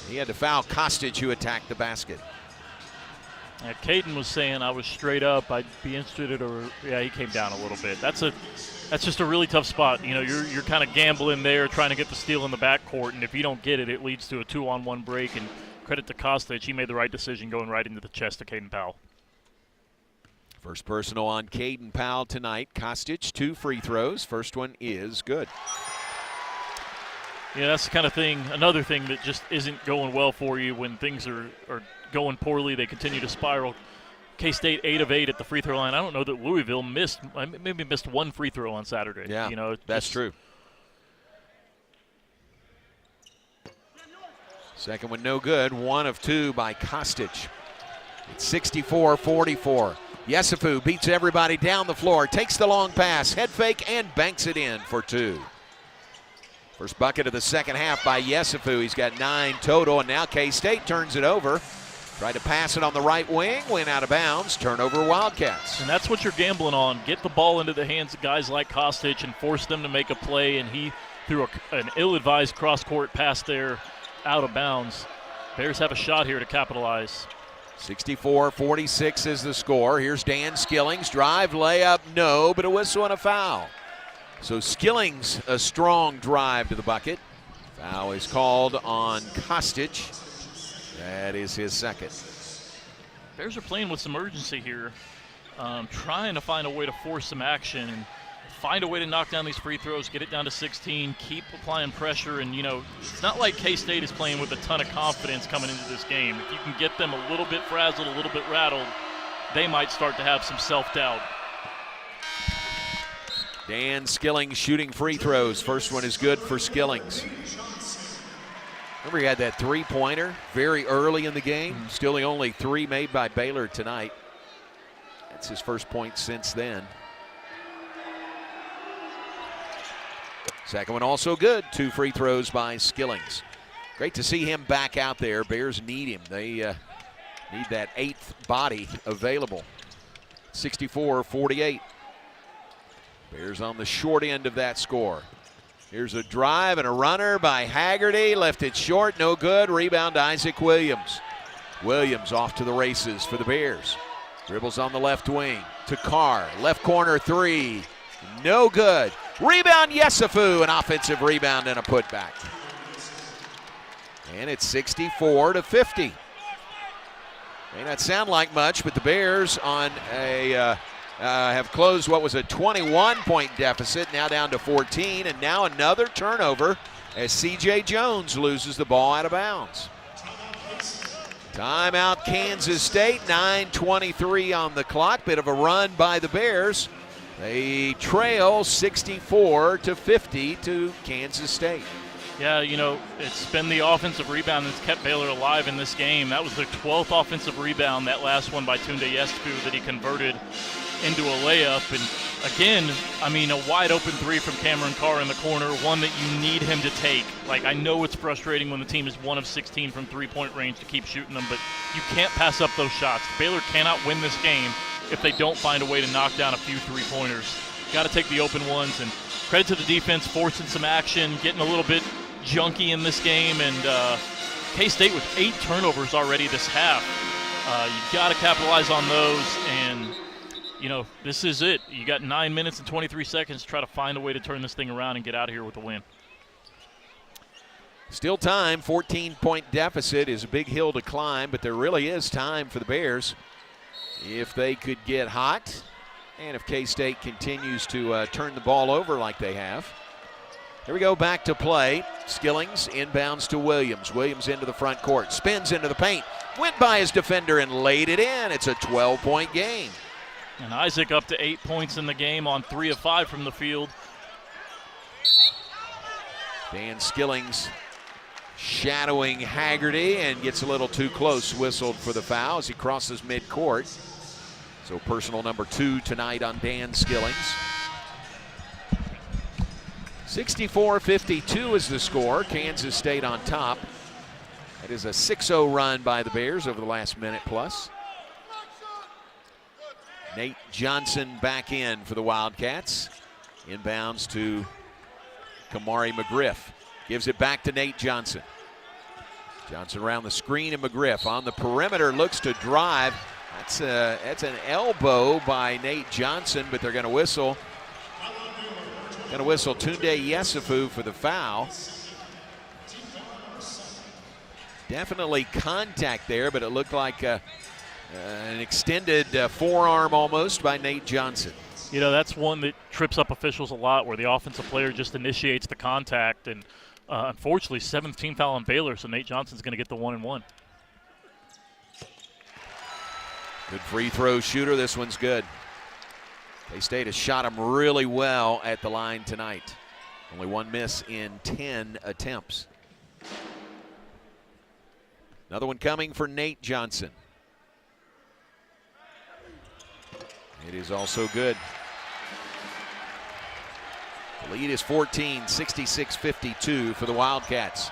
He had to foul Kostic, who attacked the basket. Caden was saying I was straight up. I'd be interested, or yeah, he came down a little bit. That's just a really tough spot. You know, you're kind of gambling there, trying to get the steal in the backcourt, and if you don't get it, it leads to a 2-on-1 break. And credit to Kostic, he made the right decision going right into the chest of Caden Powell. First personal on Caden Powell tonight. Kostic, 2 free throws. First one is good. Yeah, that's the kind of thing, another thing that just isn't going well for you when things are going poorly. They continue to spiral. K-State 8 of 8 at the free throw line. I don't know that Louisville missed 1 free throw on Saturday. Yeah, you know, that's true. Second one no good. 1 of 2 by Kostic. It's 64-44. Yesufu beats everybody down the floor, takes the long pass, head fake, and banks it in for 2. First bucket of the second half by Yesufu. He's got 9 total, and now K-State turns it over. Tried to pass it on the right wing, went out of bounds, turnover Wildcats. And that's what you're gambling on. Get the ball into the hands of guys like Kostic and force them to make a play, and he threw an ill-advised cross-court pass there out of bounds. Bears have a shot here to capitalize. 64-46 is the score. Here's Dan Skillings. Drive, layup, no, but a whistle and a foul. So Skillings, a strong drive to the bucket. Foul is called on Kostic. That is his second. Bears are playing with some urgency here, trying to find a way to force some action and find a way to knock down these free throws, get it down to 16, keep applying pressure. And, you know, it's not like K-State is playing with a ton of confidence coming into this game. If you can get them a little bit frazzled, a little bit rattled, they might start to have some self-doubt. Dan Skillings shooting free throws. First one is good for Skillings. Remember, he had that three-pointer very early in the game. Still the only 3 made by Baylor tonight. That's his first point since then. Second one also good. 2 free throws by Skillings. Great to see him back out there. Bears need him. They need that 8th body available. 64-48. Bears on the short end of that score. Here's a drive and a runner by Haggerty. Left it short, no good. Rebound Isaac Williams. Williams off to the races for the Bears. Dribbles on the left wing to Carr. Left corner three. No good. Rebound, Yesufu. An offensive rebound and a putback. And it's 64-50. May not sound like much, but the Bears on a have closed what was a 21-point deficit, now down to 14, and now another turnover as C.J. Jones loses the ball out of bounds. Timeout, Kansas State, 9:23 on the clock. Bit of a run by the Bears. They trail 64-50 to Kansas State. Yeah, you know, it's been the offensive rebound that's kept Baylor alive in this game. That was their 12th offensive rebound, that last one by Tunde Yesufu that he converted into a layup. And again, I mean, a wide open three from Cameron Carr in the corner, one that you need him to take. Like, I know it's frustrating when the team is 1 of 16 from three-point range to keep shooting them, but you can't pass up those shots. Baylor cannot win this game if they don't find a way to knock down a few three-pointers. Got to take the open ones, and credit to the defense forcing some action, getting a little bit junky in this game, and K-State with 8 turnovers already this half. You've got to capitalize on those, and you know, this is it. You got 9 minutes and 23 seconds to try to find a way to turn this thing around and get out of here with a win. Still time. 14-point deficit is a big hill to climb, but there really is time for the Bears if they could get hot and if K-State continues to turn the ball over like they have. Here we go, back to play. Skillings inbounds to Williams. Williams into the front court, spins into the paint, went by his defender and laid it in. It's a 12-point game. And Isaac up to 8 points in the game on 3 of 5 from the field. Dan Skillings shadowing Haggerty and gets a little too close, whistled for the foul as he crosses midcourt. So personal number 2 tonight on Dan Skillings. 64-52 is the score. Kansas State on top. That is a 6-0 run by the Bears over the last minute plus. Nate Johnson back in for the Wildcats. Inbounds to Kamari McGriff. Gives it back to Nate Johnson. Johnson around the screen and McGriff on the perimeter looks to drive. That's an elbow by Nate Johnson, but they're going to whistle. Going to whistle Tunde Yesufu for the foul. Definitely contact there, but it looked like an extended forearm almost by Nate Johnson. You know, that's one that trips up officials a lot, where the offensive player just initiates the contact. And unfortunately, 7th team foul on Baylor, so Nate Johnson's going to get the 1-and-1. Good free throw shooter. This one's good. K-State has shot him really well at the line tonight. Only one miss in 10 attempts. Another one coming for Nate Johnson. It is also good. The lead is 14, 66-52 for the Wildcats.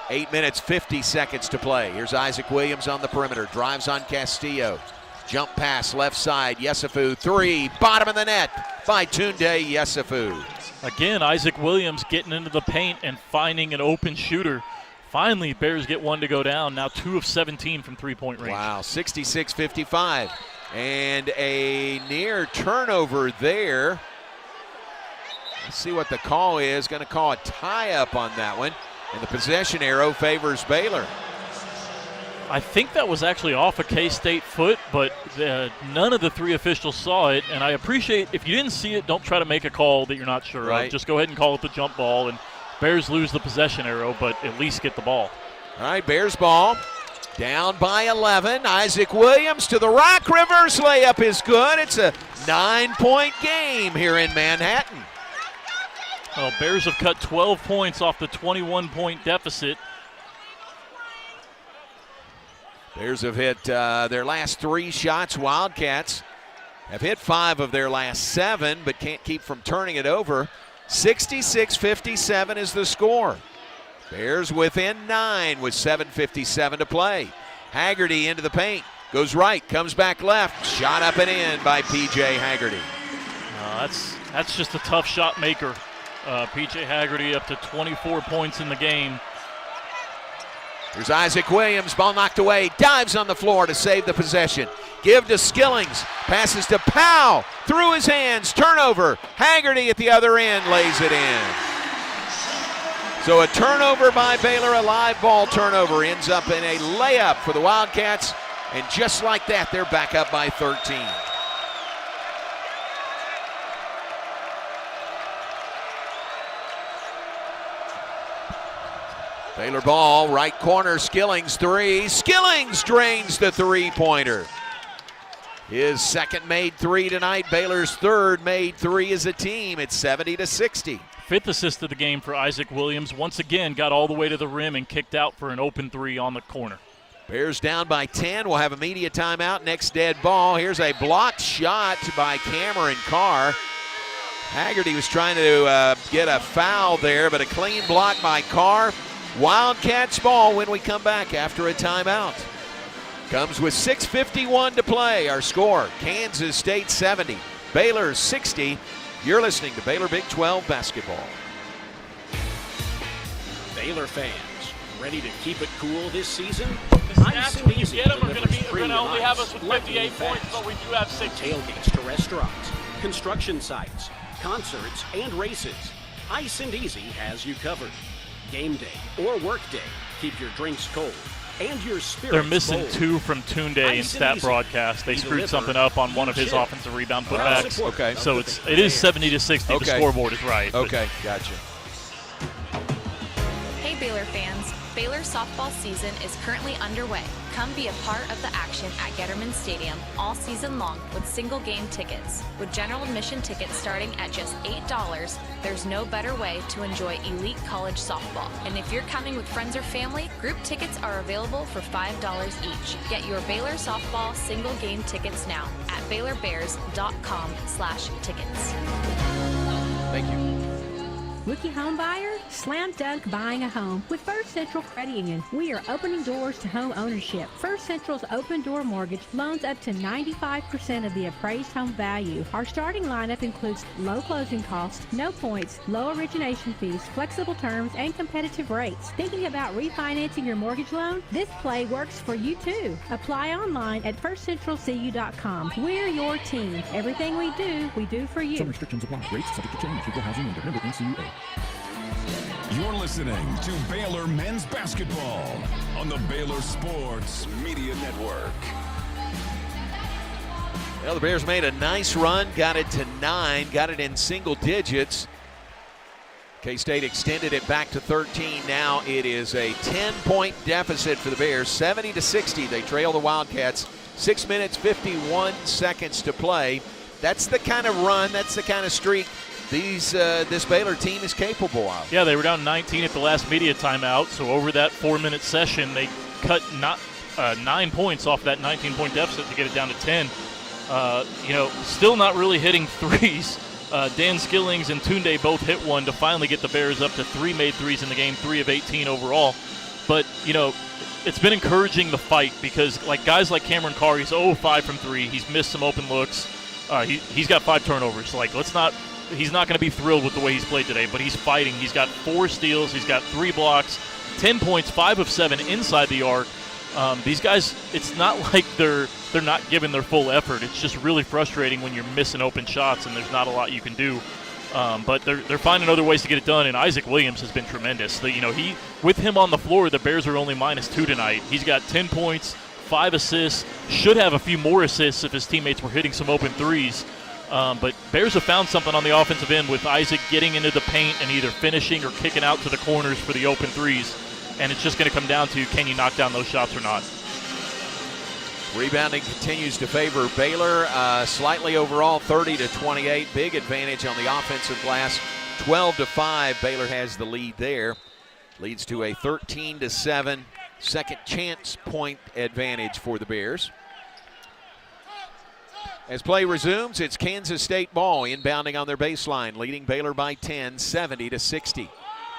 8 minutes, 50 seconds to play. Here's Isaac Williams on the perimeter. Drives on Castillo. Jump pass left side. Yesufu, 3. Bottom of the net by Tunde Yesufu. Again, Isaac Williams getting into the paint and finding an open shooter. Finally, Bears get one to go down. Now 2 of 17 from three-point range. Wow, 66-55. And a near turnover there. Let's see what the call is. Going to call a tie-up on that one. And the possession arrow favors Baylor. I think that was actually off a K-State foot, but none of the 3 officials saw it. And I appreciate, if you didn't see it, don't try to make a call that you're not sure of. Just go ahead and call it the jump ball. And Bears lose the possession arrow, but at least get the ball. All right, Bears ball. Down by 11. Isaac Williams to the rack. Reverse layup is good. It's a 9-point game here in Manhattan. Well, Bears have cut 12 points off the 21-point deficit. Bears have hit their last 3 shots. Wildcats have hit 5 of their last 7, but can't keep from turning it over. 66-57 is the score. Bears within 9 with 7:57 to play. Haggerty into the paint. Goes right, comes back left. Shot up and in by P.J. Haggerty. That's just a tough shot maker. P.J. Haggerty up to 24 points in the game. Here's Isaac Williams, ball knocked away, dives on the floor to save the possession. Give to Skillings. Passes to Powell. Through his hands. Turnover. Haggerty at the other end lays it in. So a turnover by Baylor, a live ball turnover, ends up in a layup for the Wildcats. And just like that, they're back up by 13. Baylor ball, right corner, Skillings three. Skillings drains the three-pointer. His second made three tonight. Baylor's third made three as a team. It's 70-60. Fifth assist of the game for Isaac Williams. Once again, got all the way to the rim and kicked out for an open three on the corner. Bears down by 10. We'll have a media timeout. Next dead ball. Here's a blocked shot by Cameron Carr. Haggerty was trying to get a foul there, but a clean block by Carr. Wildcats ball when we come back after a timeout. Comes with 6:51 to play. Our score, Kansas State 70, Baylor 60. You're listening to Baylor Big 12 basketball. Baylor fans, ready to keep it cool this season? Stats when you get them are going to only have us with 58 points, but we do have 60. Tailgates to restaurants, construction sites, concerts, and races. Ice and Easy has you covered. Game day or work day, keep your drinks cold and your spirits They're missing bold. two from Tunde in stat broadcast. They screwed something up on one of his offensive rebound putbacks. Okay. So it is 70-60. Okay. The scoreboard is right. Okay, gotcha. Hey Baylor fans, Baylor softball season is currently underway. Come be a part of the action at Getterman Stadium all season long with single game tickets. With general admission tickets starting at just $8, there's no better way to enjoy elite college softball. And if you're coming with friends or family, group tickets are available for $5 each. Get your Baylor softball single game tickets now at BaylorBears.com/tickets. Thank you. Rookie home buyer? Slam dunk buying a home with First Central Credit Union. We are opening doors to home ownership. First Central's open door mortgage loans up to 95% of the appraised home value. Our starting lineup includes low closing costs, no points, low origination fees, flexible terms, and competitive rates. Thinking about refinancing your mortgage loan? This play works for you too. Apply online at firstcentralcu.com. We're your team. Everything we do for you. Some restrictions apply. Rates subject to change. Equal housing lender. Member NCUA. You're listening to Baylor Men's Basketball on the Baylor Sports Media Network. Well, the Bears made a nice run, got it to 9, got it in single digits. K-State extended it back to 13. Now it is a 10-point deficit for the Bears, 70-60. They trail the Wildcats. 6 minutes, 51 seconds to play. That's the kind of run, that's the kind of streak this Baylor team is capable of. Yeah, they were down 19 at the last media timeout, so over that 4-minute session, they cut 9 points off that 19-point deficit to get it down to 10. Still not really hitting threes. Dan Skillings and Tunde both hit one to finally get the Bears up to 3 made threes in the game, 3 of 18 overall. But, it's been encouraging the fight because, guys like Cameron Carr, he's 0-5 from 3. He's missed some open looks. He's got 5 turnovers. He's not going to be thrilled with the way he's played today, but he's fighting. He's got 4 steals. He's got 3 blocks, 10 points, 5 of 7 inside the arc. These guys, it's not like they're not giving their full effort. It's just really frustrating when you're missing open shots and there's not a lot you can do. But they're finding other ways to get it done, and Isaac Williams has been tremendous. With him on the floor, the Bears are only -2 tonight. He's got 10 points, 5 assists, should have a few more assists if his teammates were hitting some open threes. But Bears have found something on the offensive end with Isaac getting into the paint and either finishing or kicking out to the corners for the open threes. And it's just going to come down to, can you knock down those shots or not? Rebounding continues to favor Baylor. Slightly overall, 30-28. Big advantage on the offensive glass. 12-5. Baylor has the lead there. Leads to a 13-7 second chance point advantage for the Bears. As play resumes, it's Kansas State ball inbounding on their baseline, leading Baylor by 10, 70-60.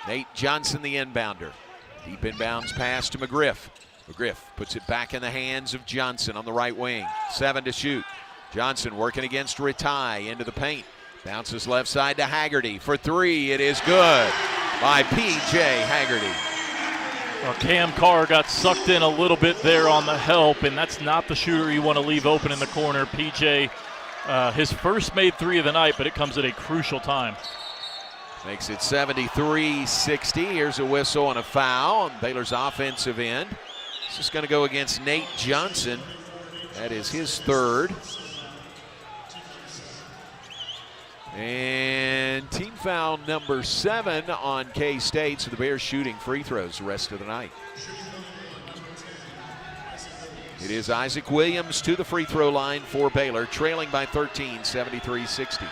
Nate Johnson, the inbounder. Deep inbounds pass to McGriff. McGriff puts it back in the hands of Johnson on the right wing. 7 to shoot. Johnson working against Ratai into the paint. Bounces left side to Haggerty for 3. It is good by P.J. Haggerty. Well, Cam Carr got sucked in a little bit there on the help, and that's not the shooter you want to leave open in the corner. PJ, his first made three of the night, but it comes at a crucial time. Makes it 73-60. Here's a whistle and a foul on Baylor's offensive end. This is going to go against Nate Johnson. That is his third. And team foul number 7 on K-State, so the Bears shooting free throws the rest of the night. It is Isaac Williams to the free throw line for Baylor, trailing by 13, 73-60.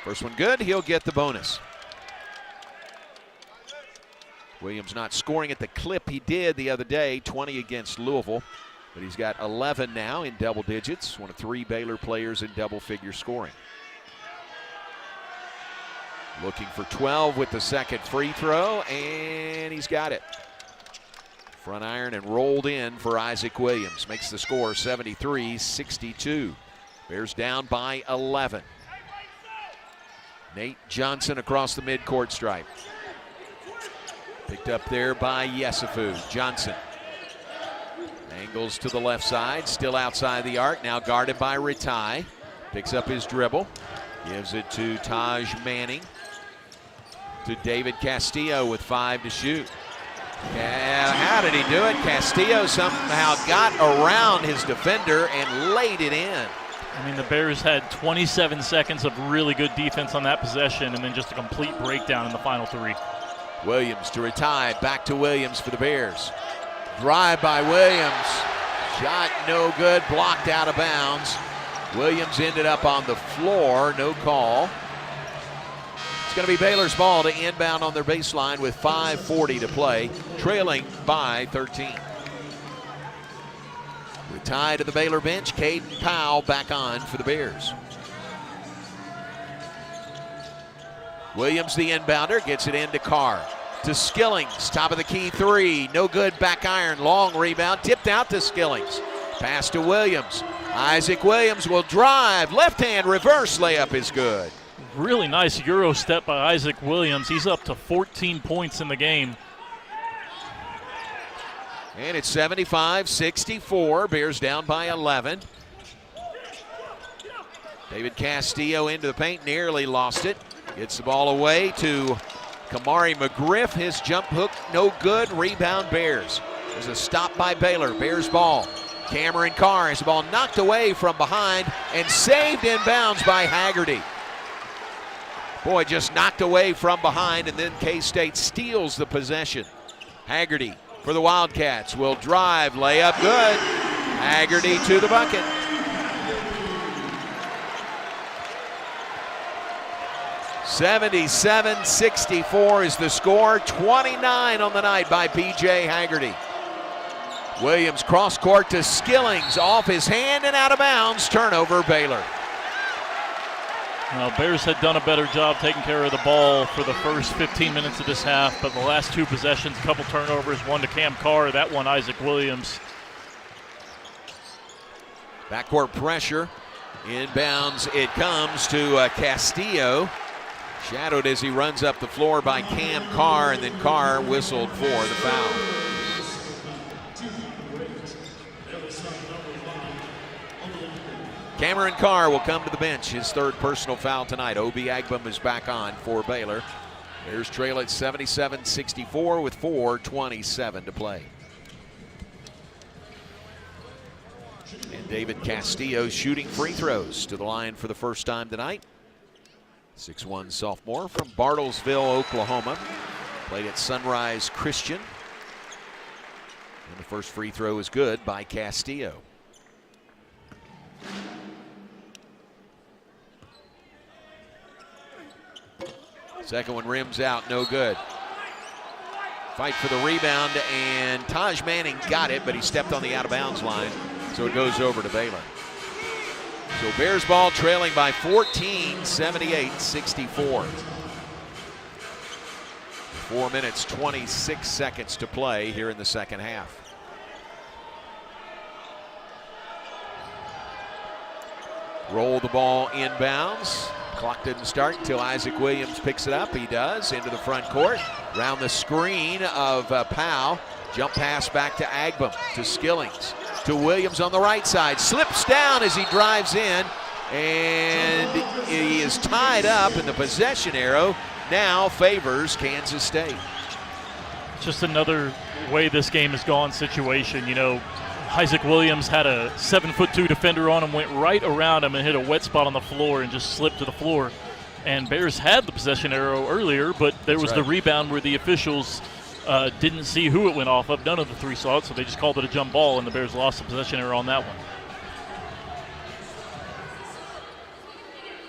First one good, he'll get the bonus. Williams not scoring at the clip he did the other day, 20 against Louisville. But he's got 11 now in double digits, one of 3 Baylor players in double-figure scoring. Looking for 12 with the second free throw, and he's got it. Front iron and rolled in for Isaac Williams. Makes the score 73-62. Bears down by 11. Nate Johnson across the midcourt stripe. Picked up there by Yesufu. Johnson. Angles to the left side, still outside the arc, now guarded by Ritai. Picks up his dribble, gives it to Taj Manning. To David Castillo with 5 to shoot. How did he do it? Castillo somehow got around his defender and laid it in. I mean, the Bears had 27 seconds of really good defense on that possession and then just a complete breakdown in the final 3. Williams to Ritai, back to Williams for the Bears. Drive by Williams. Shot no good, blocked out of bounds. Williams ended up on the floor, no call. It's going to be Baylor's ball to inbound on their baseline with 5:40 to play, trailing by 13. Ritai to the Baylor bench, Caden Powell back on for the Bears. Williams, the inbounder, gets it into Carr. To Skillings, top of the key 3, no good, back iron, long rebound, tipped out to Skillings. Pass to Williams. Isaac Williams will drive, left hand reverse layup is good. Really nice Euro step by Isaac Williams. He's up to 14 points in the game. And it's 75-64, Bears down by 11. David Castillo into the paint, nearly lost it. Gets the ball away to Kamari McGriff, his jump hook, no good, rebound Bears. There's a stop by Baylor, Bears ball. Cameron Carr has the ball knocked away from behind and saved in bounds by Haggerty. Boy, just knocked away from behind, and then K-State steals the possession. Haggerty for the Wildcats will drive, layup good. Haggerty to the bucket. $77-64 is the score, 29 on the night by P.J. Haggerty. Williams cross court to Skillings, off his hand and out of bounds, turnover Baylor. Well, Bears had done a better job taking care of the ball for the first 15 minutes of this half, but the last 2 possessions, a couple turnovers, one to Cam Carr, that one Isaac Williams. Backcourt pressure, inbounds it comes to Castillo. Shadowed as he runs up the floor by Cam Carr, and then Carr whistled for the foul. Cameron Carr will come to the bench, his 3rd personal foul tonight. Obi Agbum is back on for Baylor. Bears trail at 77-64 with 4:27 to play. And David Castillo shooting free throws to the line for the first time tonight. 6'1" sophomore from Bartlesville, Oklahoma. Played at Sunrise Christian. And the first free throw is good by Castillo. Second one rims out, no good. Fight for the rebound, and Taj Manning got it, but he stepped on the out-of-bounds line, so it goes over to Baylor. So Bears ball trailing by 14, 78-64. 4 minutes, 26 seconds to play here in the second half. Roll the ball inbounds. Clock didn't start until Isaac Williams picks it up. He does, into the front court. Round the screen of Powell. Jump pass back to Agbum, to Skillings, to Williams on the right side. Slips down as he drives in, and he is tied up, and the possession arrow now favors Kansas State. Just another way this game has gone situation. You know, Isaac Williams had a 7'2" defender on him, went right around him and hit a wet spot on the floor and just slipped to the floor. And Bears had the possession arrow earlier, but there was the rebound where the officials didn't see who it went off of. None of the three saw it, so they just called it a jump ball, and the Bears lost the possession arrow on that one.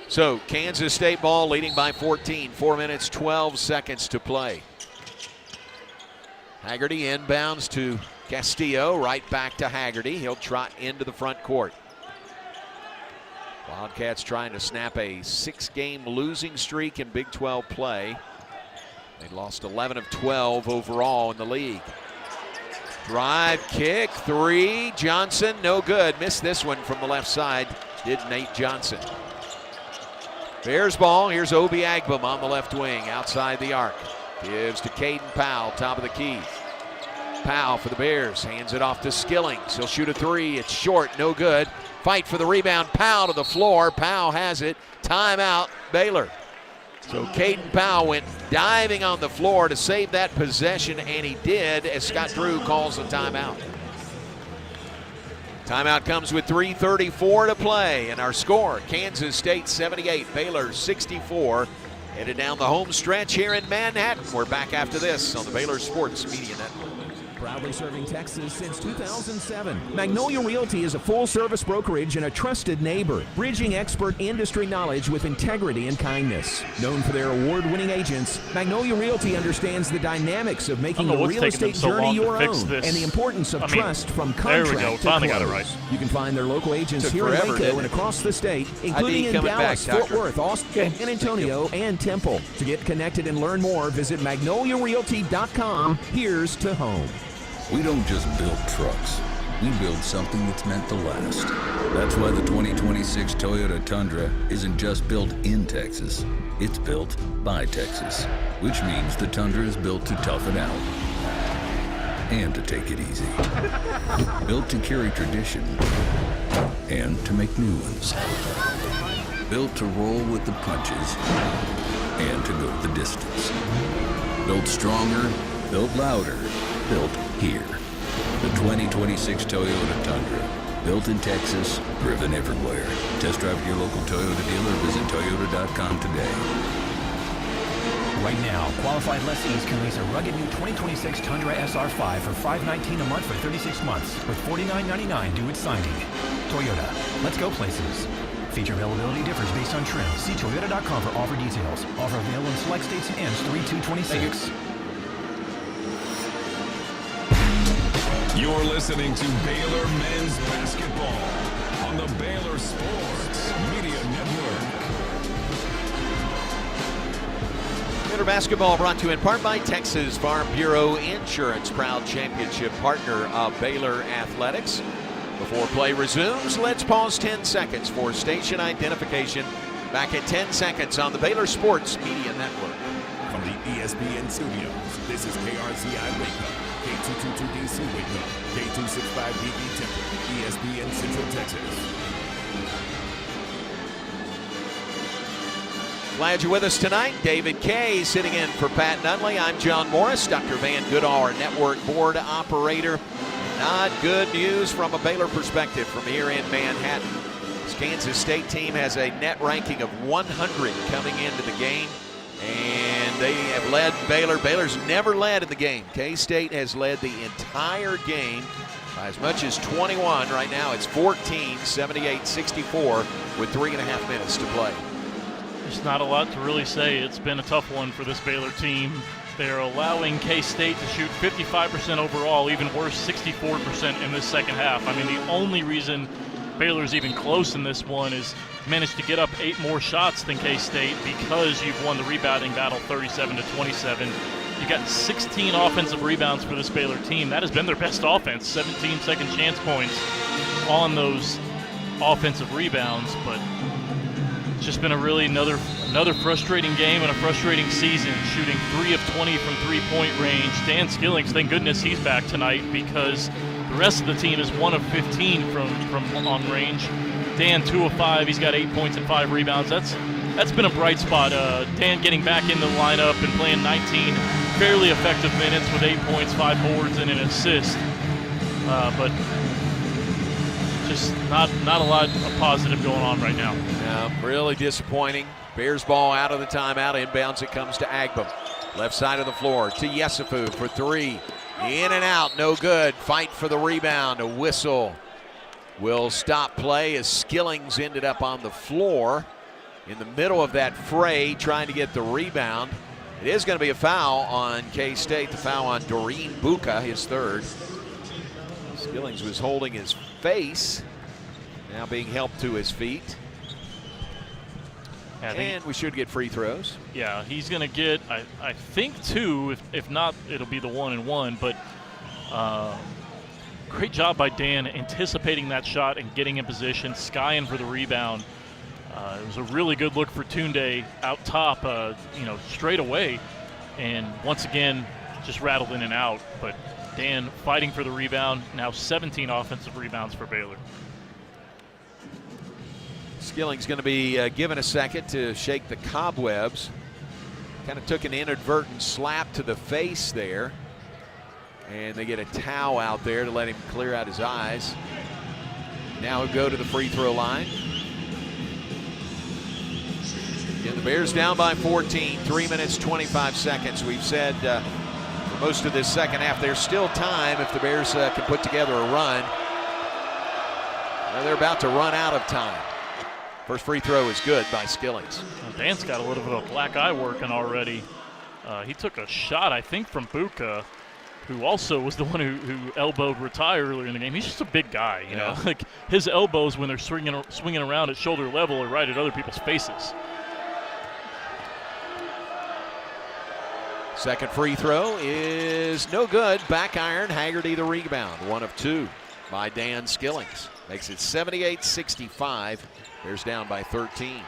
So Kansas State ball leading by 14, 4 minutes, 12 seconds to play. Haggerty inbounds to Castillo, right back to Haggerty. He'll trot into the front court. Wildcats trying to snap a 6-game losing streak in Big 12 play. They lost 11 of 12 overall in the league. Drive, kick, three. Johnson, no good. Missed this one from the left side, did Nate Johnson. Bears ball. Here's Obi Agbum on the left wing, outside the arc. Gives to Caden Powell, top of the key. Powell for the Bears, hands it off to Skillings. He'll shoot a three. It's short, no good. Fight for the rebound. Powell to the floor. Powell has it. Timeout, Baylor. So Caden Powell went diving on the floor to save that possession, and he did, as Scott Drew calls the timeout. Timeout comes with 3:34 to play, and our score, Kansas State 78, Baylor 64. Headed down the home stretch here in Manhattan. We're back after this on the Baylor Sports Media Network. Proudly serving Texas since 2007. Magnolia Realty is a full-service brokerage and a trusted neighbor, bridging expert industry knowledge with integrity and kindness. Known for their award-winning agents, Magnolia Realty understands the dynamics of making the real estate journey your own and the importance of trust from contract to close. You can find their local agents here in Waco and across the state, including in Dallas, Fort Worth, Austin, San Antonio, and Temple. To get connected and learn more, visit magnoliarealty.com. Here's to home. We don't just build trucks. We build something that's meant to last. That's why the 2026 Toyota Tundra isn't just built in Texas. It's built by Texas, which means the Tundra is built to tough it out and to take it easy. Built to carry tradition and to make new ones. Built to roll with the punches and to go the distance. Built stronger, built louder, built here. The 2026 Toyota Tundra. Built in Texas, driven everywhere. Test drive at your local Toyota dealer. Visit Toyota.com today. Right now, qualified lessees can lease a rugged new 2026 Tundra SR5 for $519 a month for 36 months with $49.99 due at signing. Toyota, let's go places. Feature availability differs based on trim. See Toyota.com for offer details. Offer available in select states and ends 3/2/26. You're listening to Baylor Men's Basketball on the Baylor Sports Media Network. Baylor Basketball brought to you in part by Texas Farm Bureau Insurance, proud championship partner of Baylor Athletics. Before play resumes, let's pause 10 seconds for station identification. Back at 10 seconds on the Baylor Sports Media Network. From the ESPN studios, this is KRZI Waco, K222DC Waco, K265DV Temple, ESPN Central Texas. Glad you're with us tonight. David Kay sitting in for Pat Nunley. I'm John Morris, Dr. Van Goodall, our network board operator. Not good news from a Baylor perspective from here in Manhattan. This Kansas State team has a net ranking of 100 coming into the game, and they have led Baylor. Baylor's never led in the game. K-State has led the entire game by as much as 21. Right now it's 14, 78-64 with 3.5 minutes to play. There's not a lot to really say. It's been a tough one for this Baylor team. They're allowing K-State to shoot 55% overall, even worse, 64% in this second half. I mean, the only reason Baylor's even close in this one is managed to get up 8 more shots than K-State because you've won the rebounding battle 37-27. You got 16 offensive rebounds for this Baylor team. That has been their best offense, 17 second chance points on those offensive rebounds, but It's just been a really another frustrating game and a frustrating season, shooting 3 of 20 from three-point range. Dan Skillings, thank goodness he's back tonight, because the rest of the team is 1 of 15 from on range. Dan 2 of 5. He's got 8 points and 5 rebounds. That's been a bright spot. Dan getting back in the lineup and playing 19 fairly effective minutes with 8 points, 5 boards, and an assist. But just not a lot of positive going on right now. Yeah, really disappointing. Bears ball out of the timeout. Inbounds it comes to Agbam. Left side of the floor to Yesufu for 3. In and out, no good. Fight for the rebound. A whistle will stop play as Skillings ended up on the floor in the middle of that fray trying to get the rebound. It is going to be a foul on K-State. The foul on Doreen Buka, his third. Skillings was holding his face, now being helped to his feet. And we should get free throws. Yeah, he's going to get, I think, 2. If not, it'll be the 1 and 1. But great job by Dan anticipating that shot and getting in position, skying for the rebound. It was a really good look for Tunde out top, straight away. And once again, just rattled in and out. But Dan fighting for the rebound, now 17 offensive rebounds for Baylor. Skillings going to be given a second to shake the cobwebs. Kind of took an inadvertent slap to the face there. And they get a towel out there to let him clear out his eyes. Now he'll go to the free throw line. And the Bears down by 14, 3 minutes, 25 seconds. We've said for most of this second half, there's still time if the Bears can put together a run. Well, they're about to run out of time. First free throw is good by Skillings. Well, Dan's got a little bit of a black eye working already. He took a shot, I think, from Buka, who also was the one who elbowed Retire earlier in the game. He's just a big guy, you know. Like his elbows when they're swinging around at shoulder level are right at other people's faces. Second free throw is no good. Back iron, Haggerty the rebound. 1 of 2 by Dan Skillings. Makes it 78-65. Bears down by 13.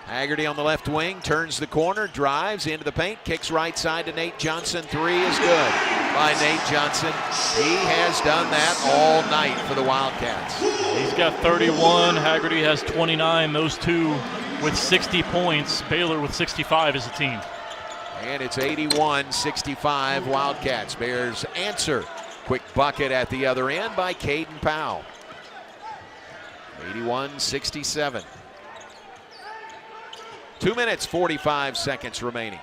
Haggerty on the left wing, turns the corner, drives into the paint, kicks right side to Nate Johnson. 3 is good by Nate Johnson. He has done that all night for the Wildcats. He's got 31. Haggerty has 29. Those two with 60 points. Baylor with 65 as a team. And it's 81-65 Wildcats. Bears answer. Quick bucket at the other end by Caden Powell. 81-67. 2 minutes, 45 seconds remaining.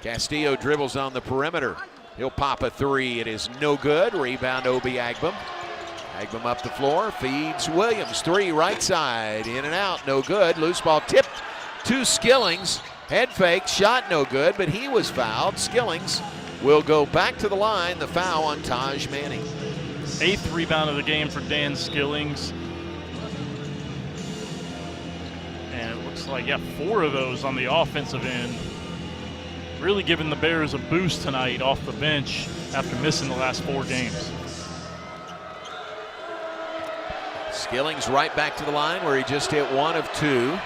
Castillo dribbles on the perimeter. He'll pop a 3. It is no good. Rebound, Obi Agbam. Agbam up the floor, feeds Williams. 3 right side, in and out, no good. Loose ball tipped to Skillings. Head fake, shot no good, but he was fouled. Skillings will go back to the line. The foul on Taj Manning. 8th rebound of the game for Dan Skillings. And it looks like, 4 of those on the offensive end. Really giving the Bears a boost tonight off the bench after missing the last 4 games. Skillings right back to the line where he just hit 1 of 2.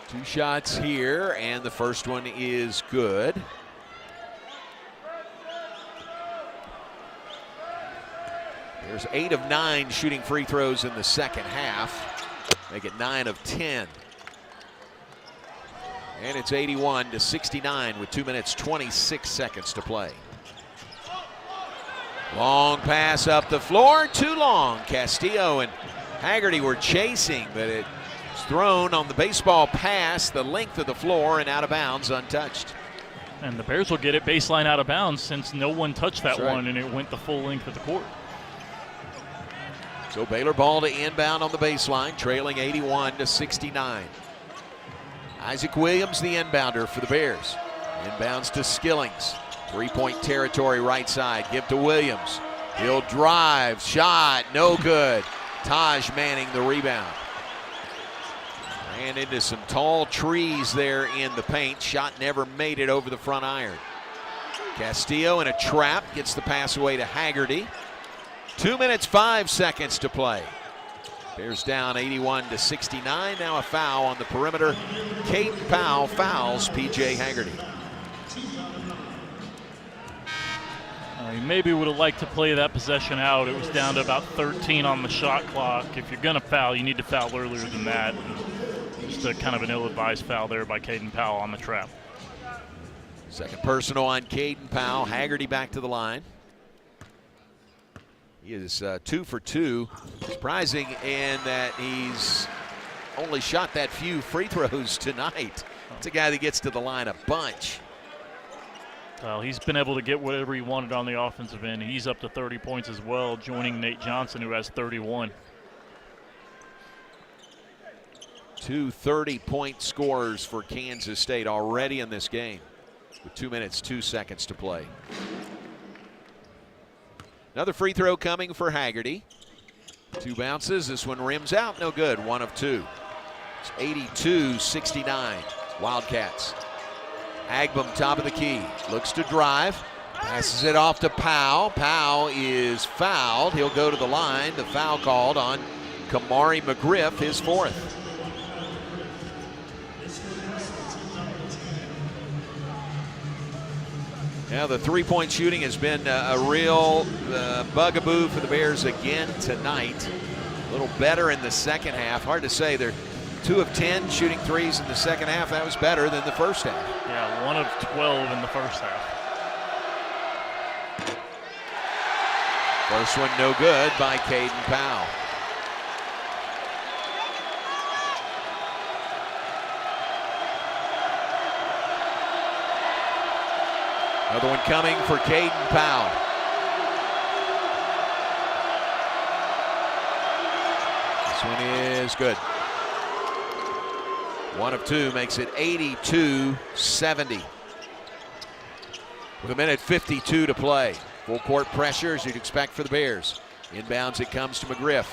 2 shots here, and the first one is good. There's 8 of 9 shooting free throws in the second half. Make it 9 of 10. And it's 81-69 with 2 minutes, 26 seconds to play. Long pass up the floor, too long. Castillo and Haggerty were chasing, but it was thrown on the baseball pass, the length of the floor, and out of bounds, untouched. And the Bears will get it baseline out of bounds since no one touched that That's right. one, and it went the full length of the court. So Baylor ball to inbound on the baseline, trailing 81-69. Isaac Williams, the inbounder for the Bears. Inbounds to Skillings. 3-point territory right side. Give to Williams. He'll drive. Shot. No good. Taj Manning the rebound. Ran into some tall trees there in the paint. Shot never made it over the front iron. Castillo in a trap. Gets the pass away to Haggerty. 2 minutes, 5 seconds to play. Bears down 81-69. Now a foul on the perimeter. Caden Powell fouls P.J. Haggerty. He maybe would have liked to play that possession out. It was down to about 13 on the shot clock. If you're going to foul, you need to foul earlier than that. And just a kind of an ill-advised foul there by Caden Powell on the trap. Second personal on Caden Powell. Haggerty back to the line. He is 2 for 2. Surprising in that he's only shot that few free throws tonight. It's a guy that gets to the line a bunch. Well, he's been able to get whatever he wanted on the offensive end. He's up to 30 points as well, joining Nate Johnson, who has 31. 2 30-point scorers for Kansas State already in this game with 2 minutes, 2 seconds to play. Another free throw coming for Haggerty. 2 bounces. This one rims out. No good. 1 of 2. It's 82-69. Wildcats. Agbum top of the key. Looks to drive. Passes it off to Powell. Powell is fouled. He'll go to the line. The foul called on Kamari McGriff, his 4th. Now the three-point shooting has been a real bugaboo for the Bears again tonight. A little better in the second half. Hard to say. They're 2 of 10 shooting threes in the second half. That was better than the first half. Yeah, 1 of 12 in the first half. First one no good by Caden Powell. Another one coming for Caden Powell. This one is good. 1 of 2 makes it 82-70. With 1:52 to play. Full court pressure as you'd expect for the Bears. Inbounds it comes to McGriff.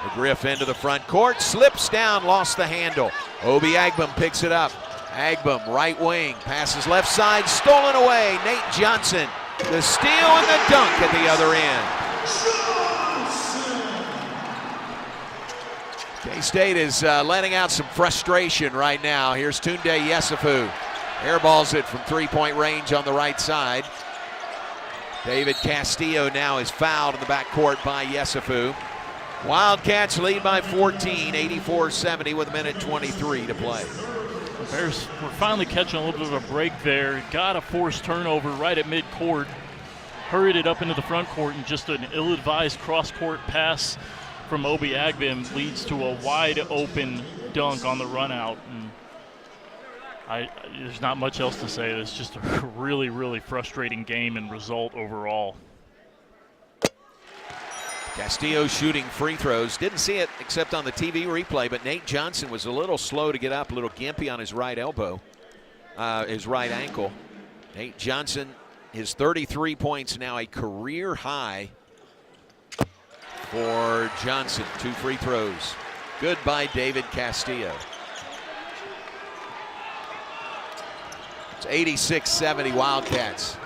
McGriff into the front court, slips down, lost the handle. Obi Agbum picks it up. Agbum, right wing, passes left side, stolen away. Nate Johnson, the steal and the dunk at the other end. K-State is letting out some frustration right now. Here's Tunde Yesufu. Airballs it from three-point range on the right side. David Castillo now is fouled in the backcourt by Yesufu. Wildcats lead by 14, 84-70 with 1:23 to play. The Bears were finally catching a little bit of a break there. Got a forced turnover right at midcourt. Hurried it up into the front court, and just an ill-advised cross-court pass from Obi Agbum leads to a wide-open dunk on the run-out. And there's not much else to say. It's just a really, really frustrating game and result overall. Castillo shooting free throws. Didn't see it except on the TV replay, but Nate Johnson was a little slow to get up, a little gimpy on his right elbow, his right ankle. Nate Johnson, his 33 points, now a career high for Johnson. 2 free throws. Good by David Castillo. It's 86-70 Wildcats.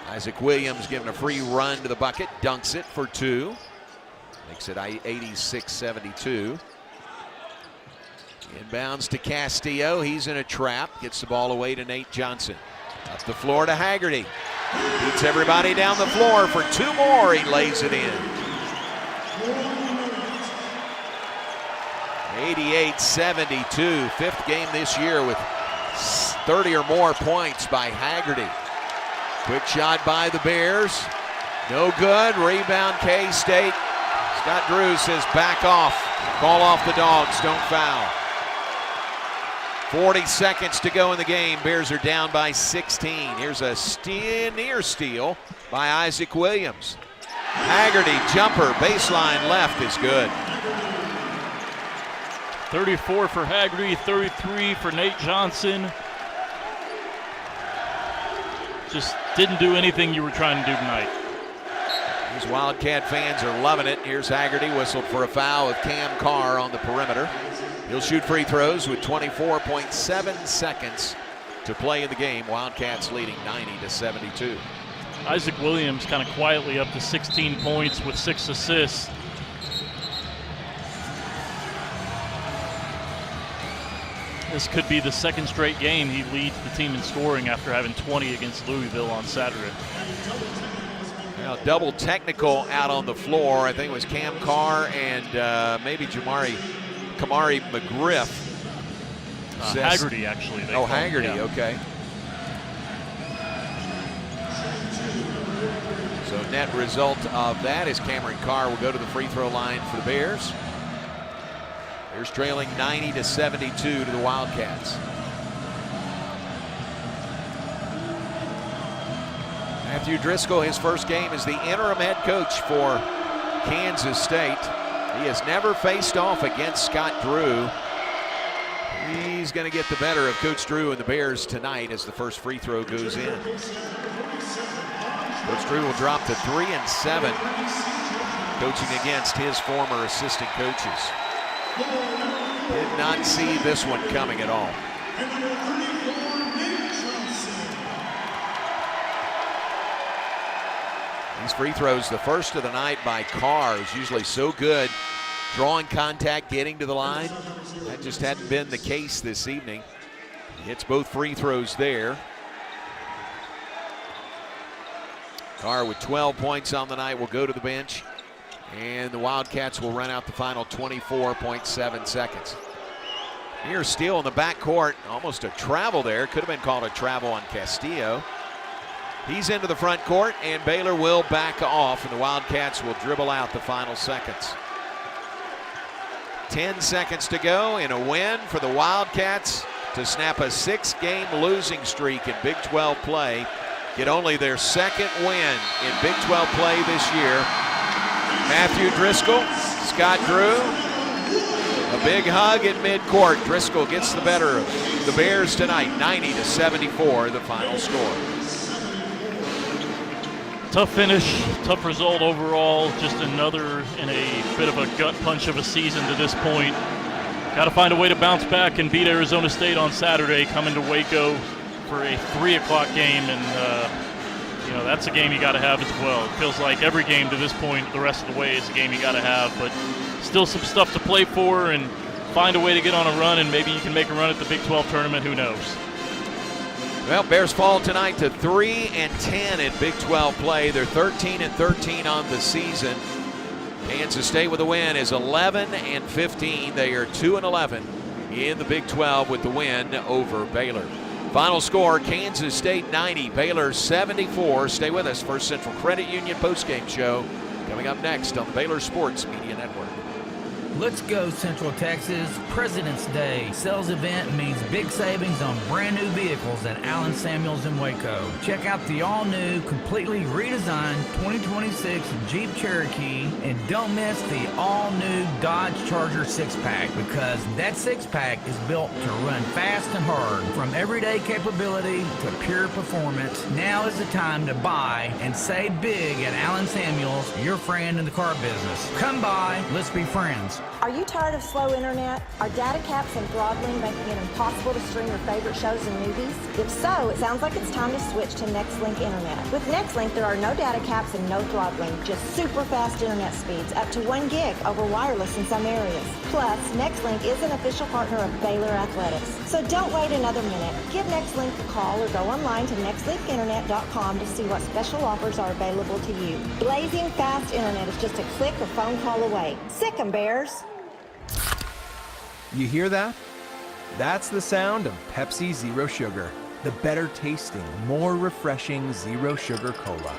Isaac Williams giving a free run to the bucket, dunks it for 2. Makes it 86-72. Inbounds to Castillo. He's in a trap. Gets the ball away to Nate Johnson. Up the floor to Haggerty. Beats everybody down the floor for 2 more. He lays it in. 88-72. 5th game this year with 30 or more points by Haggerty. Quick shot by the Bears. No good. Rebound K-State. Scott Drew says back off. Call off the Dogs. Don't foul. 40 seconds to go in the game. Bears are down by 16. Here's a near steal by Isaac Williams. Haggerty jumper, baseline left is good. 34 for Haggerty, 33 for Nate Johnson. Just didn't do anything you were trying to do tonight. These Wildcat fans are loving it. Here's Haggerty, whistled for a foul with Cam Carr on the perimeter. He'll shoot free throws with 24.7 seconds to play in the game. Wildcats leading 90-72. Isaac Williams kind of quietly up to 16 points with 6 assists. This could be the second straight game he leads the team in scoring after having 20 against Louisville on Saturday. Now, double technical out on the floor. I think it was Cam Carr and maybe Kamari McGriff. Haggerty, actually. Oh, Haggerty, yeah. Okay. So net result of that is Cameron Carr will go to the free throw line for the Bears. Bears trailing 90-72 to the Wildcats. Matthew Driscoll, his first game as the interim head coach for Kansas State. He has never faced off against Scott Drew. He's going to get the better of Coach Drew and the Bears tonight as the first free throw goes in. Coach Drew will drop to 3-7, coaching against his former assistant coaches. Did not see this one coming at all. These free throws, the first of the night by Carr, is usually so good, drawing contact, getting to the line. That just hadn't been the case this evening. He hits both free throws there. Carr with 12 points on the night will go to the bench, and the Wildcats will run out the final 24.7 seconds. Near steal in the backcourt, almost a travel there. Could have been called a travel on Castillo. He's into the front court, and Baylor will back off, and the Wildcats will dribble out the final seconds. 10 seconds to go in a win for the Wildcats to snap a 6-game losing streak in Big 12 play. Get only their second win in Big 12 play this year. Matthew Driscoll, Scott Drew, a big hug in midcourt. Driscoll gets the better of the Bears tonight, 90-74, the final score. Tough finish, tough result overall. Just another in a bit of a gut punch of a season to this point. Got to find a way to bounce back and beat Arizona State on Saturday, coming to Waco for a 3 o'clock game, and that's a game you got to have as well. It feels like every game to this point, the rest of the way, is a game you got to have, but still some stuff to play for and find a way to get on a run, and maybe you can make a run at the Big 12 tournament. Who knows? Well, Bears fall tonight to 3-10 in Big 12 play. They're 13-13 on the season. Kansas State with a win is 11-15. They are 2-11 in the Big 12 with the win over Baylor. Final score, Kansas State 90, Baylor 74. Stay with us. First Central Credit Union postgame show coming up next on the Baylor Sports Media Network. Let's go Central Texas. President's Day sales event means big savings on brand new vehicles at Allen Samuels in Waco. Check out the all-new, completely redesigned 2026 Jeep Cherokee, and don't miss the all-new Dodge Charger 6-pack, because that 6-pack is built to run fast and hard. From everyday capability to pure performance, now is the time to buy and save big at Allen Samuels, your friend in the car business. Come by, let's be friends. Are you tired of slow internet? Are data caps and throttling making it impossible to stream your favorite shows and movies? If so, it sounds like it's time to switch to NextLink Internet. With NextLink, there are no data caps and no throttling, just super fast internet speeds, up to 1 gig over wireless in some areas. Plus, NextLink is an official partner of Baylor Athletics. So don't wait another minute. Give NextLink a call or go online to nextlinkinternet.com to see what special offers are available to you. Blazing fast internet is just a click or phone call away. Sick 'em, Bears. You hear that? That's the sound of Pepsi Zero Sugar, the better tasting, more refreshing Zero Sugar Cola.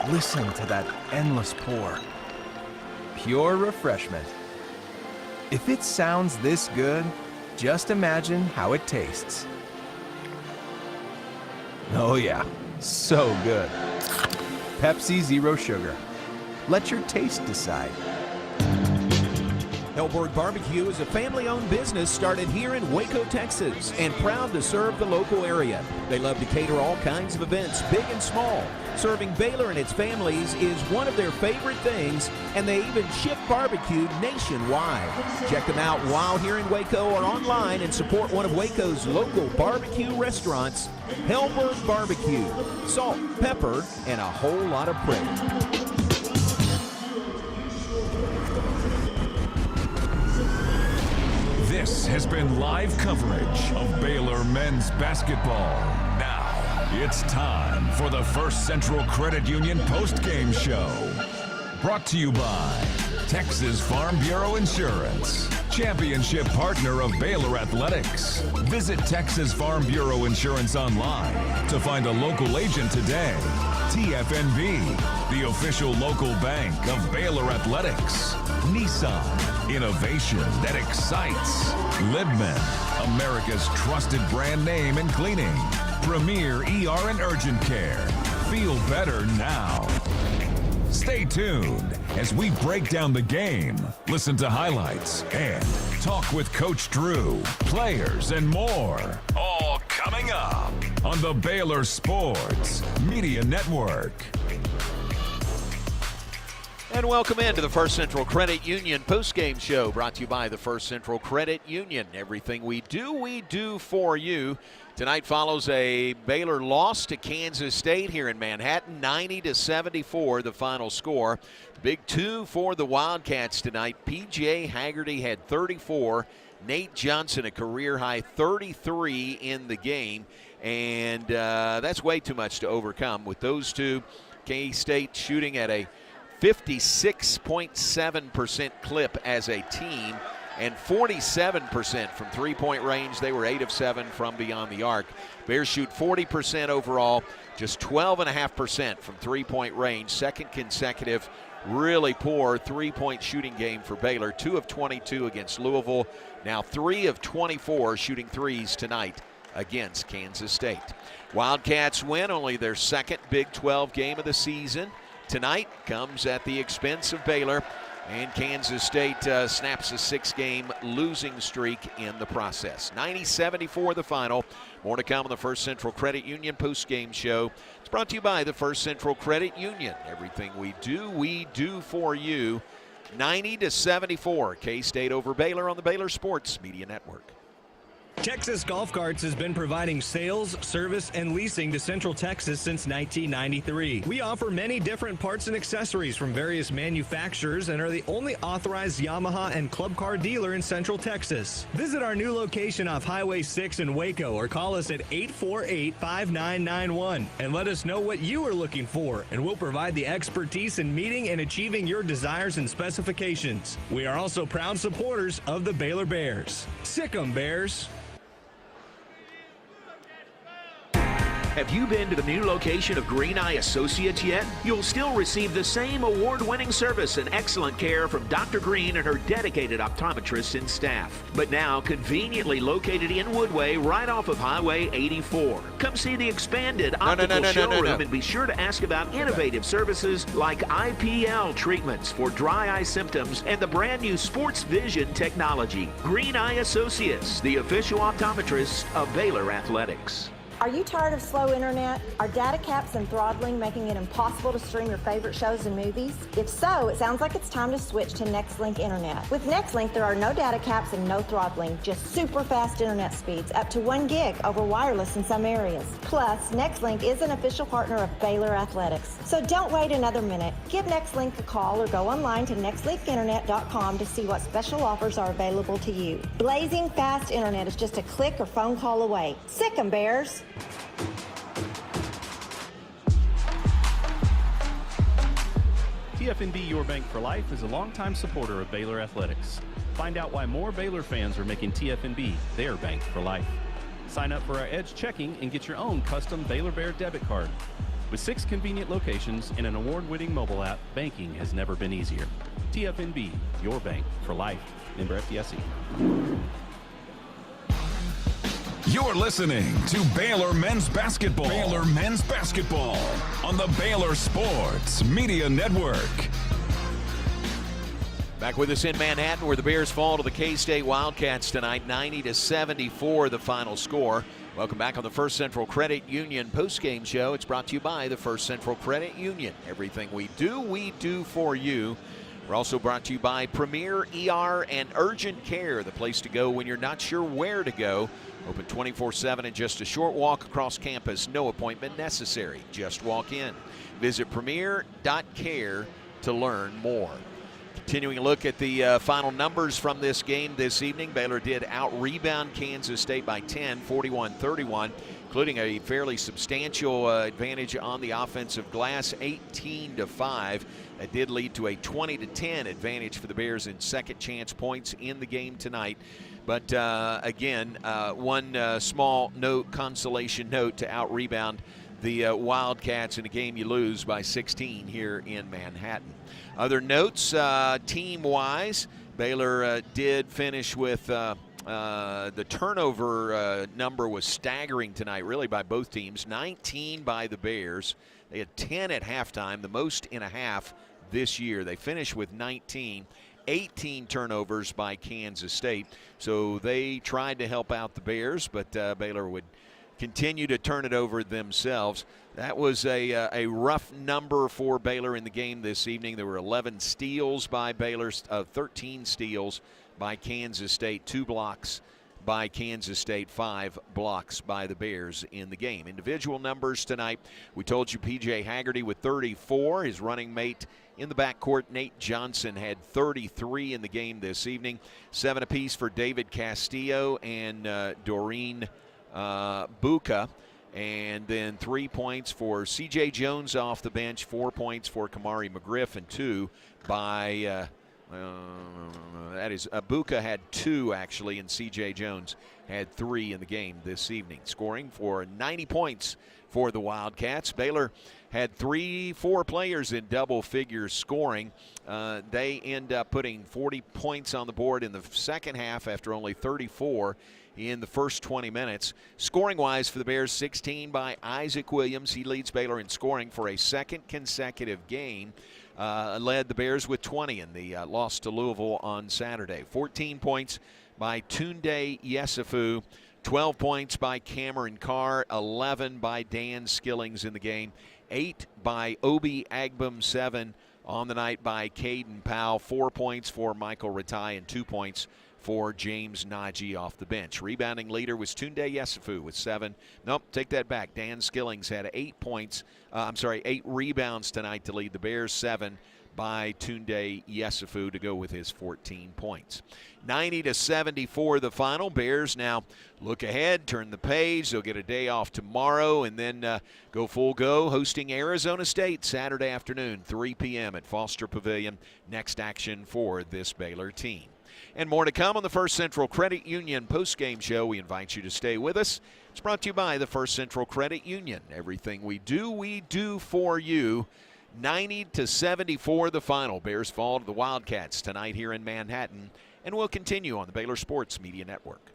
Listen to that endless pour. Pure refreshment. If it sounds this good, just imagine how it tastes. Oh yeah, so good. Pepsi Zero Sugar. Let your taste decide. Hellberg Barbecue is a family-owned business started here in Waco, Texas, and proud to serve the local area. They love to cater all kinds of events, big and small. Serving Baylor and its families is one of their favorite things, and they even ship barbecue nationwide. Check them out while here in Waco or online and support one of Waco's local barbecue restaurants, Hellberg Barbecue. Salt, pepper, and a whole lot of praise. This has been live coverage of Baylor men's basketball. Now, it's time for the First Central Credit Union postgame show. Brought to you by Texas Farm Bureau Insurance, championship partner of Baylor Athletics. Visit Texas Farm Bureau Insurance online to find a local agent today. TFNB, the official local bank of Baylor Athletics. Nissan, innovation that excites. Libman, America's trusted brand name in cleaning. Premier ER and Urgent Care. Feel better now. Stay tuned as we break down the game, listen to highlights, and talk with Coach Drew, players, and more. All coming up on the Baylor Sports Media Network. And welcome into the First Central Credit Union postgame show, brought to you by the First Central Credit Union. Everything we do for you. Tonight follows a Baylor loss to Kansas State here in Manhattan, 90-74, the final score. Big two for the Wildcats tonight. P.J. Haggerty had 34. Nate Johnson, a career-high 33 in the game. And that's way too much to overcome. With those two, K-State shooting at a 56.7% clip as a team, and 47% from three-point range. They were 8 of 7 from beyond the arc. Bears shoot 40% overall, just 12.5% from three-point range. Second consecutive really poor three-point shooting game for Baylor. 2 of 22 against Louisville. Now 3 of 24 shooting threes tonight against Kansas State. Wildcats win only their second Big 12 game of the season. Tonight comes at the expense of Baylor, and Kansas State snaps a 6-game losing streak in the process. 90-74 the final. More to come on the First Central Credit Union postgame show. It's brought to you by the First Central Credit Union. Everything we do for you. 90-74, K-State over Baylor on the Baylor Sports Media Network. Texas Golf Carts has been providing sales, service, and leasing to Central Texas since 1993. We offer many different parts and accessories from various manufacturers and are the only authorized Yamaha and Club Car dealer in Central Texas. Visit our new location off Highway 6 in Waco or call us at 848-5991 and let us know what you are looking for, and we'll provide the expertise in meeting and achieving your desires and specifications. We are also proud supporters of the Baylor Bears. Sick 'em, Bears. Have you been to the new location of Green Eye Associates yet? You'll still receive the same award-winning service and excellent care from Dr. Green and her dedicated optometrists and staff. But now conveniently located in Woodway, right off of Highway 84. Come see the expanded optical showroom and be sure to ask about innovative services like IPL treatments for dry eye symptoms and the brand new sports vision technology. Green Eye Associates, the official optometrists of Baylor Athletics. Are you tired of slow internet? Are data caps and throttling making it impossible to stream your favorite shows and movies? If so, it sounds like it's time to switch to Nextlink Internet. With Nextlink, there are no data caps and no throttling, just super fast internet speeds, up to 1 gig over wireless in some areas. Plus, Nextlink is an official partner of Baylor Athletics. So don't wait another minute. Give Nextlink a call or go online to nextlinkinternet.com to see what special offers are available to you. Blazing fast internet is just a click or phone call away. Sick 'em, Bears. TFNB Your Bank for Life is a longtime supporter of Baylor Athletics. Find out why more Baylor fans are making TFNB their bank for life. Sign up for our Edge checking and get your own custom Baylor Bear debit card. With 6 convenient locations and an award-winning mobile app, banking has never been easier. TFNB, your bank for life. Member FDIC. You're listening to Baylor Men's Basketball. Baylor Men's Basketball on the Baylor Sports Media Network. Back with us in Manhattan, where the Bears fall to the K-State Wildcats tonight, 90-74 the final score. Welcome back on the First Central Credit Union postgame show. It's brought to you by the First Central Credit Union. Everything we do for you. We're also brought to you by Premier ER and Urgent Care, the place to go when you're not sure where to go. Open 24/7 and just a short walk across campus. No appointment necessary. Just walk in. Visit premier.care to learn more. Continuing a look at the final numbers from this game this evening, Baylor did out-rebound Kansas State by 10, 41-31, including a fairly substantial advantage on the offensive glass, 18-5. That did lead to a 20-10 advantage for the Bears in second chance points in the game tonight. But again, one small note, consolation note to out-rebound the Wildcats in a game you lose by 16 here in Manhattan. Other notes, team-wise, Baylor did finish with the turnover number was staggering tonight, really, by both teams. 19 by the Bears. They had 10 at halftime, the most in a half this year. They finished with 19. 18 turnovers by Kansas State. So they tried to help out the Bears, but Baylor would continue to turn it over themselves. That was a rough number for Baylor in the game this evening. There were 11 steals by Baylor, 13 steals by Kansas State, 2 blocks by Kansas State, 5 blocks by the Bears in the game. Individual numbers tonight, we told you P.J. Haggerty with 34. His running mate in the backcourt, Nate Johnson, had 33 in the game this evening. 7 apiece for David Castillo and Doreen Buka. And then 3 points for C.J. Jones off the bench, 4 points for Kamari McGriff, and 2 by, Buka had 2 actually, and C.J. Jones had 3 in the game this evening. Scoring for 90 points for the Wildcats. Baylor had 3-4 players in double figures scoring. They end up putting 40 points on the board in the second half after only 34 in the first 20 minutes. Scoring-wise for the Bears, 16 by Isaac Williams. He leads Baylor in scoring for a second consecutive game. Led the Bears with 20 in the loss to Louisville on Saturday. 14 points by Tunde Yesufu. 12 points by Cameron Carr. 11 by Dan Skillings in the game. 8 by Obi Agbum. 7 on the night by Caden Powell. 4 points for Michael Ratai and 2 points for James Najee off the bench. Rebounding leader was Tunde Yesufu with 7. Nope, take that back. Dan Skillings had 8 rebounds tonight to lead the Bears. 7 by Tunde Yesufu to go with his 14 points. 90-74 the final. Bears now look ahead, turn the page. They'll get a day off tomorrow and then go full go hosting Arizona State Saturday afternoon, 3 p.m. at Foster Pavilion. Next action for this Baylor team. And more to come on the First Central Credit Union postgame show. We invite you to stay with us. It's brought to you by the First Central Credit Union. Everything we do for you. 90-74 the final. Bears fall to the Wildcats tonight here in Manhattan, and we'll continue on the Baylor Sports Media Network.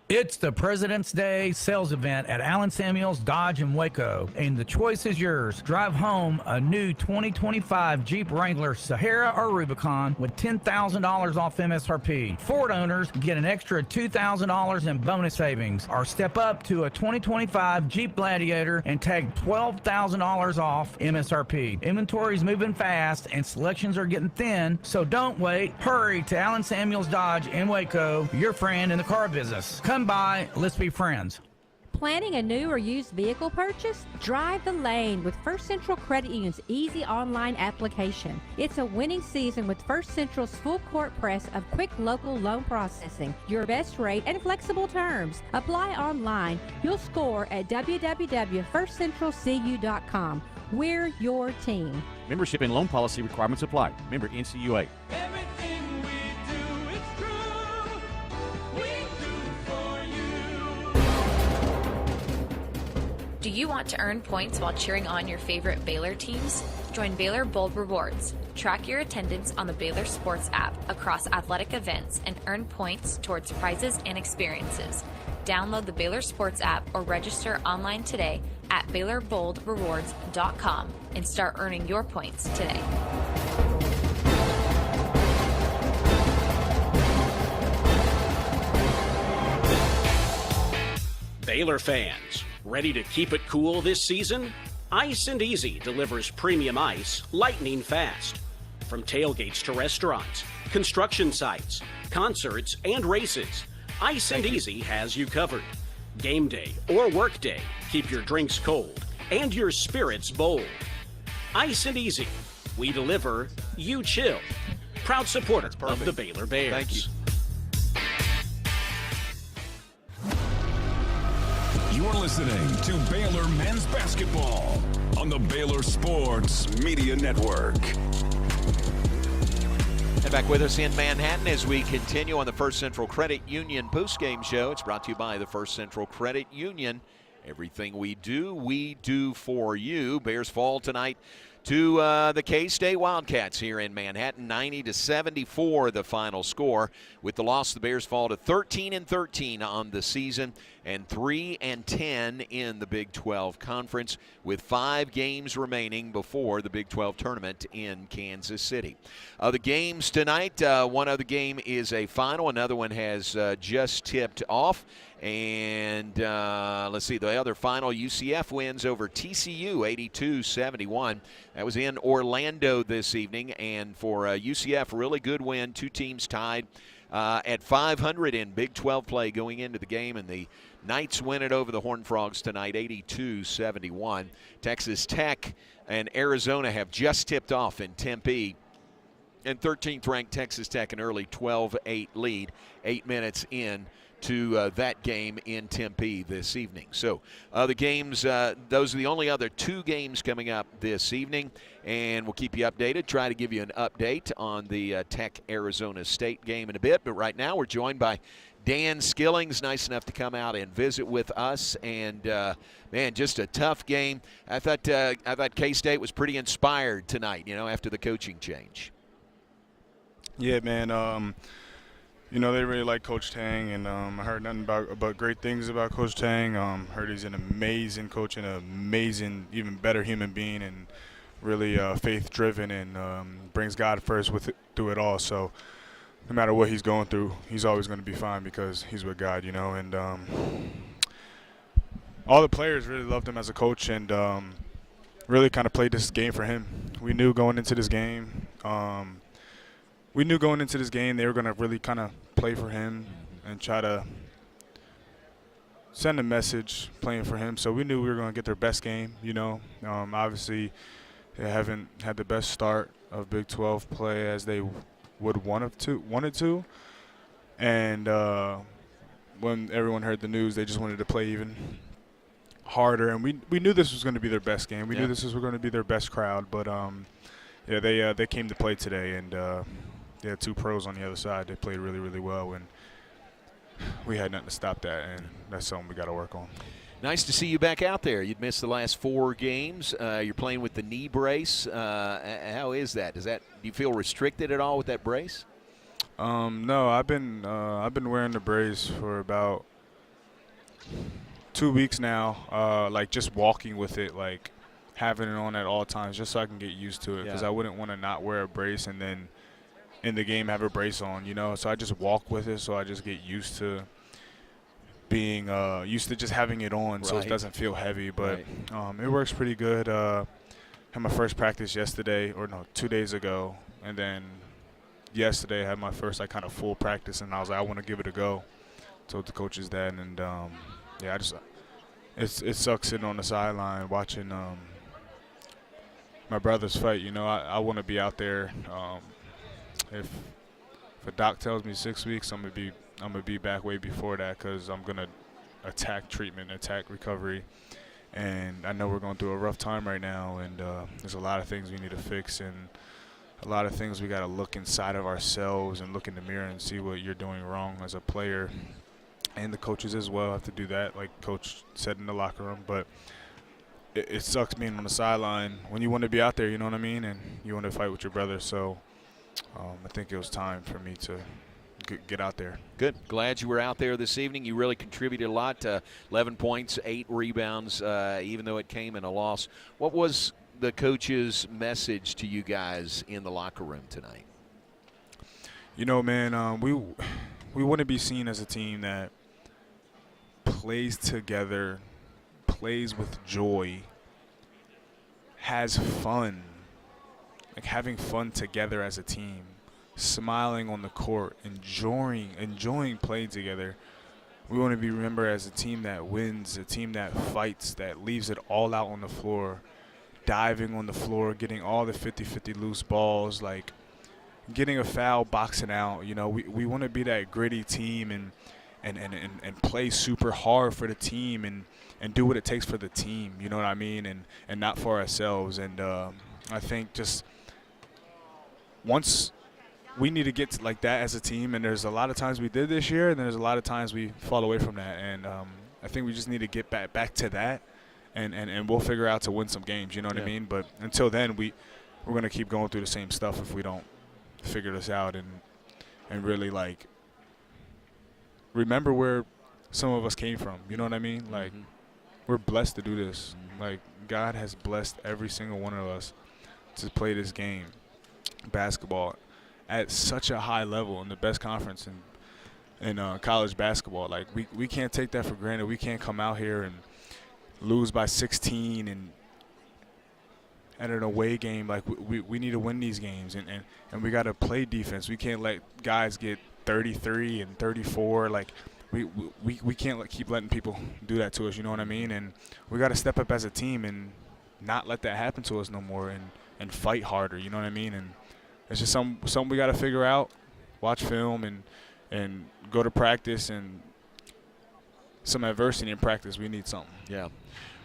It's the President's Day sales event at Allen Samuels Dodge in Waco, and the choice is yours. Drive home a new 2025 Jeep Wrangler Sahara or Rubicon with $10,000 off MSRP. Ford owners get an extra $2,000 in bonus savings, or step up to a 2025 Jeep Gladiator and tag $12,000 off MSRP. Inventory's moving fast and selections are getting thin, so don't wait. Hurry to Allen Samuels Dodge in Waco, your friend in the car business. Come by, let's be friends. Planning a new or used vehicle purchase? Drive the lane with First Central Credit Union's easy online application. It's a winning season with First Central's full court press of quick local loan processing, your best rate, and flexible terms. Apply online. You'll score at www.firstcentralcu.com. We're your team. Membership and loan policy requirements apply. Member NCUA. Do you want to earn points while cheering on your favorite Baylor teams? Join Baylor Bold Rewards. Track your attendance on the Baylor Sports app across athletic events and earn points towards prizes and experiences. Download the Baylor Sports app or register online today at BaylorBoldRewards.com and start earning your points today. Baylor fans, ready to keep it cool this season? Ice and Easy delivers premium ice lightning fast. From tailgates to restaurants, construction sites, concerts, and races, Ice and Easy has you covered. Game day or work day, keep your drinks cold and your spirits bold. Ice and Easy, we deliver, you chill. Proud supporter of the Baylor Bears. Thank you. You're listening to Baylor Men's Basketball on the Baylor Sports Media Network. And back with us in Manhattan as we continue on the First Central Credit Union postgame show. It's brought to you by the First Central Credit Union. Everything we do for you. Bears fall tonight to the K-State Wildcats here in Manhattan. 90-74 the final score. With the loss, the Bears fall to 13-13 on the season and 3-10 in the Big 12 Conference, with 5 games remaining before the Big 12 tournament in Kansas City. The games tonight, one other game is a final. Another one has just tipped off. And let's see, the other final, UCF wins over TCU 82-71. That was in Orlando this evening. And for UCF, really good win. 2 teams tied at 500 in Big 12 play going into the game. And the Knights win it over the Horned Frogs tonight, 82-71. Texas Tech and Arizona have just tipped off in Tempe. And 13th-ranked Texas Tech an early 12-8 lead, 8 minutes in to that game in Tempe this evening. So the games, those are the only other 2 games coming up this evening, and we'll keep you updated, try to give you an update on the Tech-Arizona State game in a bit. But right now we're joined by Dan Skillings, nice enough to come out and visit with us. And, man, just a tough game. I thought K-State was pretty inspired tonight, you know, after the coaching change. Yeah, man. You know, they really like Coach Tang, and I heard nothing but great things about Coach Tang. Heard he's an amazing coach and an amazing, even better human being, and really faith-driven, and brings God first through it all. So no matter what he's going through, he's always going to be fine because he's with God, you know. And all the players really loved him as a coach, and really kind of played this game for him. We knew going into this game they were going to really kind of play for him and try to send a message playing for him. So we knew we were going to get their best game, you know. Obviously, they haven't had the best start of Big 12 play as they would wanted to. And when everyone heard the news, they just wanted to play even harder. And we knew this was going to be their best game. We knew this was going to be their best crowd. But, yeah, they came to play today, and they had 2 pros on the other side. They played really, really well, and we had nothing to stop that, and that's something we got to work on. Nice to see you back out there. You'd missed the last 4 games. You're playing with the knee brace. How is that? Do you feel restricted at all with that brace? No, I've been wearing the brace for about 2 weeks now. Like just walking with it, like having it on at all times, just so I can get used to it. Because I wouldn't want to not wear a brace and then in the game have a brace on, you know. So I just walk with it, so I just get used to being used to just having it on, so it doesn't feel heavy. But it works pretty good. Had my first practice 2 days ago, and then yesterday I had my first kind of full practice, and I was like, I want to give it a go. Told the coaches that, and it sucks sitting on the sideline watching my brothers fight. You know, I want to be out there. If a doc tells me 6 weeks, I'm gonna be back way before that, because I'm gonna attack treatment, attack recovery, and I know we're going through a rough time right now, and there's a lot of things we need to fix, and a lot of things we got to look inside of ourselves and look in the mirror and see what you're doing wrong as a player, and the coaches as well have to do that, like Coach said in the locker room. But it sucks being on the sideline when you want to be out there, you know what I mean, and you want to fight with your brother. So I think it was time for me to get out there. Good. Glad you were out there this evening. You really contributed a lot. 11 points, 8 rebounds, even though it came in a loss. What was the coach's message to you guys in the locker room tonight? You know, man, we want to be seen as a team that plays together, plays with joy, has fun, like having fun together as a team, smiling on the court, enjoying playing together. We want to be remembered as a team that wins, a team that fights, that leaves it all out on the floor, diving on the floor, getting all the 50-50 loose balls, like getting a foul, boxing out. You know, we want to be that gritty team and play super hard for the team and do what it takes for the team, you know what I mean, and not for ourselves. And I think just once we need to get to like that as a team, and there's a lot of times we did this year, and there's a lot of times we fall away from that. And I think we just need to get back to that, and we'll figure out to win some games, you know what I mean? But until then, we're going to keep going through the same stuff if we don't figure this out and really, like, remember where some of us came from, you know what I mean? Like, we're blessed to do this. Like, God has blessed every single one of us to play this game, basketball, at such a high level in the best conference in college basketball. Like, we can't take that for granted. We can't come out here and lose by 16 and at an away game. Like, we need to win these games, and we got to play defense. We can't let guys get 33 and 34. Like, we can't keep letting people do that to us, you know what I mean? And we got to step up as a team and not let that happen to us no more, and fight harder, you know what I mean? And it's just something we got to figure out, watch film and go to practice, and some adversity in practice. We need something. Yeah.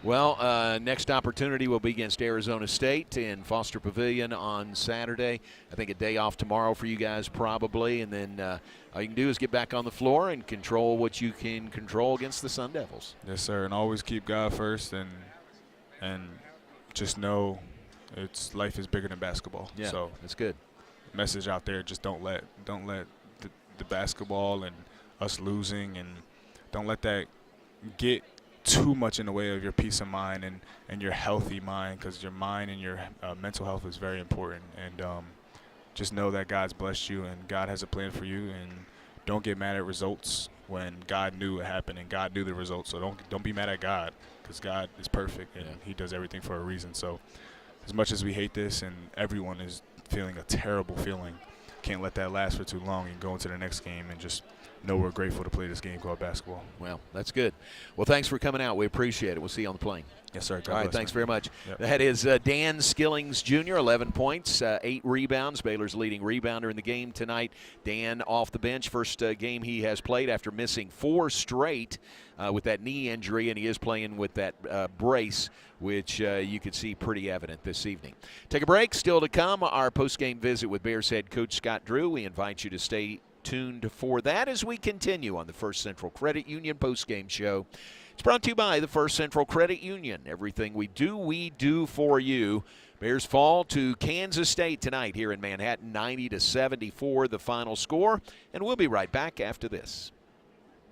Well, next opportunity will be against Arizona State in Foster Pavilion on Saturday. I think a day off tomorrow for you guys probably, and then all you can do is get back on the floor and control what you can control against the Sun Devils. Yes, sir, and always keep God first, and just know life is bigger than basketball. Yeah, so that's good. Message out there: just don't let the basketball and us losing, and don't let that get too much in the way of your peace of mind and your healthy mind, because your mind and your mental health is very important. And just know that God's blessed you and God has a plan for you, and don't get mad at results when God knew it happened and God knew the results. So don't be mad at God, because God is perfect and He does everything for a reason. So as much as we hate this and everyone is feeling a terrible feeling, can't let that last for too long and go into the next game and just know we're grateful to play this game called basketball. Well, that's good. Well, thanks for coming out. We appreciate it. We'll see you on the plane. Yes, sir. All right, thanks very much. Yep. That is Dan Skillings Jr., 11 points, 8 rebounds. Baylor's leading rebounder in the game tonight. Dan off the bench, first game he has played after missing 4 straight with that knee injury, and he is playing with that brace, which you could see pretty evident this evening. Take a break. Still to come, our post-game visit with Bears head coach Scott Drew. We invite you to stay tuned for that as we continue on the First Central Credit Union post-game show. It's brought to you by the First Central Credit Union. Everything we do for you. Bears fall to Kansas State tonight here in Manhattan, 90-74 the final score, and we'll be right back after this.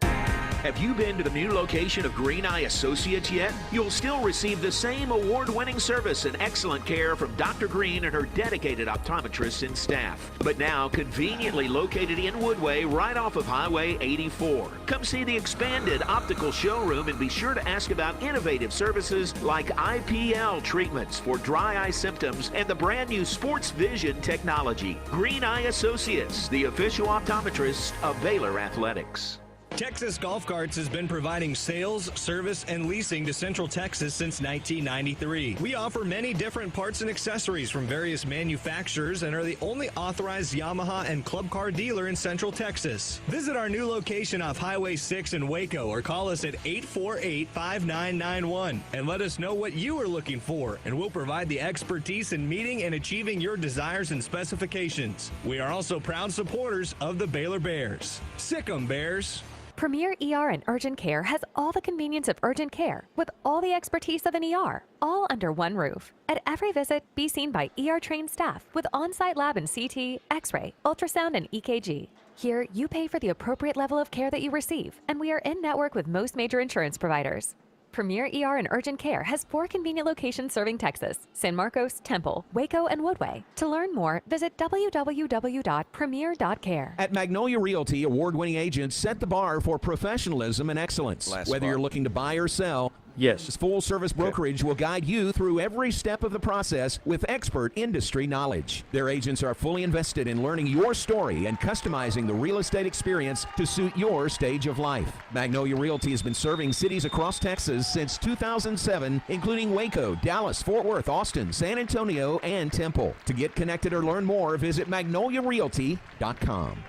Have you been to the new location of Green Eye Associates yet? You'll still receive the same award-winning service and excellent care from Dr. Green and her dedicated optometrists and staff. But now conveniently located in Woodway, right off of Highway 84. Come see the expanded optical showroom and be sure to ask about innovative services like IPL treatments for dry eye symptoms and the brand new sports vision technology. Green Eye Associates, the official optometrist of Baylor Athletics. Texas Golf Carts has been providing sales, service, and leasing to Central Texas since 1993. We offer many different parts and accessories from various manufacturers and are the only authorized Yamaha and Club Car dealer in Central Texas. Visit our new location off Highway 6 in Waco or call us at 848-5991 and let us know what you are looking for, and we'll provide the expertise in meeting and achieving your desires and specifications. We are also proud supporters of the Baylor Bears. Sick 'em, Bears! Premier ER and Urgent Care has all the convenience of urgent care with all the expertise of an ER, all under one roof. At every visit, be seen by ER-trained staff with on-site lab and CT, X-ray, ultrasound, and EKG. Here, you pay for the appropriate level of care that you receive, and we are in network with most major insurance providers. Premier ER and Urgent Care has 4 convenient locations serving Texas: San Marcos, Temple, Waco, and Woodway. To learn more, visit www.premier.care. At Magnolia Realty, award-winning agents set the bar for professionalism and excellence. Whether you're looking to buy or sell, yes, full-service brokerage will guide you through every step of the process with expert industry knowledge. Their agents are fully invested in learning your story and customizing the real estate experience to suit your stage of life. Magnolia Realty has been serving cities across Texas since 2007, including Waco, Dallas, Fort Worth, Austin, San Antonio, and Temple. To get connected or learn more, visit magnoliarealty.com.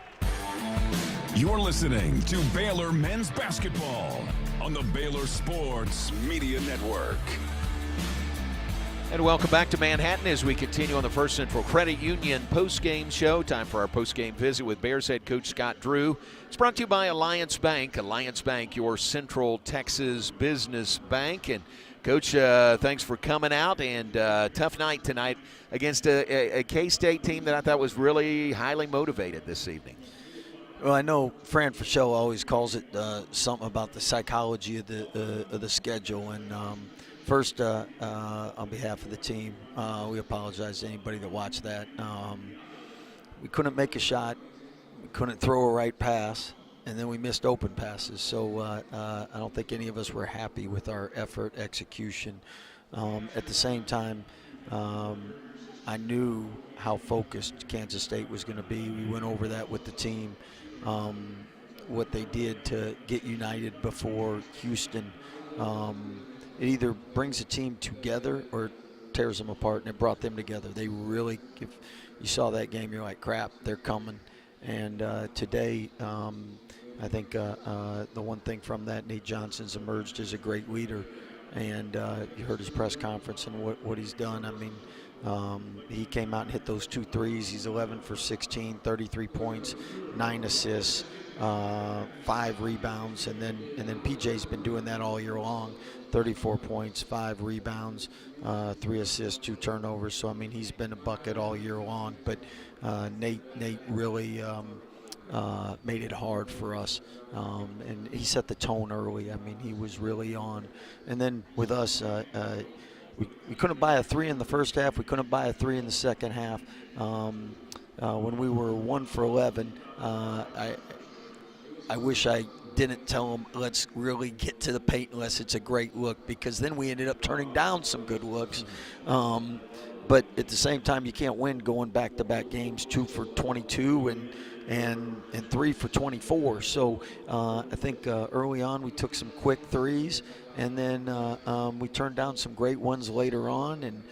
You're listening to Baylor Men's Basketball on the Baylor Sports Media Network. And welcome back to Manhattan as we continue on the First Central Credit Union postgame show. Time for our postgame visit with Bears head coach Scott Drew. It's brought to you by Alliance Bank. Alliance Bank, your Central Texas business bank. And Coach, thanks for coming out, and tough night tonight against a K-State team that I thought was really highly motivated this evening. Well, I know Fran Fischel always calls it something about the psychology of the schedule. And first, on behalf of the team, we apologize to anybody that watched that. We couldn't make a shot. We couldn't throw a right pass. And then we missed open passes. So I don't think any of us were happy with our effort, execution. At the same time, I knew how focused Kansas State was going to be. We went over that with the team. What they did to get united before Houston, it either brings a team together or tears them apart, and it brought them together. They really, if you saw that game, you're like, crap, they're coming. And today, I think the one thing from that, Nate Johnson's emerged as a great leader, and you heard his press conference and what he's done. I mean, he came out and hit those 2 threes. He's 11 for 16, 33 points, 9 assists, 5 rebounds, and then PJ's been doing that all year long. 34 points, 5 rebounds, 3 assists, 2 turnovers. So I mean, he's been a bucket all year long. But Nate really made it hard for us, and he set the tone early. I mean, he was really on. And then with us, we couldn't buy a 3 in the first half. We couldn't buy a 3 in the second half. When we were 1 for 11, I wish I didn't tell them, let's really get to the paint unless it's a great look, because then we ended up turning down some good looks. But at the same time, you can't win going back-to-back games, 2 for 22 and 3 for 24. So I think early on we took some quick threes, and then we turned down some great ones later on. And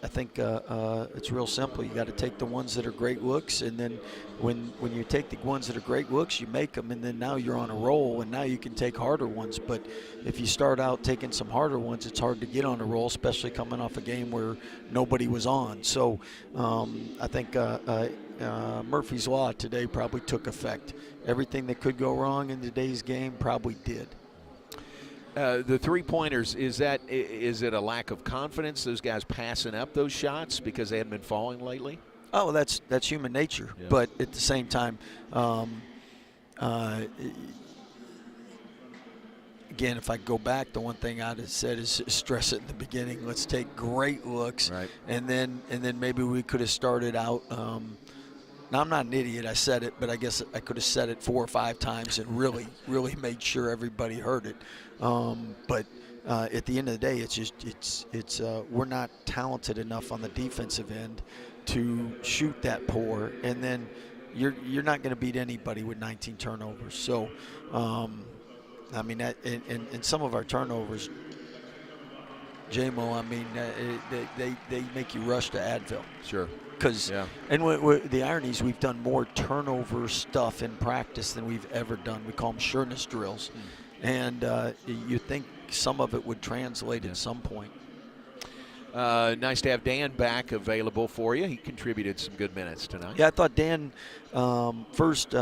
I think it's real simple. You got to take the ones that are great looks, and then when you take the ones that are great looks, you make them, and then now you're on a roll, and now you can take harder ones. But if you start out taking some harder ones, it's hard to get on a roll, especially coming off a game where nobody was on. So I think Murphy's Law today probably took effect. Everything that could go wrong in today's game probably did. The three-pointers, is it a lack of confidence, those guys passing up those shots because they hadn't been falling lately? Oh, that's human nature. Yeah. But at the same time, again, if I go back, the one thing I'd have said is stress it in the beginning. Let's take great looks, right. and then maybe we could have started out. Now, I'm not an idiot. I said it, but I guess I could have said it 4 or 5 times and really made sure everybody heard it. But at the end of the day, it's we're not talented enough on the defensive end to shoot that pour, and then you're not going to beat anybody with 19 turnovers. So, I mean, and some of our turnovers, J-Mo, I mean, they make you rush to Advil. Sure. And the irony is we've done more turnover stuff in practice than we've ever done. We call them sureness drills. And you think some of it would translate at some point. Nice to have Dan back available for you. He contributed some good minutes tonight. Yeah, I thought Dan, first,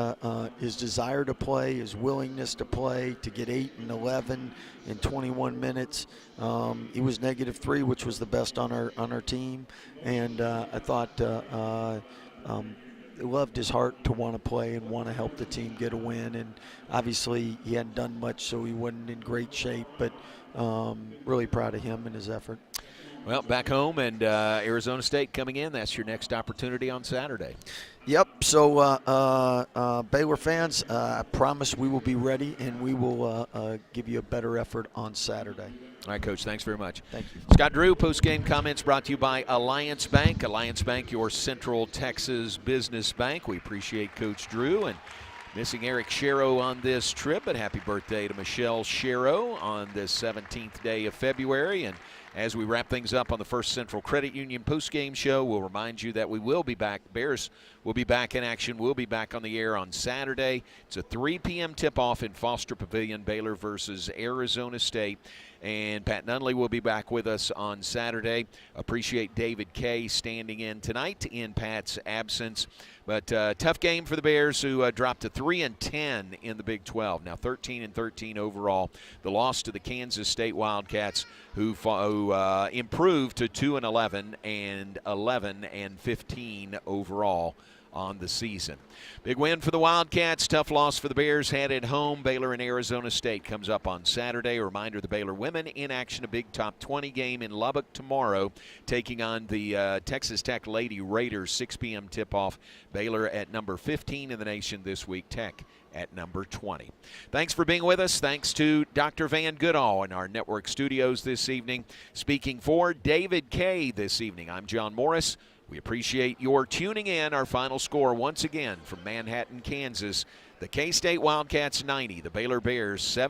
his desire to play, his willingness to play, to get 8 and 11 in 21 minutes. He was -3, which was the best on our team. And I thought loved his heart to want to play and want to help the team get a win. And obviously he hadn't done much, so he wasn't in great shape. But really proud of him and his effort. Well, back home and Arizona State coming in. That's your next opportunity on Saturday. Yep. So Baylor fans, I promise we will be ready and we will give you a better effort on Saturday. All right, Coach, thanks very much. Thank you. Scott Drew, post-game comments brought to you by Alliance Bank. Alliance Bank, your Central Texas business bank. We appreciate Coach Drew and missing Eric Sharrow on this trip, but happy birthday to Michelle Sharrow on the 17th day of February. And as we wrap things up on the First Central Credit Union postgame show, we'll remind you that we will be back. Bears will be back in action. We'll be back on the air on Saturday. It's a 3 p.m. tip-off in Foster Pavilion, Baylor versus Arizona State. And Pat Nunley will be back with us on Saturday. Appreciate David Kay standing in tonight in Pat's absence. But tough game for the Bears, who dropped to 3-10 in the Big 12. Now 13-13 overall. The loss to the Kansas State Wildcats, who improved to 2-11 and 11-15 overall on the season. Big win for the Wildcats. Tough loss for the Bears headed home. Baylor and Arizona State comes up on Saturday. A reminder, the Baylor women in action, a big top 20 game in Lubbock tomorrow, taking on the Texas Tech Lady Raiders. 6 p.m. tip-off. Baylor at number 15 in the nation this week. Tech at number 20. Thanks for being with us. Thanks to Dr. Van Goodall in our network studios this evening. Speaking for David Kay this evening, I'm John Morris. We appreciate your tuning in. Our final score once again from Manhattan, Kansas. The K-State Wildcats 90, the Baylor Bears 70.